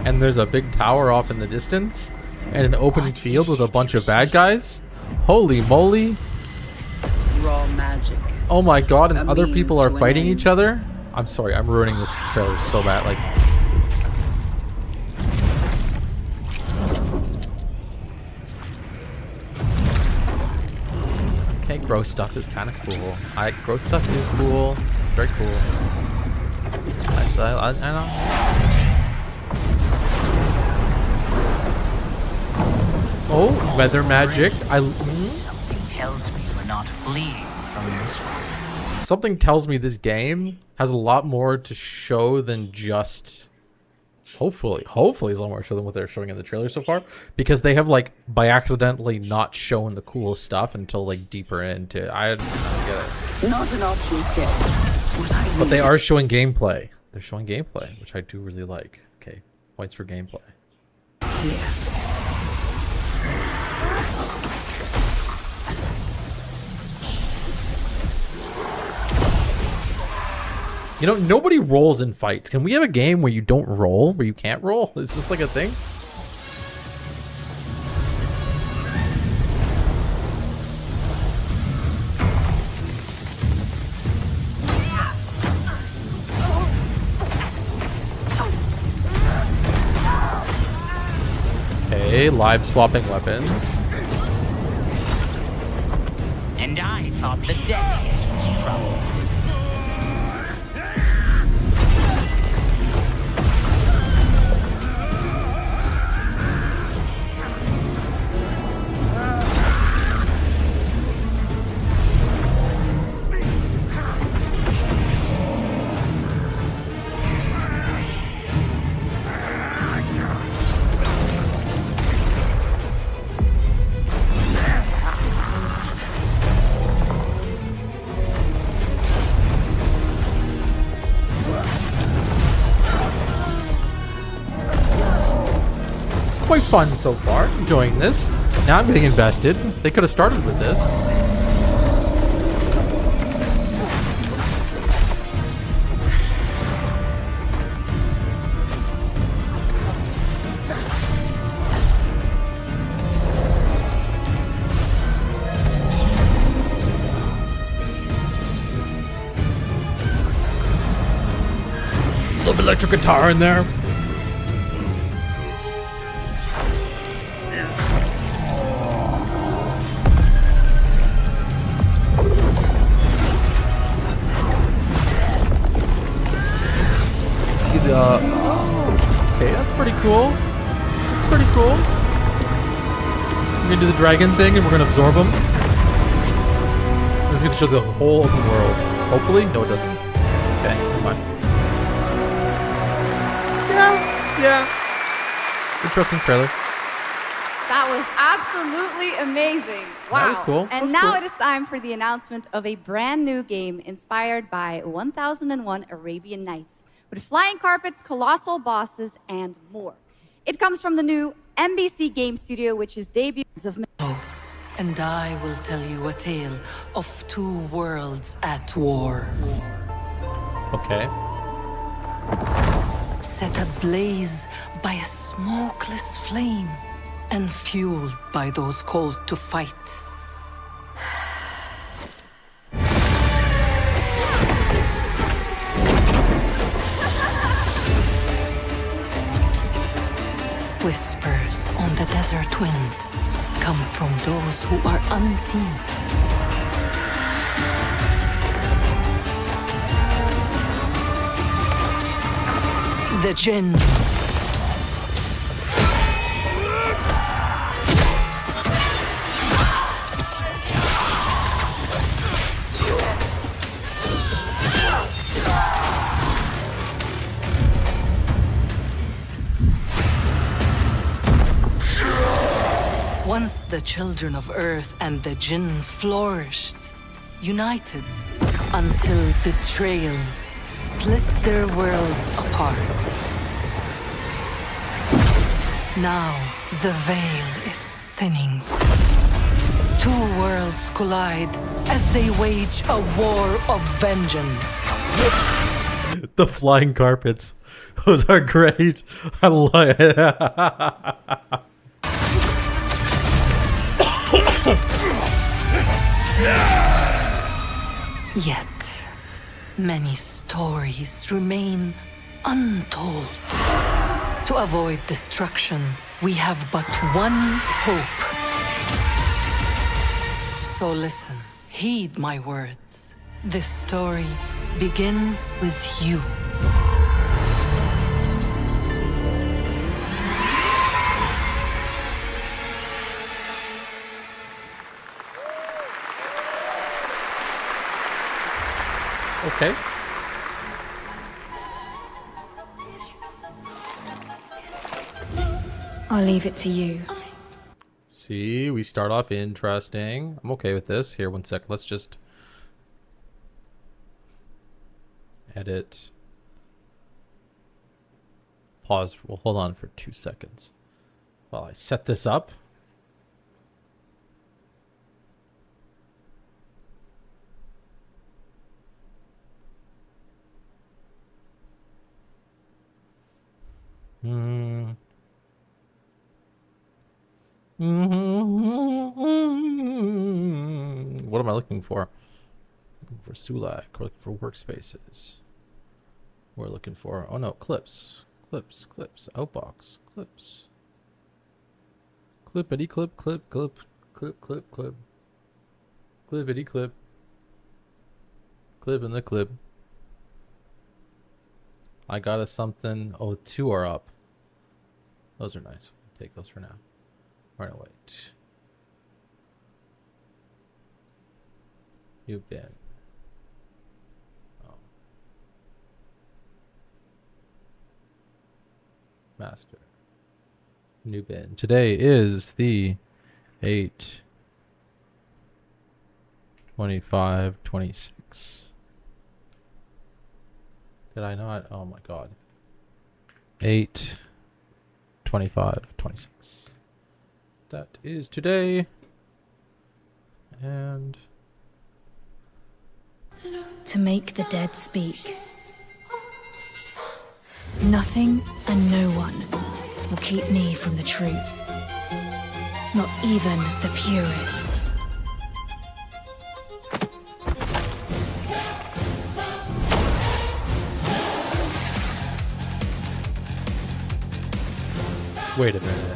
and there's a big tower off in the distance, and an open field with a bunch of bad guys. Holy moly. Raw magic. Oh my god, and A other means people are to an fighting end. each other? I'm sorry, I'm ruining this trailer so bad. Like, okay, gross stuff is kind of cool. Gross stuff is cool. It's very cool. Actually, I know. Oh, weather magic. Something tells me we're not fleeing from this one. Something tells me this game has a lot more to show than just... Hopefully it's a lot more to show than what they're showing in the trailer so far. Because they have, like, by accidentally not showing the cool stuff until, like, deeper into... I don't get it. Not an option scared. But they are showing gameplay. They're showing gameplay, which I do really like. Okay, points for gameplay. You know, nobody rolls in fights. Can we have a game where you don't roll? Where you can't roll? Is this like a thing? Okay, live swapping weapons. And I thought the dead kiss was trouble. fun so far. Enjoying this. Now I'm getting invested. They could have started with this. Little electric guitar in there. See the... Okay, that's pretty cool. That's pretty cool. We're gonna do the dragon thing and we're gonna absorb them. It's gonna show the whole open world. Hopefully? No, it doesn't. Okay, never mind. Yeah. Interesting trailer. That was absolutely amazing. Wow. That was cool. And now it is time for the announcement of a brand new game inspired by 1001 Arabian Nights, with flying carpets, colossal bosses, and more. It comes from the new NBC Game Studio, which is debuts of... And I will tell you a tale of two worlds at war. Okay. Set ablaze by a smokeless flame and fueled by those called to fight. Whispers on the desert wind come from those who are unseen. The Jinn. Once the children of Earth and the Jinn flourished, united, until betrayal split their worlds apart. Now the veil is thinning. Two worlds collide as they wage a war of vengeance. The flying carpets. Those are great. I love it. Yet, many stories remain untold. To avoid destruction, we have but one hope. So listen, heed my words. This story begins with you. Okay. I'll leave it to you. See, we start off interesting. I'm okay with this. Here, one sec. Let's just edit. Pause. We'll hold on for 2 seconds while I set this up. What am I looking for? Looking for Sulack. We're looking for workspaces. We're looking for, oh no, clips. Clips. Outbox. Clips. Clippity clip. Clippity clip. Clip in the clip. I got us something. Oh, 2 are up. Those are nice. Take those for now. Right, wait. You've been. Oh. Master. New bin. Today is the 8/25/26. Did I not? Oh my god. 8/25/26. 25, 26. That is today. And To make the dead speak. Nothing and no one will keep me from the truth. Not even the purists. wait a minute.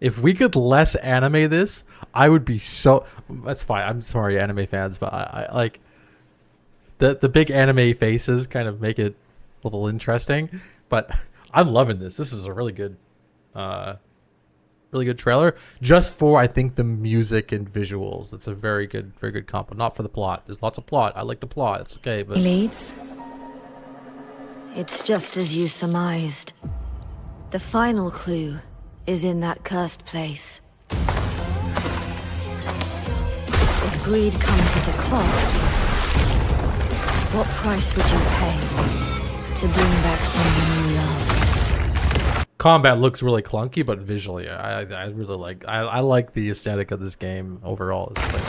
If we could less anime this, I would be so... That's fine. I'm sorry, anime fans, but I like... The big anime faces kind of make it a little interesting. But I'm loving this. This is a really good trailer. Just for, I think, the music and visuals. It's a very good combo. Not for the plot. There's lots of plot. I like the plot. It's okay, but... Leads? It's just as you surmised. The final clue is in that cursed place. If greed comes at a cost, what price would you pay to bring back someone you love? Combat looks really clunky, but visually, I really like. I like the aesthetic of this game overall. It's like,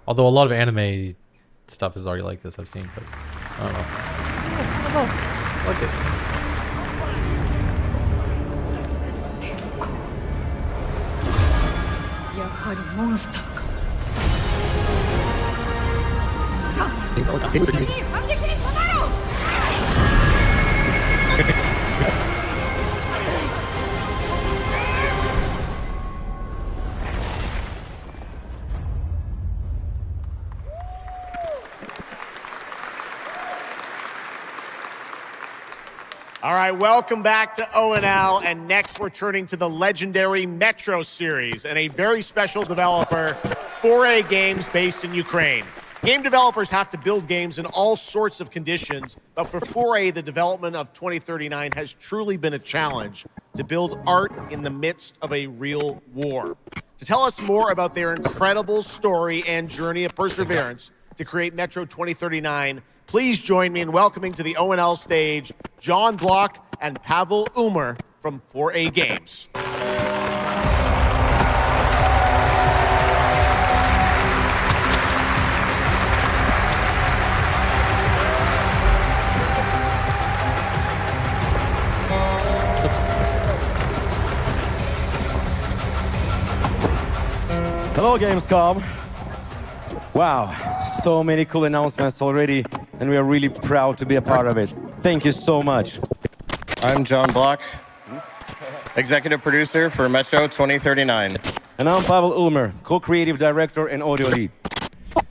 although a lot of anime stuff is already like this, I've seen, but I don't know. I like it. All right, welcome back to ONL, and next we're turning to the legendary Metro series and a very special developer, 4A Games, based in Ukraine. Game developers have to build games in all sorts of conditions, but for 4A, the development of 2039 has truly been a challenge to build art in the midst of a real war. To tell us more about their incredible story and journey of perseverance to create Metro 2039, please join me in welcoming to the ONL stage John Block and Pavel Umer from 4A Games. Hello, GamesCOM. Wow, so many cool announcements already, and we are really proud to be a part of it. Thank you so much. I'm John Block, executive producer for Metro 2039. And I'm Pavel Ulmer, co-creative director and audio lead.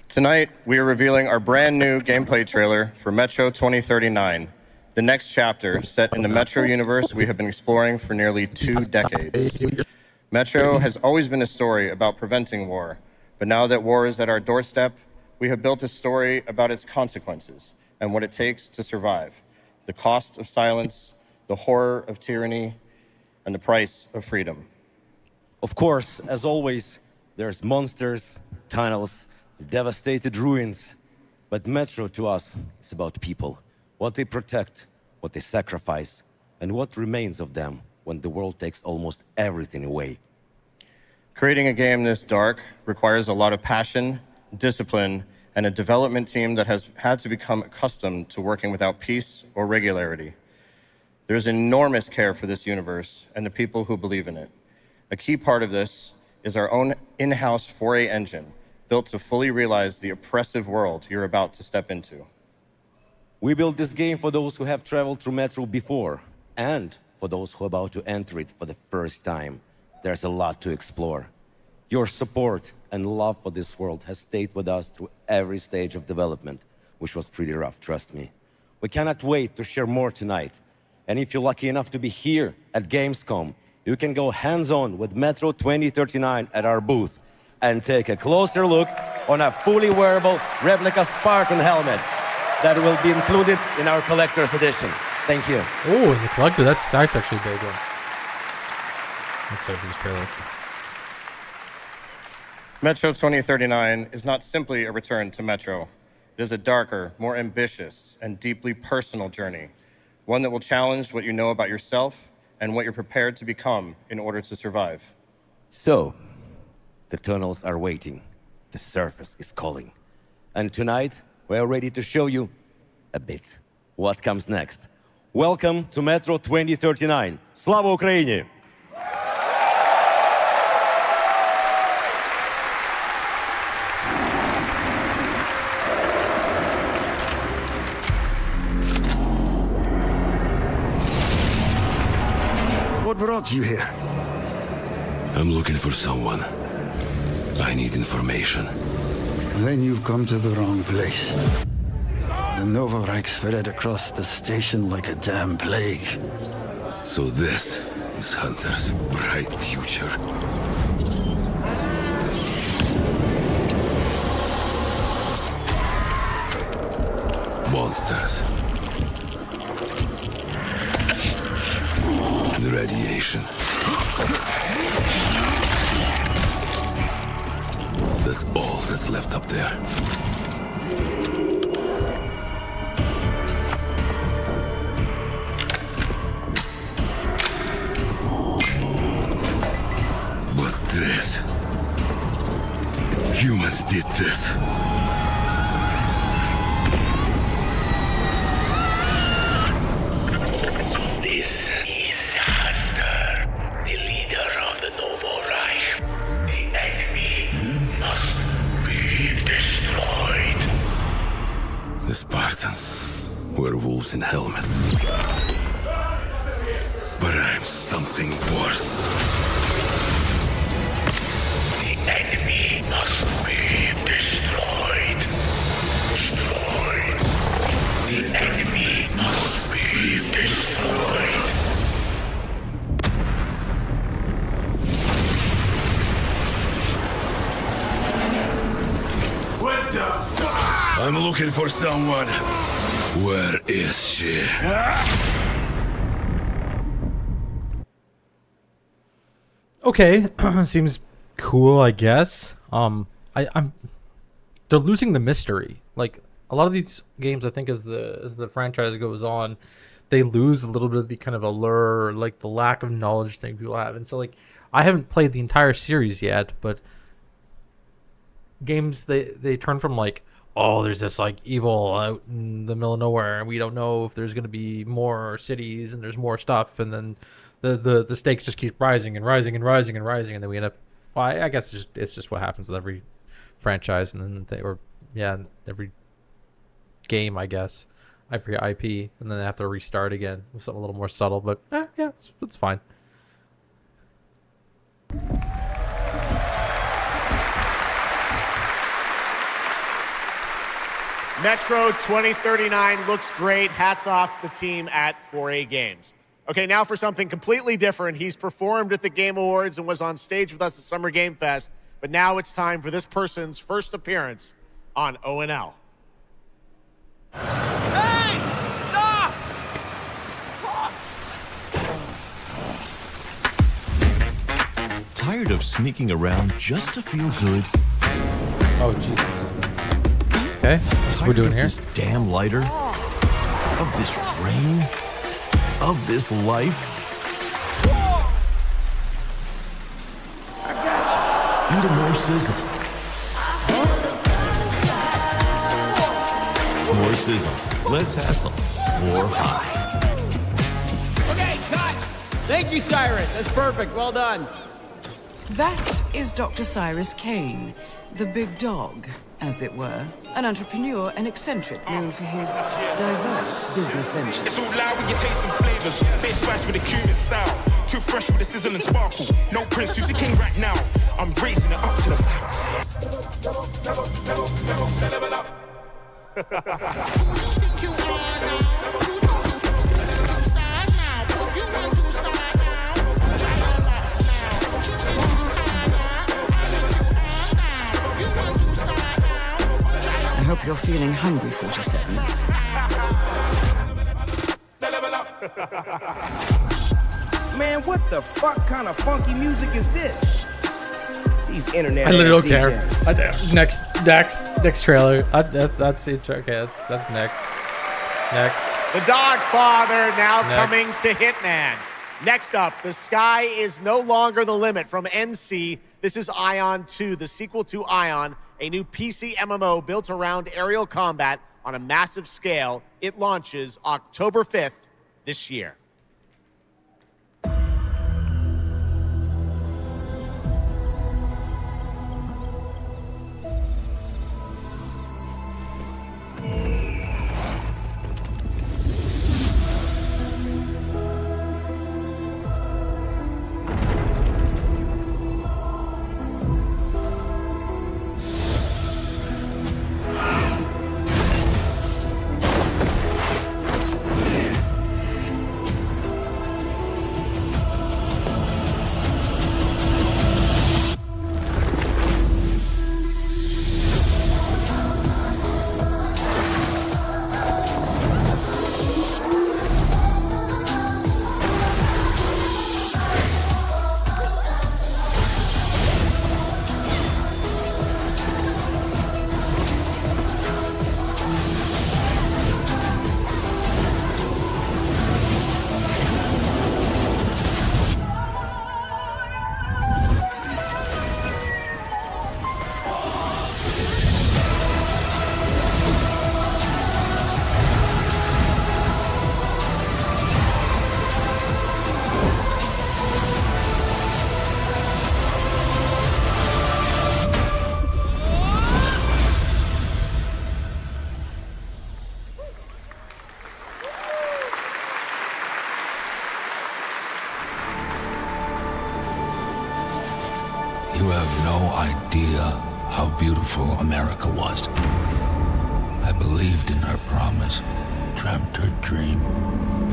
Tonight, we are revealing our brand new gameplay trailer for Metro 2039, the next chapter set in the Metro universe we have been exploring for nearly 2 decades. Metro has always been a story about preventing war, but now that war is at our doorstep, we have built a story about its consequences and what it takes to survive. The cost of silence, the horror of tyranny, and the price of freedom. Of course, as always, there's monsters, tunnels, devastated ruins. But Metro to us is about people, what they protect, what they sacrifice, and what remains of them when the world takes almost everything away. Creating a game this dark requires a lot of passion, discipline, and a development team that has had to become accustomed to working without peace or regularity. There's enormous care for this universe and the people who believe in it. A key part of this is our own in-house 4A engine, built to fully realize the oppressive world you're about to step into. We built this game for those who have traveled through Metro before, and for those who are about to enter it for the first time. There's a lot to explore. Your support and love for this world has stayed with us through every stage of development, which was pretty rough, trust me. We cannot wait to share more tonight. And if you're lucky enough to be here at GamesCOM, you can go hands-on with Metro 2039 at our booth and take a closer look on a fully wearable replica Spartan helmet that will be included in our collector's edition. Thank you. Oh, in the collector, that's actually a big one. Excited for this trailer. Metro 2039 is not simply a return to Metro. It is a darker, more ambitious, and deeply personal journey. One that will challenge what you know about yourself and what you're prepared to become in order to survive. So, the tunnels are waiting. The surface is calling. And tonight, we're ready to show you a bit what comes next. Welcome to Metro 2039. Slava Ukraini! What brought you here? I'm looking for someone. I need information. Then you've come to the wrong place. The Novoreich spread across the station like a damn plague. So this is Hunter's bright future. Monsters. And radiation. That's all that's left up there. But this... humans did this. This is Hunter, the leader of the Novoreich. The enemy must be destroyed. The Spartans were wolves in helmets. But I'm something worse. The enemy must be destroyed. Destroyed. The enemy must be destroyed. What the fuck? I'm looking for someone. Where is she? Okay, seems cool, I guess. I'm they're losing the mystery. Like a lot of these games, I think as the franchise goes on, they lose a little bit of the kind of allure, like the lack of knowledge thing people have. And so like I haven't played the entire series yet, but games they turn from like, oh, there's this like evil out in the middle of nowhere and we don't know if there's going to be more cities and there's more stuff, and then the stakes just keep rising and rising and rising and rising, and then we end up, well, I guess it's just what happens with every franchise, and then every game, I guess, every IP, and then they have to restart again with something a little more subtle, but yeah, it's fine. Metro 2039 looks great. Hats off to the team at 4A Games. Okay, now for something completely different. He's performed at the Game Awards and was on stage with us at Summer Game Fest, but now it's time for this person's first appearance on ONL. Hey! Stop! Tired of sneaking around just to feel good? Oh, Jesus. Okay, what's we're doing here? This damn lighter? Of this rain? Of this life? I got you. Eat a more sizzle. More sizzle, less hassle, more high. Okay, cut! Thank you, Cyrus. That's perfect. Well done. That is Dr. Cyrus Kane, the big dog, as it were. An entrepreneur and eccentric known for his diverse business ventures. It's all loud when you're tasting flavors. Face rice with a Cuban style. Too fresh with a sizzle and sparkle. No prince, who's the king right now? I'm raising it up to the max. I hope you're feeling hungry, 47. Man, what the fuck kind of funky music is this? These internet I literally don't DJs. care. Next trailer. That's it. Okay, that's next. The Dogfather now Next. coming to Hitman. Next up, the sky is no longer the limit from NC. This is Ion 2, the sequel to Ion, a new PC MMO built around aerial combat on a massive scale. It launches October 5th this year. You have no idea how beautiful America was. I believed in her promise, dreamt her dream,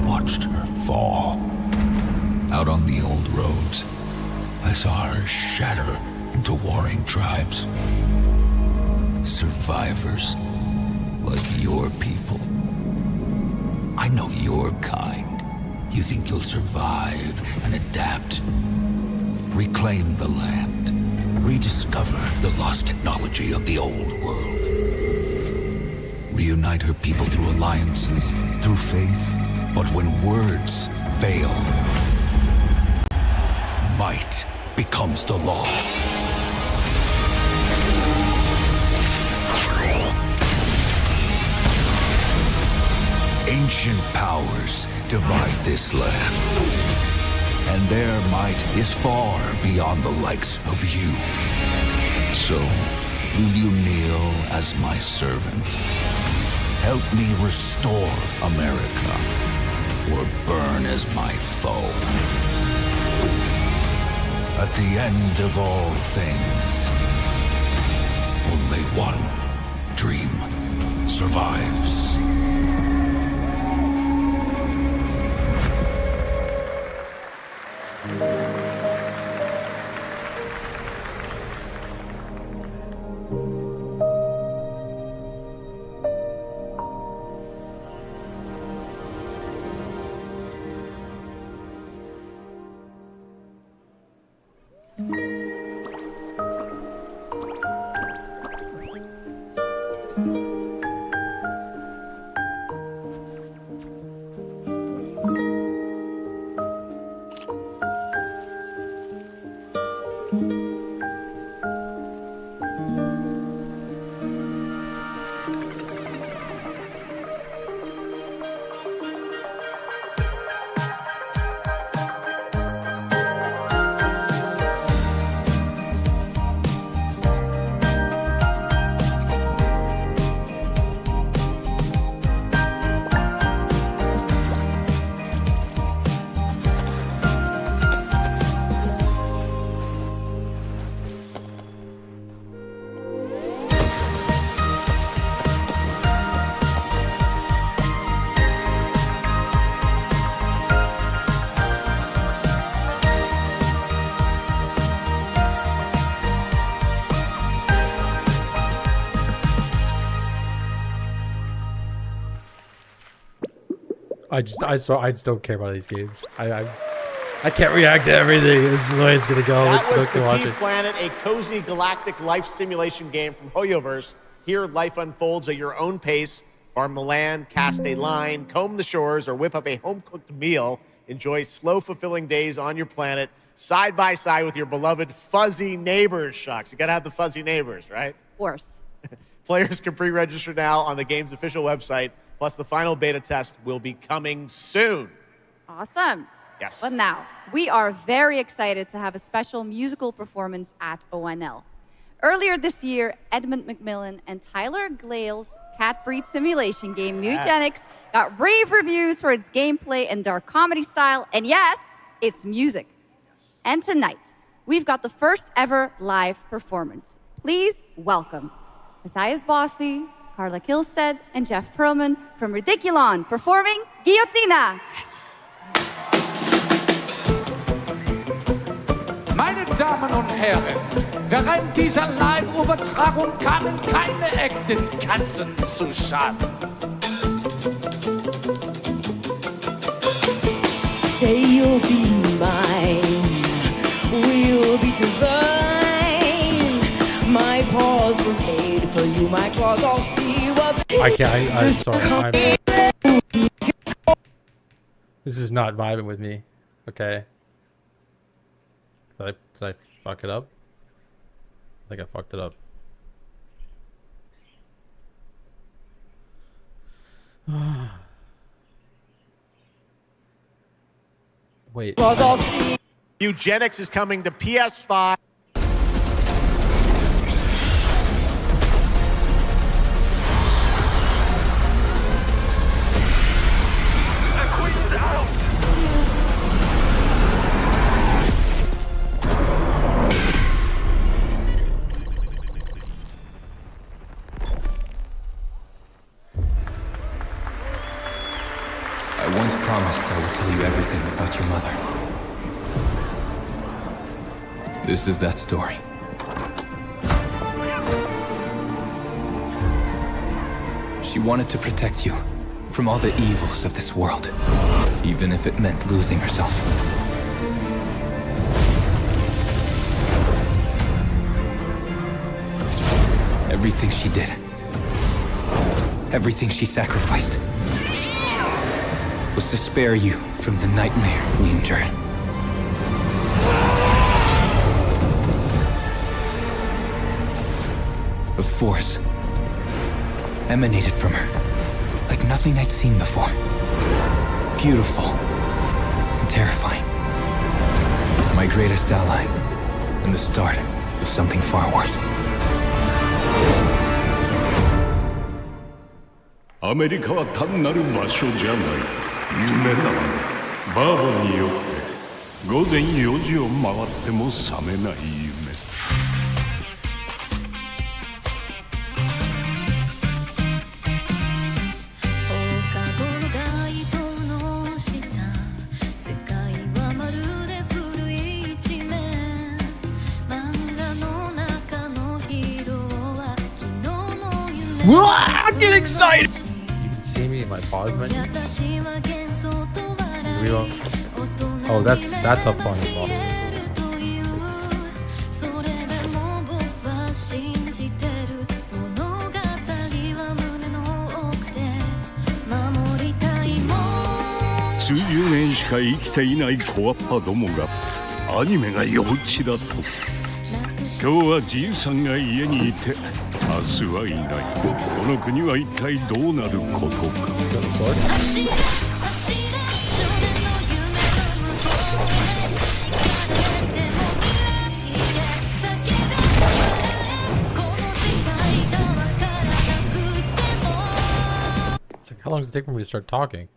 watched her fall. Out on the old roads, I saw her shatter into warring tribes. Survivors like your people. I know your kind. You think you'll survive and adapt. Reclaim the land. Rediscover the lost technology of the old world. Reunite her people through alliances, through faith. But when words fail, might becomes the law. Ancient powers divide this land, and their might is far beyond the likes of you. So, will you kneel as my servant? Help me restore America, or burn as my foe? At the end of all things, only one dream survives. I just don't care about these games. I can't react to everything. This is the way it's gonna go. That Let's was go watch Petit it. Planet, a cozy galactic life simulation game from Hoyoverse. Here, life unfolds at your own pace. Farm the land, cast a line, comb the shores, or whip up a home-cooked meal. Enjoy slow, fulfilling days on your planet, side by side with your beloved fuzzy neighbors. Shucks, you gotta have the fuzzy neighbors, right? Of course. Players can pre-register now on the game's official website. Plus, the final beta test will be coming soon. Awesome. Yes. But now, we are very excited to have a special musical performance at ONL. Earlier this year, Edmund McMillan and Tyler Glale's cat breed simulation game, Mutagenics, got rave reviews for its gameplay and dark comedy style, and yes, its music. Yes. And tonight, we've got the first ever live performance. Please welcome Matthias Bossi, Carla Kilstead, and Jeff Perlman from Ridiculon performing Guillotina. Yes. Meine Damen und Herren, während dieser Live-Übertragung kamen keine echten Katzen zu Schaden. Say you'll be mine, we'll be divine. My paws were made for you, my claws all see what. I'm sorry. This is not vibing with me. Okay. Did I fuck it up? I think I fucked it up. Wait. Eugenics is coming to PS5. I once promised I would tell you everything about your mother. This is that story. She wanted to protect you from all the evils of this world, even if it meant losing herself. Everything she did, everything she sacrificed, was to spare you from the nightmare we endured. A force emanated from her, like nothing I'd seen before. Beautiful and terrifying. My greatest ally, and the start of something far worse. アメリカは単なる場所じゃない夢だわバーボンによって午前4時を回っても覚めない夢 I'm getting excited! You can see me in my pause menu. Oh, that's a funny one.数十年しか生きていない小アッパどもがアニメが幼稚だと今日はじいさんが家にいて明日はいないこの国は一体どうなることか It's like, how long does it take for me to start talking?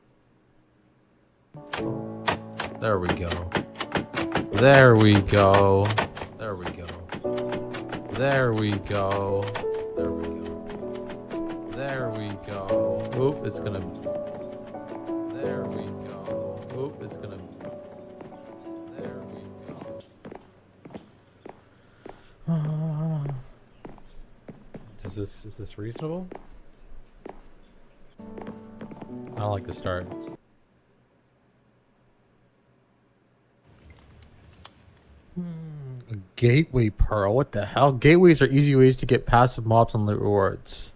There we go. There we go. There we go. There we go. There we go. There we go. Oop, it's gonna. There we go. Oop, it's gonna. There we go. Is this reasonable? I don't like the start. gateway pearl. What the hell? Gateways are easy ways to get passive mobs and loot rewards.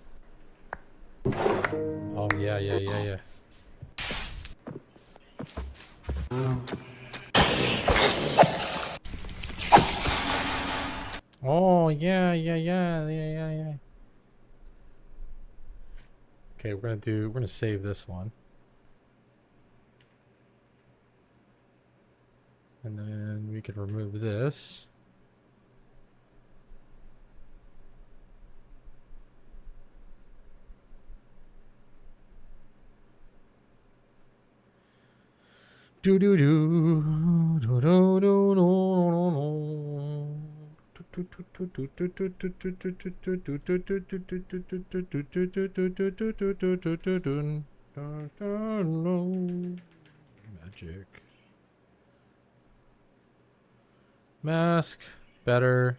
Oh yeah. Oh yeah. Okay, we're gonna save this one. And then we can remove this. Magic. Mask. Better.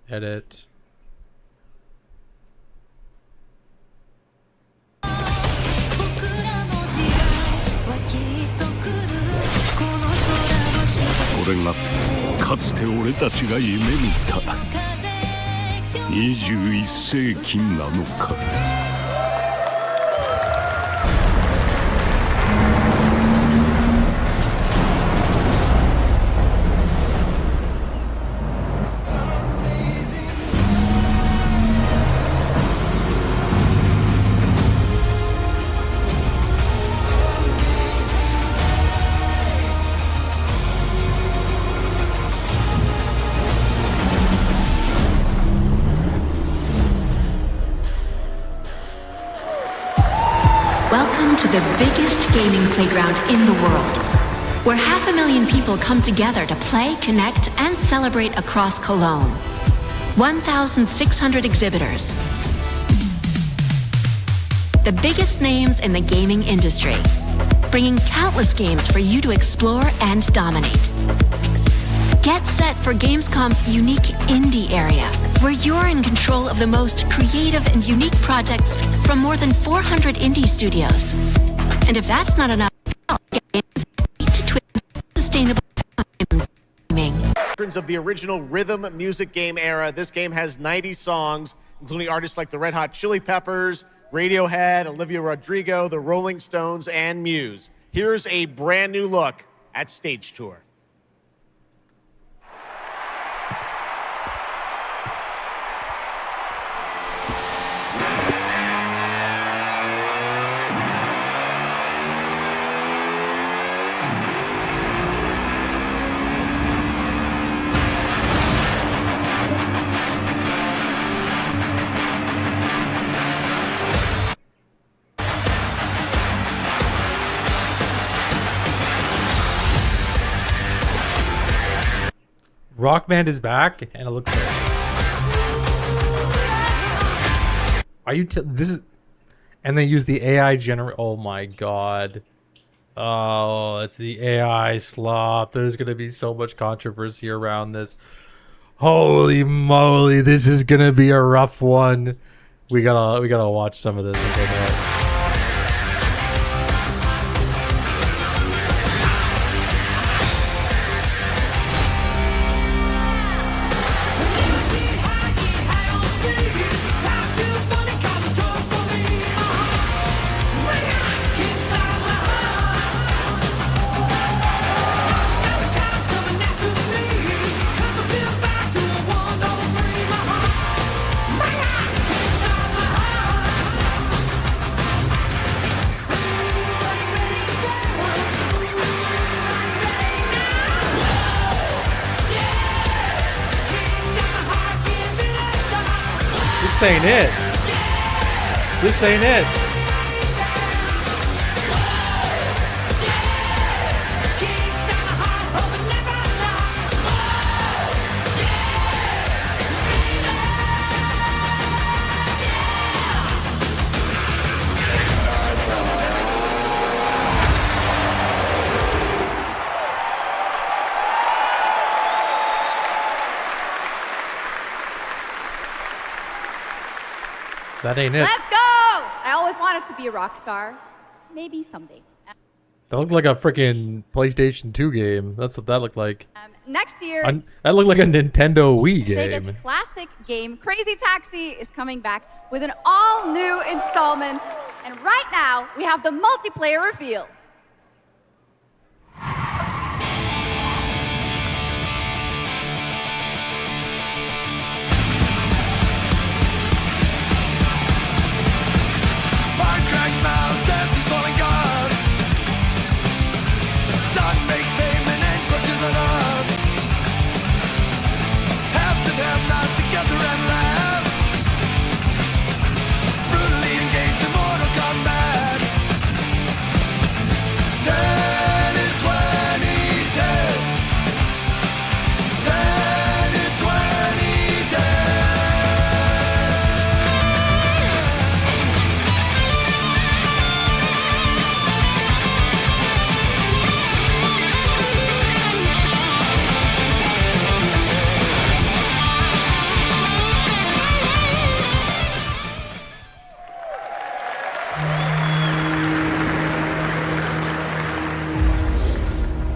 Edit.これがかつて俺たちが夢見た21世紀なのか。To the biggest gaming playground in the world, where 500,000 people come together to play, connect, and celebrate across Cologne. 1,600 exhibitors. The biggest names in the gaming industry, bringing countless games for you to explore and dominate. Get set for GamesCOM's unique indie area, where you're in control of the most creative and unique projects from more than 400 indie studios. And if that's not enough, sustainable gaming. Of the original rhythm music game era, this game has 90 songs, including artists like the Red Hot Chili Peppers, Radiohead, Olivia Rodrigo, the Rolling Stones, and Muse. Here's a brand new look at Stage Tour. Rock Band is back, and it looks great. Are you? This is, and they use the AI generate. Oh my god! Oh, it's the AI slop. There's gonna be so much controversy around this. Holy moly! This is gonna be a rough one. We gotta watch some of this and take it out. This ain't it. This ain't it. That ain't it. Let's go! I always wanted to be a rock star. Maybe someday. That looked like a freaking PlayStation 2 game. That's what that looked like. Next year, That looked like a Nintendo Wii Sega's game. classic game, Crazy Taxi, is coming back with an all-new installment. And right now, we have the multiplayer reveal. Barge crack mouths, empty swollen guards. Sun make pavement and crutches on us. Halves of them not together at last. Brutally engaged in Mortal Kombat. 10 and 20, 10. 10 and 20, 10.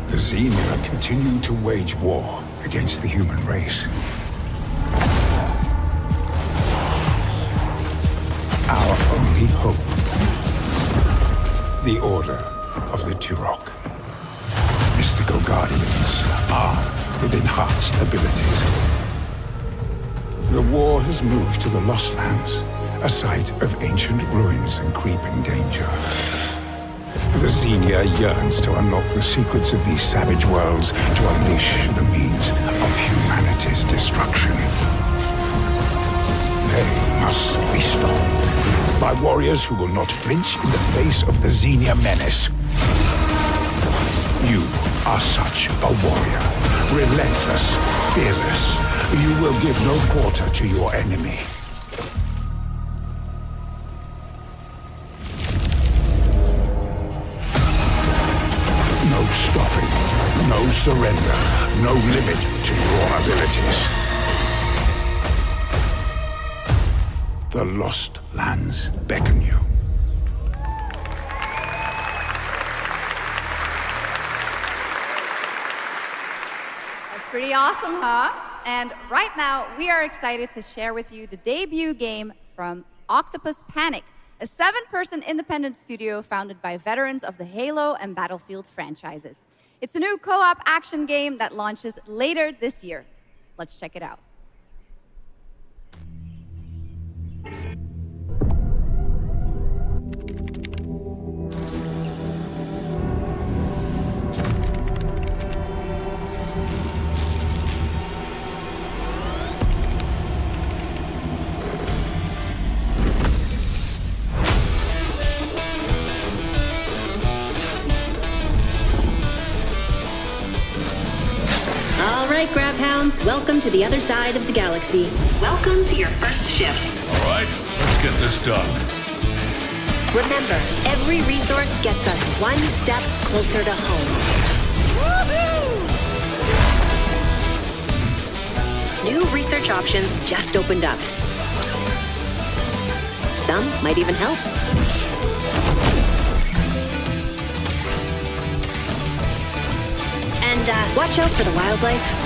The Xenia continue to wage war against the human race. Our only hope, the Order of the Turok. Mystical guardians armed with enhanced abilities. The war has moved to the Lost Lands, a site of ancient ruins and creeping danger. The Xenia yearns to unlock the secrets of these savage worlds to unleash the means of humanity's destruction. They must be stopped by warriors who will not flinch in the face of the Xenia menace. You are such a warrior, relentless, fearless. You will give no quarter to your enemy. No stopping, no surrender, no limit to your abilities. The Lost Lands beckon you. That's pretty awesome, huh? And right now, we are excited to share with you the debut game from Octopus Panic, a 7-person independent studio founded by veterans of the Halo and Battlefield franchises. It's a new co-op action game that launches later this year. Let's check it out. All right, Grab Hounds, welcome to the other side of the galaxy. Welcome to your first shift. All right, let's get this done. Remember, every resource gets us one step closer to home. New research options just opened up. Some might even help. And watch out for the wildlife.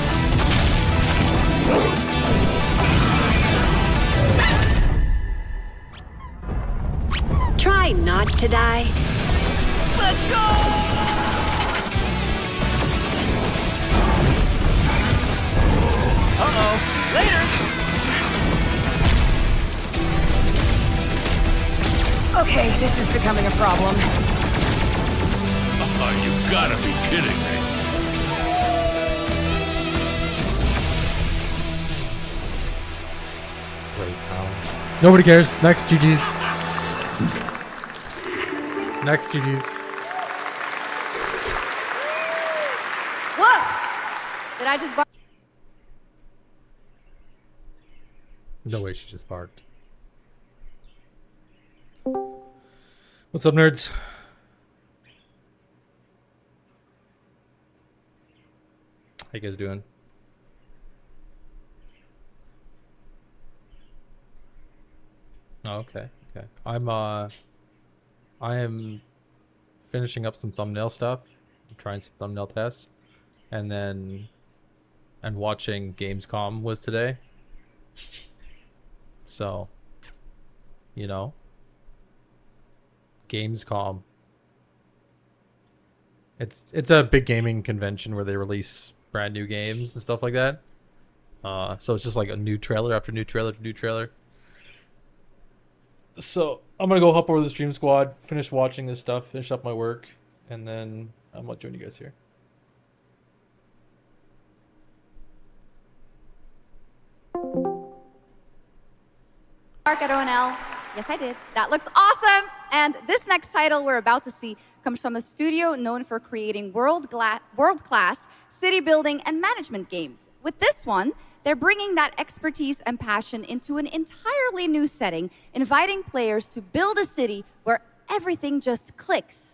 Try not to die. Let's go! Uh-oh. Later! Okay, this is becoming a problem. You gotta be kidding me. Nobody cares. Next, GG's. Next, GG's. Woof! Did I just bark? No way she just barked. What's up, nerds? How you guys doing? Oh, okay, okay. I am finishing up some thumbnail stuff, trying some thumbnail tests, and watching Gamescom was today. So, you know, Gamescom. It's a big gaming convention where they release brand new games and stuff like that. So it's just like a new trailer after new trailer to new trailer. So I'm gonna go hop over to the stream squad, finish watching this stuff, finish up my work, and then I'm gonna join you guys here. Mark at ONL. Yes, I did. That looks awesome. And this next title we're about to see comes from a studio known for creating world-class city building and management games. With this one, they're bringing that expertise and passion into an entirely new setting, inviting players to build a city where everything just clicks.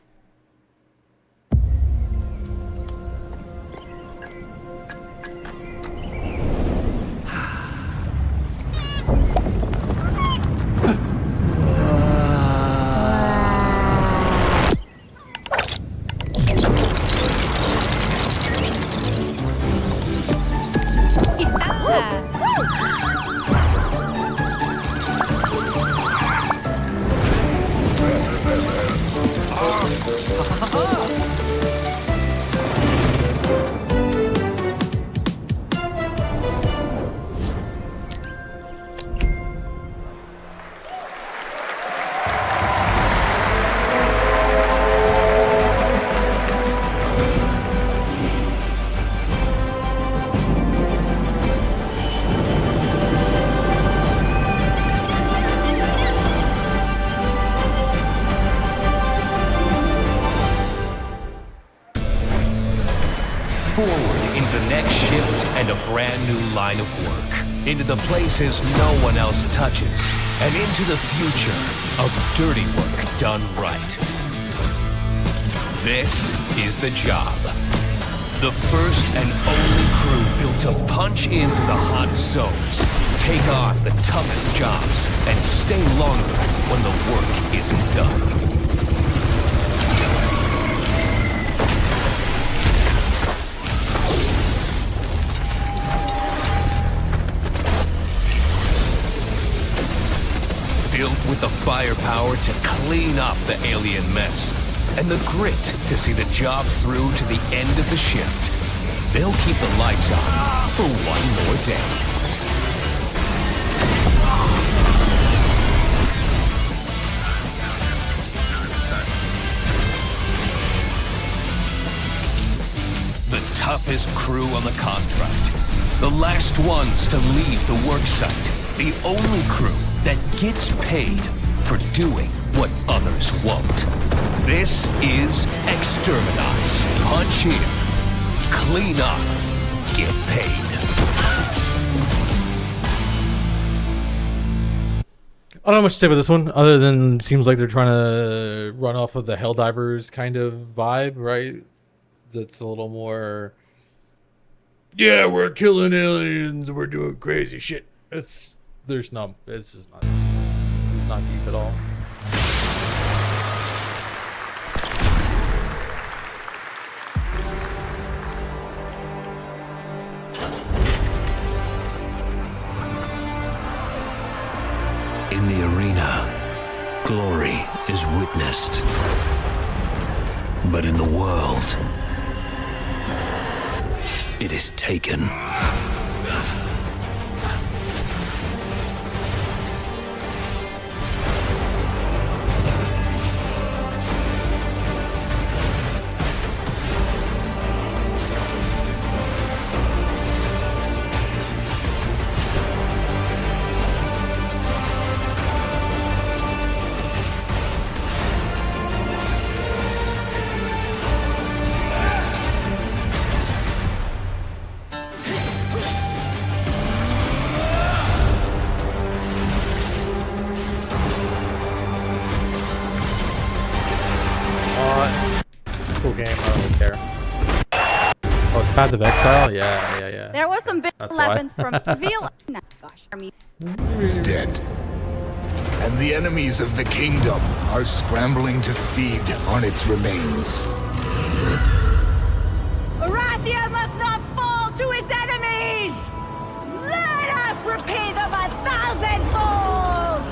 Line of work, into the places no one else touches, and into the future of dirty work done right. This is the job. The first and only crew built to punch into the hottest zones, take on the toughest jobs, and stay longer when the work isn't done. Built with the firepower to clean up the alien mess, and the grit to see the job through to the end of the shift. They'll keep the lights on for one more day. The toughest crew on the contract. The last ones to leave the work site. The only crew that gets paid for doing what others won't. This is Exterminats. Punch in, clean up, get paid. I don't know much to say about this one, other than it seems like they're trying to run off of the Helldivers kind of vibe, right? That's a little more, yeah, we're killing aliens, we're doing crazy shit. This is not deep at all. In the arena, glory is witnessed. But in the world, it is taken. Cool game, I don't really care. Oh, it's Path of Exile? Yeah. There was some big That's why. 11th from Reveal. Gosh, I mean. Is dead. and the enemies of the kingdom are scrambling to feed on its remains. Arathia must not fall to its enemies! Let us repay them 1,000-fold!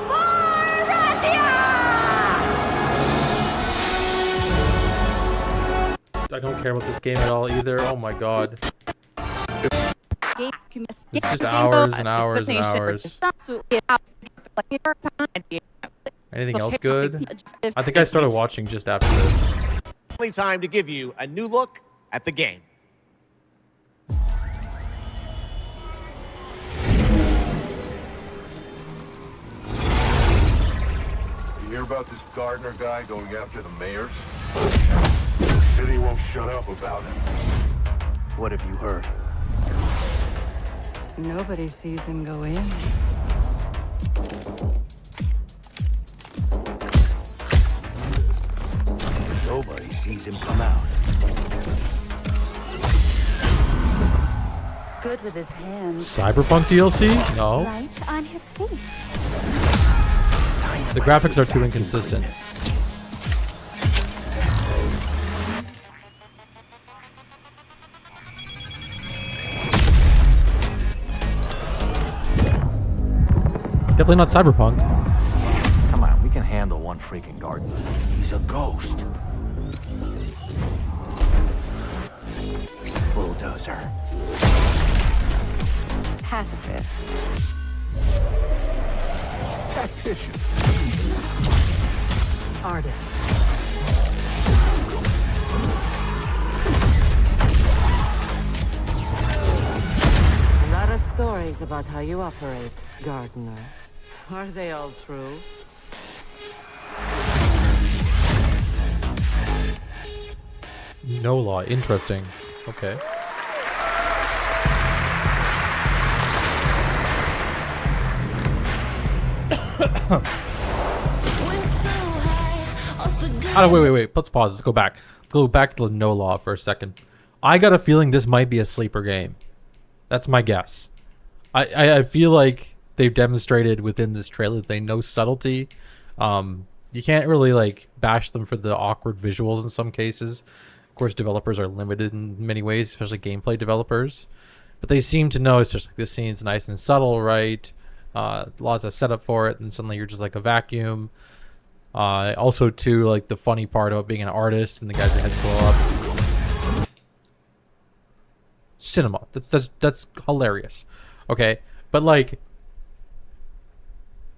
For Arathia! I don't care about this game at all either. Oh my god. It's just hours and hours and hours. Anything else good? I think I started watching just after this. Finally time to give you a new look at the game. You hear about this Gardner guy going after the mayors? The city won't shut up about it. What have you heard? Nobody sees him go in. Nobody sees him come out. Good with his hands. Cyberpunk DLC? No. Right on his feet. The graphics are too inconsistent. Definitely not Cyberpunk. Come on, we can handle one freaking gardener. He's a ghost. Bulldozer. Pacifist. Tactician. Artist. A lot of stories about how you operate, Gardener. Are they all true? No law. Interesting. Okay. Wait. Let's pause. Let's go back. Go back to the no law for a second. I got a feeling this might be a sleeper game. That's my guess. I feel like they've demonstrated within this trailer that they know subtlety. You can't really like bash them for the awkward visuals in some cases. Of course, developers are limited in many ways, especially gameplay developers. But they seem to know, especially this scene's nice and subtle, right? Lots of setup for it, and suddenly you're just like a vacuum. Also, too, like the funny part about being an artist and the guy's heads blow up. Cinema. That's hilarious. Okay, but like,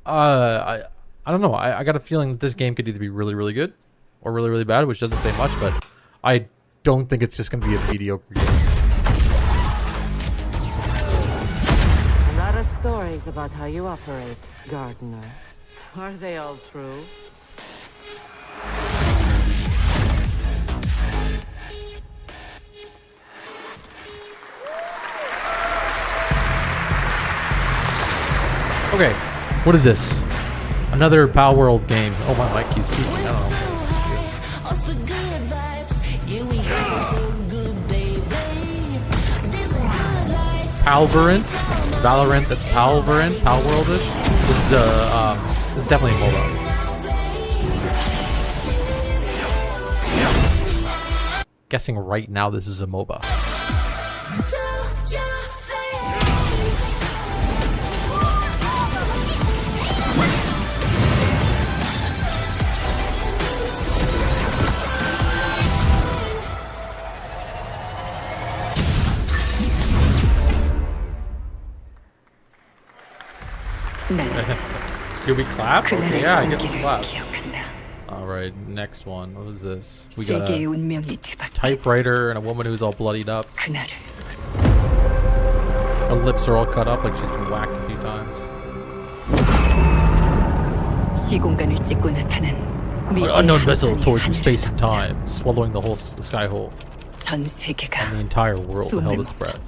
I don't know. I got a feeling that this game could either be really, really good or really, really bad, which doesn't say much, but I don't think it's just going to be a mediocre game. A lot of stories about how you operate, Gardener. Are they all true? Okay, what is this? Another Pal World game. Oh, my mic keeps peaking. I don't know. Palverant? Valorant, that's Palverant? Palworldish? This is definitely a MOBA. Guessing right now this is a MOBA. Did we clap? Okay, yeah, I guess we clap. Alright, next one. What is this? We got a typewriter and a woman who's all bloodied up. Her lips are all cut up like she's been whacked a few times. An unknown vessel tore through space and time, swallowing the whole sky hole. And the entire world held its breath.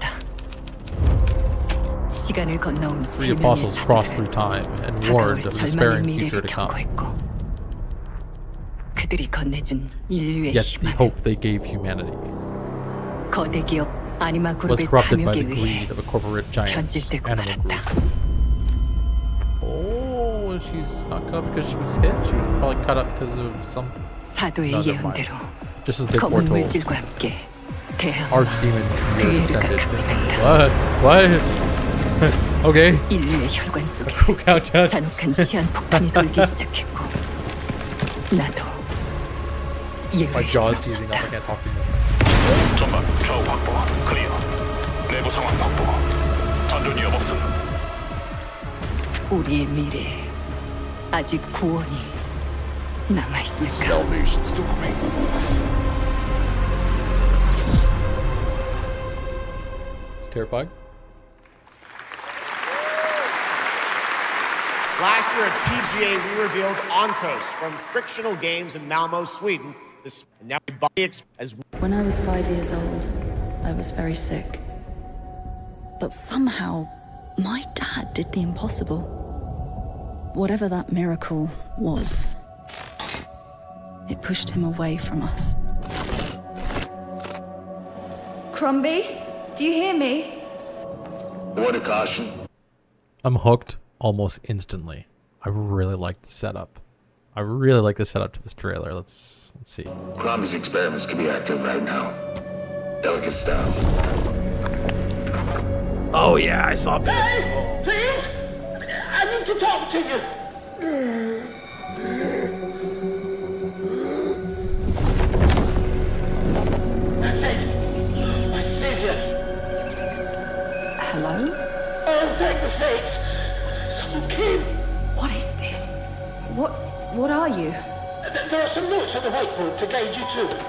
3 apostles crossed through time and warned of the despairing future to come. Yet the hope they gave humanity was corrupted by the greed of a corporate giant animal group. Oh, Was she's not cut up because she was hit? She was probably cut up because of some... 사도의 No, never 예언대로 mind. Just as they 검은 foretold. 물질과 함께 대항 Archdemon 그의 descended. 일가 What? Okay. 인류의 혈관 속에 Cool countdown. 잔혹한 시한 폭탄이 돌기 시작했고 나도 My 예외일 수 jaw's seizing up. I 없었다. can't talk too much. 전방 좌우 확보 클리어. 내부 상황 확보. 전전 위험 없음. 우리의 미래에 아직 구원이 남아있을까? Salvation still remains for us. It's terrifying. Last year at TGA, we revealed Ontos from Frictional Games in Malmo, Sweden. This now as When I was 5 years old, I was very sick. But somehow, my dad did the impossible. Whatever that miracle was, it pushed him away from us. Crumby, do you hear me? What a caution. I'm hooked almost instantly. I really like the setup. I really like the setup to this trailer. Let's see. Crombie's experiments can be active right now. Delicate style. Oh yeah, I saw bits. Hey, please! I need to talk to you! That's it! My savior! Hello? Oh, thank the fates! Someone came! What is this? What are you? There are some notes on the whiteboard to guide you to it.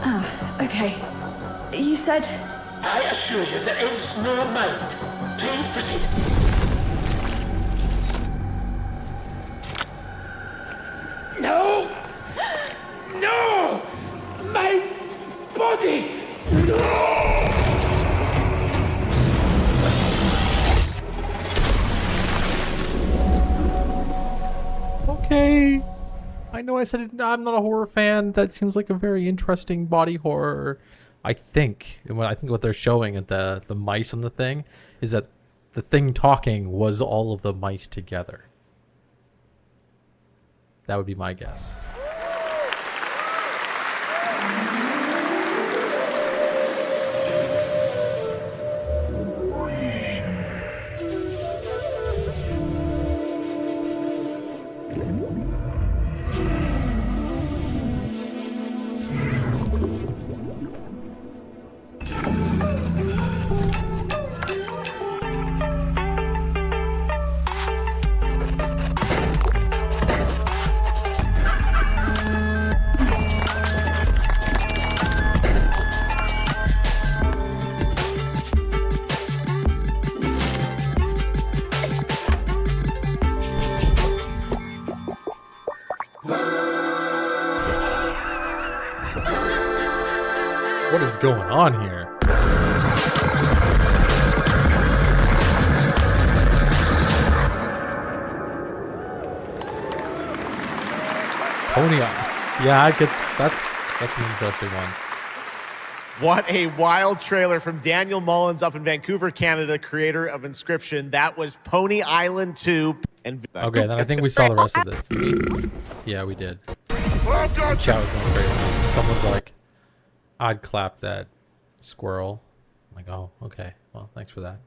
Ah, okay. You said... I assure you there is no mind. Please proceed. No! No! My body! No! Okay. I know I said it, I'm not a horror fan. That seems like a very interesting body horror. I think what they're showing at the mice on the thing is that the thing talking was all of the mice together. That would be my guess. What is going on here? Pony Eye. Yeah, I could, that's an interesting one. What a wild trailer from Daniel Mullins up in Vancouver, Canada, creator of Inscription. That was Pony Island 2. And Okay, then I think we saw the rest of this. Yeah, we did. Chat was going crazy. Someone's like, I'd clap that squirrel. I'm like, oh, okay. Well, thanks for that.